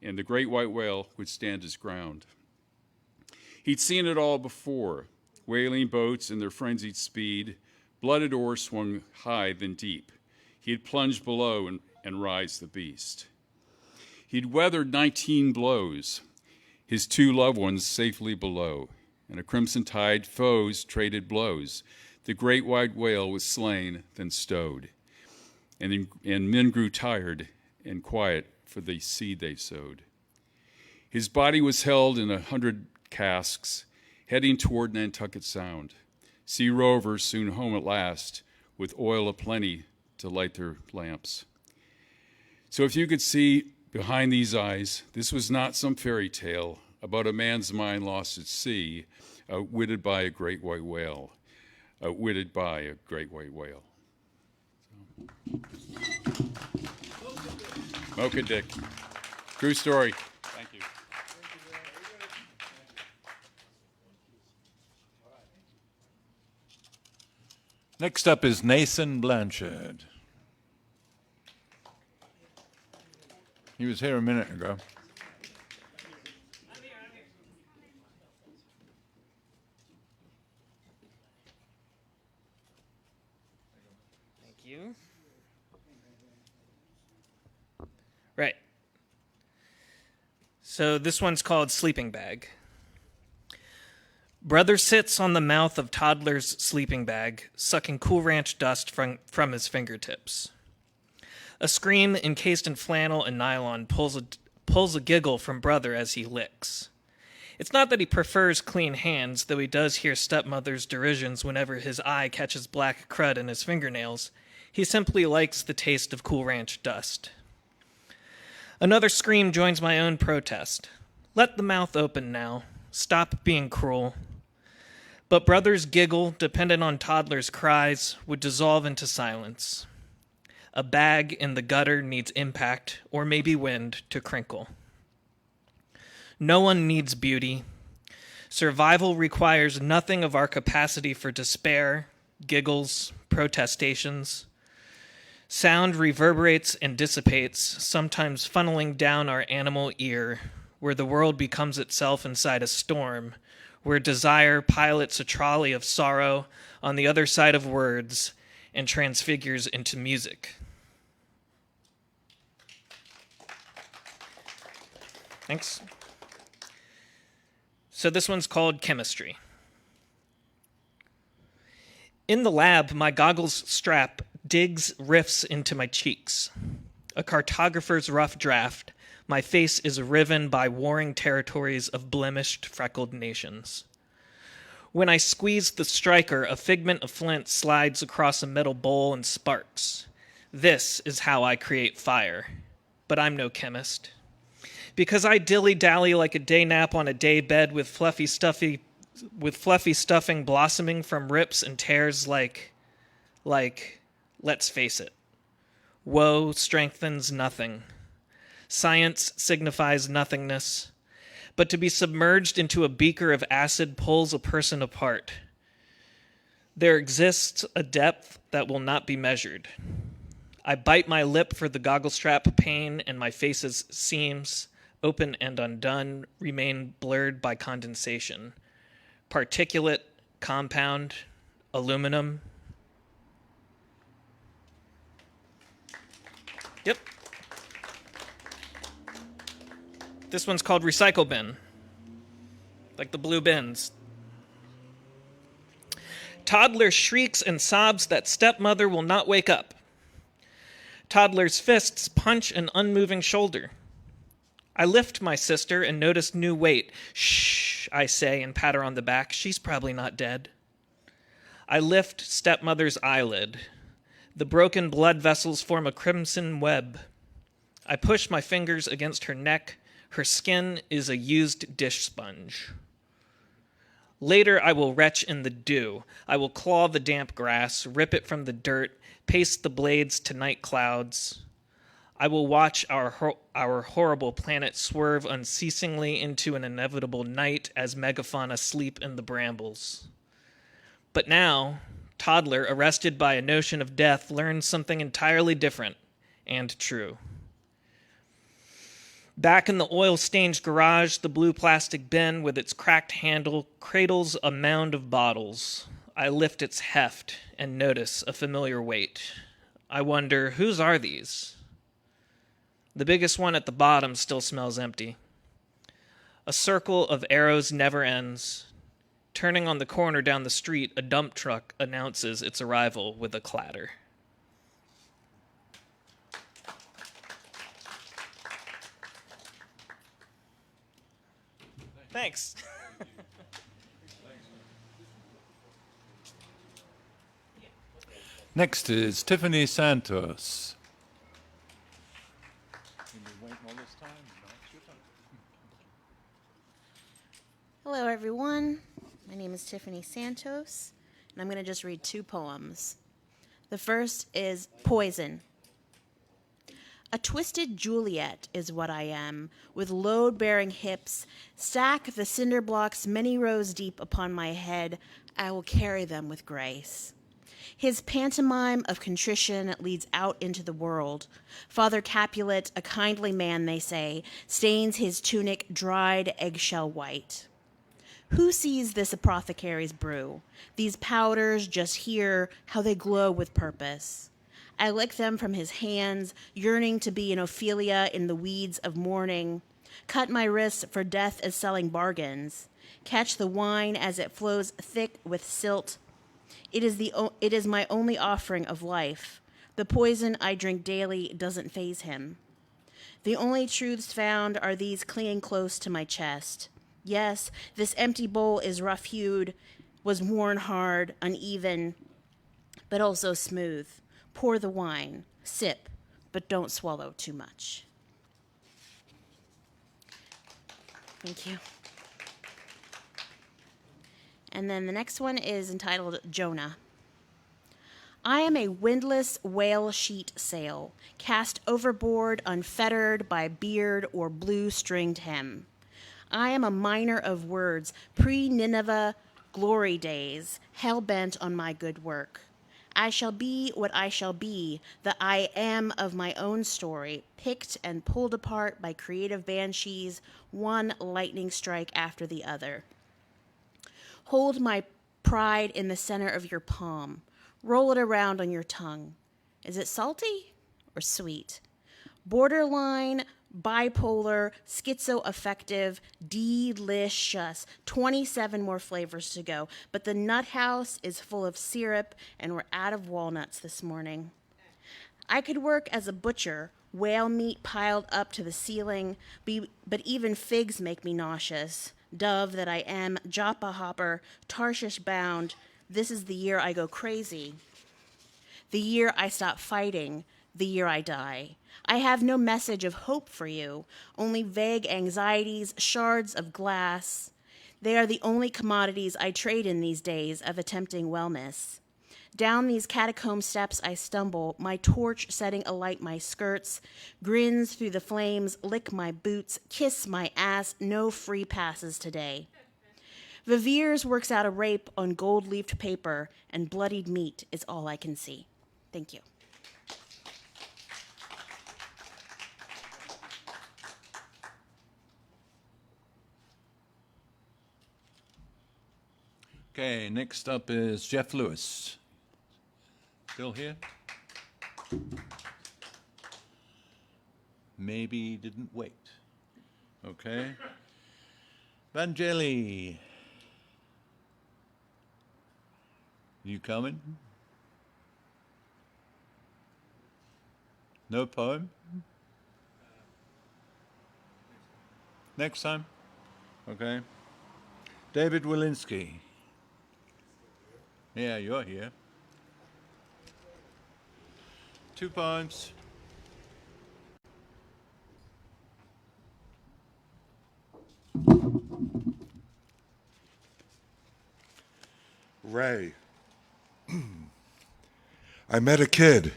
S7: and the great white whale would stand his ground. He'd seen it all before, whaling boats in their frenzied speed, blooded oars swung high then deep. He'd plunge below and rise the beast. He'd weathered 19 blows, his 2 loved ones safely below, and a crimson tide foes traded blows. The great white whale was slain, then stowed, and men grew tired and quiet for the seed they sowed. His body was held in 100 casks, heading toward Nantucket Sound. Sea rovers soon home at last, with oil aplenty to light their lamps. So if you could see behind these eyes, this was not some fairy tale about a man's mind lost at sea, outwitted by a great white whale. Outwitted by a great white whale. Mocha Dick. True story. Thank you.
S1: Next up is Nathan Blanchard. He was here a minute ago.
S8: Thank you. Right. So this one's called Sleeping Bag. Brother sits on the mouth of toddler's sleeping bag, sucking Cool Ranch dust from his fingertips. A scream encased in flannel and nylon pulls a giggle from brother as he licks. It's not that he prefers clean hands, though he does hear stepmother's derisions whenever his eye catches black crud in his fingernails. He simply likes the taste of Cool Ranch dust. Another scream joins my own protest. Let the mouth open now. Stop being cruel. But brother's giggle, dependent on toddler's cries, would dissolve into silence. A bag in the gutter needs impact, or maybe wind, to crinkle. No one needs beauty. Survival requires nothing of our capacity for despair, giggles, protestations. Sound reverberates and dissipates, sometimes funneling down our animal ear, where the world becomes itself inside a storm, where desire pilots a trolley of sorrow on the other side of words and transfigures into music. Thanks. So this one's called Chemistry. In the lab, my goggles strap digs rifts into my cheeks. A cartographer's rough draft, my face is riven by warring territories of blemished, freckled nations. When I squeeze the striker, a figment of flint slides across a metal bowl and sparks. This is how I create fire. But I'm no chemist. Because I dilly-dally like a day nap on a day bed with fluffy stuffing blossoming from rips and tears like, let's face it, woe strengthens nothing. Science signifies nothingness. But to be submerged into a beaker of acid pulls a person apart. There exists a depth that will not be measured. I bite my lip for the goggle strap pain, and my face's seams, open and undone, remain blurred by condensation. Particulate, compound, aluminum. Yep. This one's called Recycle Bin. Like the blue bins. Toddler shrieks and sobs that stepmother will not wake up. Toddler's fists punch an unmoving shoulder. I lift my sister and notice new weight. Shh, I say and pat her on the back. She's probably not dead. I lift stepmother's eyelid. The broken blood vessels form a crimson web. I push my fingers against her neck. Her skin is a used dish sponge. Later I will retch in the dew. I will claw the damp grass, rip it from the dirt, paste the blades to night clouds. I will watch our horrible planet swerve unceasingly into an inevitable night as megafauna sleep in the brambles. But now, toddler, arrested by a notion of death, learns something entirely different and true. Back in the oil-stained garage, the blue plastic bin with its cracked handle cradles a mound of bottles. I lift its heft and notice a familiar weight. I wonder, whose are these? The biggest one at the bottom still smells empty. A circle of arrows never ends. Turning on the corner down the street, a dump truck announces its arrival with a clatter. Thanks.
S1: Next is Tiffany Santos.
S9: Hello, everyone. My name is Tiffany Santos, and I'm going to just read 2 poems. The first is Poison. A twisted Juliet is what I am, with load-bearing hips. Stack the cinder blocks many rows deep upon my head. I will carry them with grace. His pantomime of contrition leads out into the world. Father Capulet, a kindly man, they say, stains his tunic dried eggshell white. Who sees this apothecary's brew? These powders just hear how they glow with purpose. I lick them from his hands, yearning to be an Ophelia in the weeds of mourning. Cut my wrists for death as selling bargains. Catch the wine as it flows thick with silt. It is my only offering of life. The poison I drink daily doesn't faze him. The only truths found are these clinging close to my chest. Yes, this empty bowl is rough-hewed, was worn hard, uneven, but also smooth. Pour the wine, sip, but don't swallow too much. Thank you. And then the next one is entitled Jonah. I am a windless whale sheet sail, cast overboard, unfettered by beard or blue-stringed hem. I am a miner of words, pre-Nineveh glory days, hell-bent on my good work. I shall be what I shall be, the I am of my own story, picked and pulled apart by creative banshees, one lightning strike after the other. Hold my pride in the center of your palm. Roll it around on your tongue. Is it salty or sweet? Borderline bipolar, schizoaffective, delicious. 27 more flavors to go. But the nut house is full of syrup, and we're out of walnuts this morning. I could work as a butcher, whale meat piled up to the ceiling, but even figs make me nauseous. Dove that I am, Joppa hopper, Tarshish bound. This is the year I go crazy. The year I stop fighting, the year I die. I have no message of hope for you, only vague anxieties, shards of glass. They are the only commodities I trade in these days of attempting wellness. Down these catacomb steps I stumble, my torch setting alight my skirts, grins through the flames, lick my boots, kiss my ass, no free passes today. Viviers works out a rape on gold-leafed paper, and bloodied meat is all I can see. Thank you.
S1: Okay, next up is Jeff Lewis. Still here? Maybe didn't wait. Okay. Vangeli. You coming? No poem? Next time? Okay. David Walensky. Yeah, you're here. 2 poems.
S10: Ray. I met a kid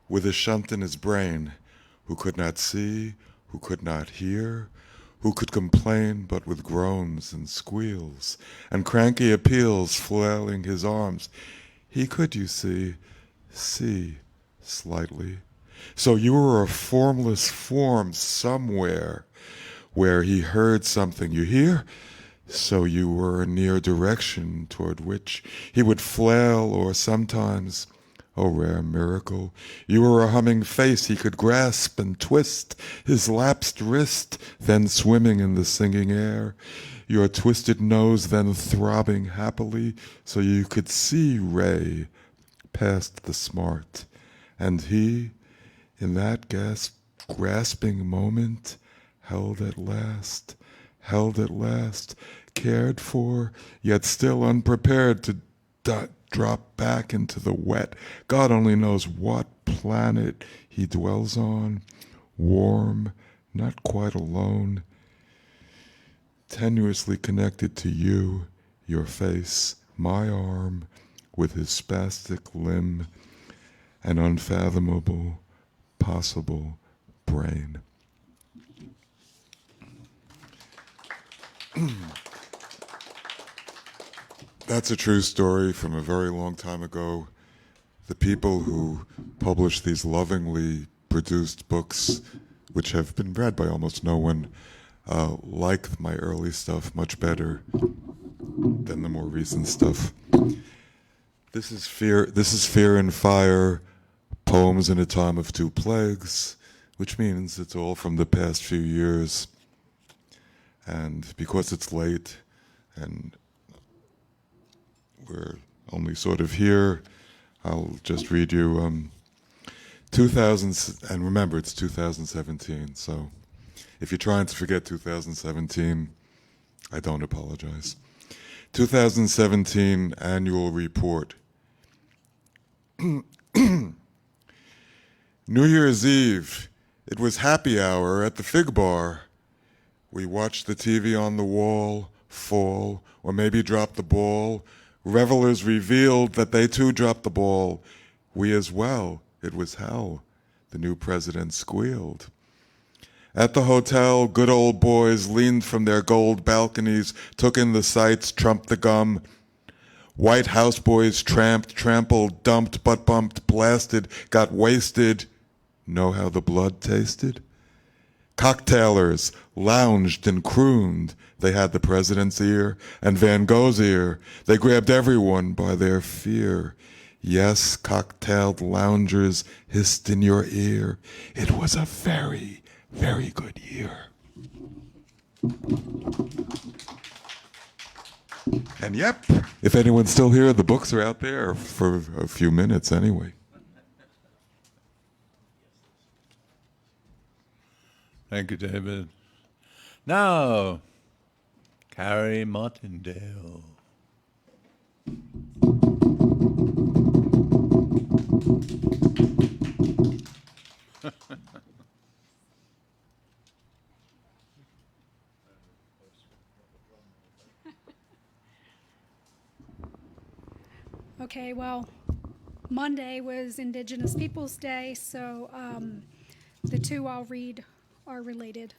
S10: with a shunt in his brain who could not see, who could not hear, who could complain but with groans and squeals and cranky appeals flailing his arms. He could, you see slightly. So you were a formless form somewhere where he heard something. You hear? So you were a near direction toward which he would flail, or sometimes, oh rare miracle, you were a humming face he could grasp and twist, his lapsed wrist then swimming in the singing air, your twisted nose then throbbing happily, so you could see Ray past the smart. And he, in that grasping moment, held at last, cared for, yet still unprepared to drop back into the wet. God only knows what planet he dwells on, warm, not quite alone, tenuously connected to you, your face, my arm, with his spastic limb, an unfathomable, possible brain. That's a true story from a very long time ago. The people who publish these lovingly produced books, which have been read by almost no one, like my early stuff much better than the more recent stuff. This is Fear and Fire, Poems in a Time of Two Plagues, which means it's all from the past few years. And because it's late and we're only sort of here, I'll just read you 2000, and remember it's 2017, so if you're trying to forget 2017, I don't apologize. 2017 Annual Report. New Year's Eve, it was happy hour at the Fig Bar. We watched the TV on the wall fall, or maybe drop the ball. Revelers revealed that they too dropped the ball. We as well. It was hell. The new president squealed. At the hotel, good old boys leaned from their gold balconies, took in the sights, trumped the gum. White houseboys tramped, trampled, dumped, butt bumped, blasted, got wasted. Know how the blood tasted? Cocktailers lounged and crooned. They had the president's ear and Van Gogh's ear. They grabbed everyone by their fear. Yes, cocktailed loungers hissed in your ear. It was a very, very good year. And yep, if anyone's still here, the books are out there for a few minutes anyway.
S1: Thank you, David. Now, Carrie Martindale.
S11: Okay, well, Monday was Indigenous Peoples Day, so the two I'll read are related.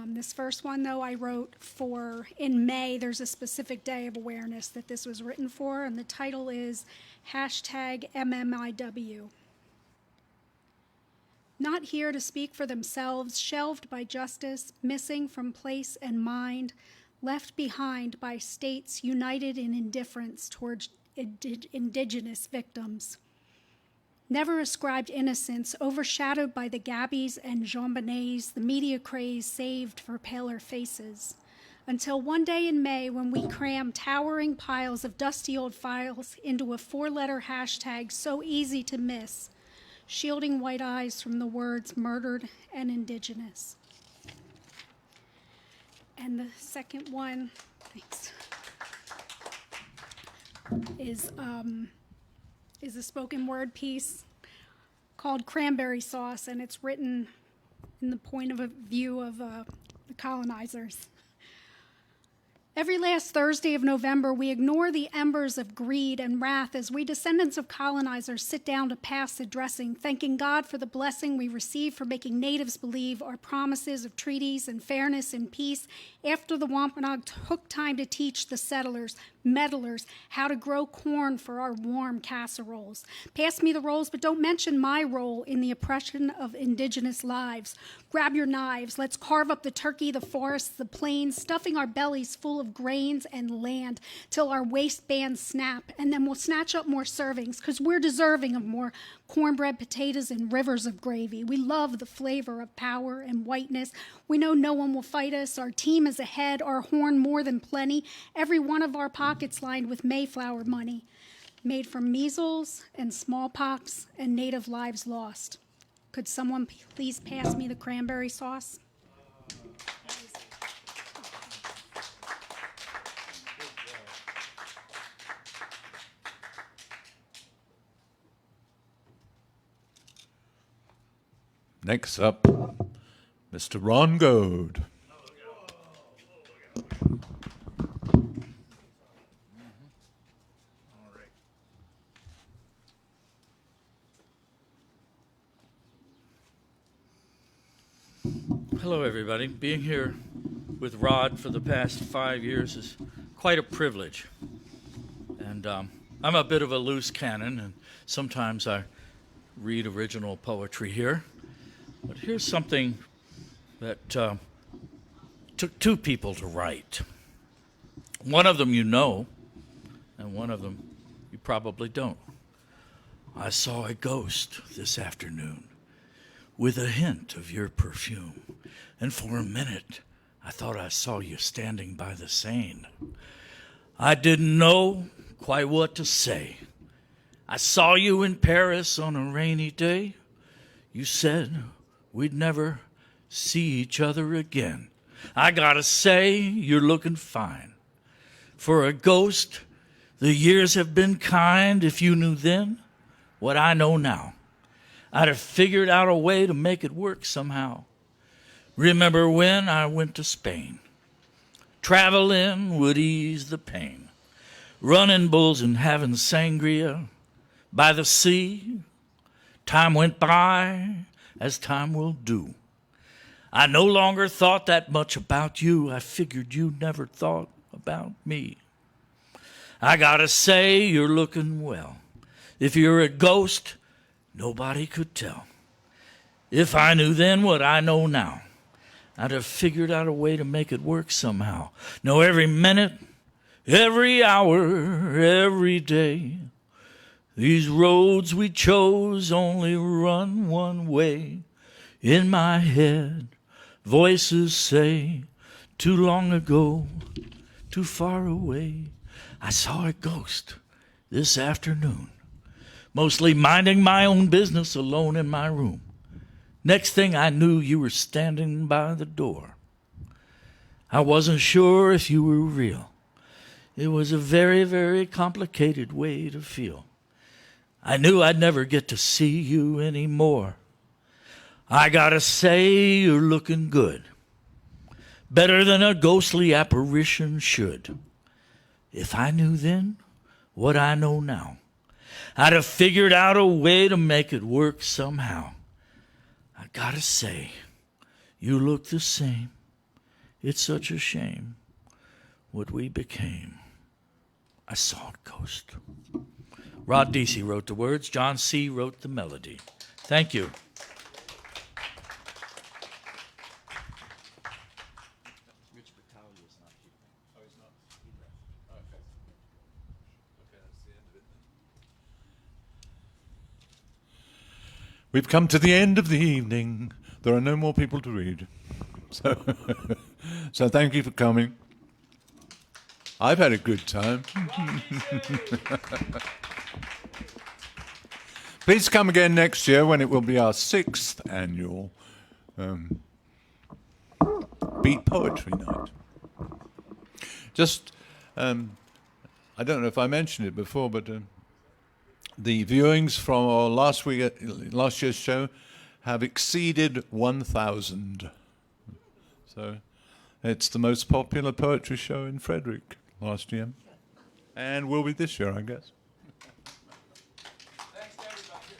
S11: This first one, though, I wrote for, in May, there's a specific day of awareness that this was written for, and the title is #MMIW. Not here to speak for themselves, shelved by justice, missing from place and mind, left behind by states united in indifference towards indigenous victims. Never ascribed innocence, overshadowed by the Gabbies and Jean-Bonnets, the media craze saved for paler faces. Until one day in May when we crammed towering piles of dusty old files into a 4-letter hashtag so easy to miss, shielding white eyes from the words murdered and indigenous. And the second one, thanks, is a spoken word piece called Cranberry Sauce, and it's written in the point of view of the colonizers. Every last Thursday of November, we ignore the embers of greed and wrath as we descendants of colonizers sit down to pass the dressing, thanking God for the blessing we receive for making natives believe our promises of treaties and fairness and peace after the Wampanoag took time to teach the settlers, meddlers, how to grow corn for our warm casseroles. Pass me the rolls, but don't mention my role in the oppression of indigenous lives. Grab your knives. Let's carve up the turkey, the forests, the plains, stuffing our bellies full of grains and land till our waistbands snap, and then we'll snatch up more servings because we're deserving of more cornbread, potatoes, and rivers of gravy. We love the flavor of power and whiteness. We know no one will fight us. Our team is ahead, our horn more than plenty, every one of our pockets lined with Mayflower money, made from measles and smallpox and native lives lost. Could someone please pass me the cranberry sauce?
S1: Next up, Mr. Ron Goad.
S6: Hello, everybody. Being here with Rod for the past 5 years is quite a privilege. And I'm a bit of a loose cannon, and sometimes I read original poetry here. But here's something that took two people to write. One of them you know, and one of them you probably don't. I saw a ghost this afternoon with a hint of your perfume, and for a minute I thought I saw you standing by the Seine. I didn't know quite what to say. I saw you in Paris on a rainy day. You said we'd never see each other again. I gotta say, you're looking fine. For a ghost, the years have been kind. If you knew then what I know now, I'd have figured out a way to make it work somehow. Remember when I went to Spain? Traveling would ease the pain. Running bulls and having sangria by the sea. Time went by as time will do. I no longer thought that much about you. I figured you never thought about me. I gotta say, you're looking well. If you're a ghost, nobody could tell. If I knew then what I know now, I'd have figured out a way to make it work somehow. No, every minute, every hour, every day, these roads we chose only run one way. In my head, voices say, too long ago, too far away, I saw a ghost this afternoon, mostly minding my own business alone in my room. Next thing I knew, you were standing by the door. I wasn't sure if you were real. It was a very, very complicated way to feel. I knew I'd never get to see you anymore. I gotta say, you're looking good. Better than a ghostly apparition should. If I knew then what I know now, I'd have figured out a way to make it work somehow. I gotta say, you look the same. It's such a shame what we became. I saw a ghost. Rod Deacey wrote the words. John C. wrote the melody. Thank you.
S1: We've come to the end of the evening. There are no more people to read. So thank you for coming. I've had a good time. Please come again next year when it will be our 6th annual Beat Poetry Night. Just, I don't know if I mentioned it before, but the viewings from our last year's show have exceeded 1,000. So it's the most popular poetry show in Frederick last year, and will be this year, I guess.
S6: Thanks to everybody.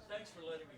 S6: Thanks for letting me.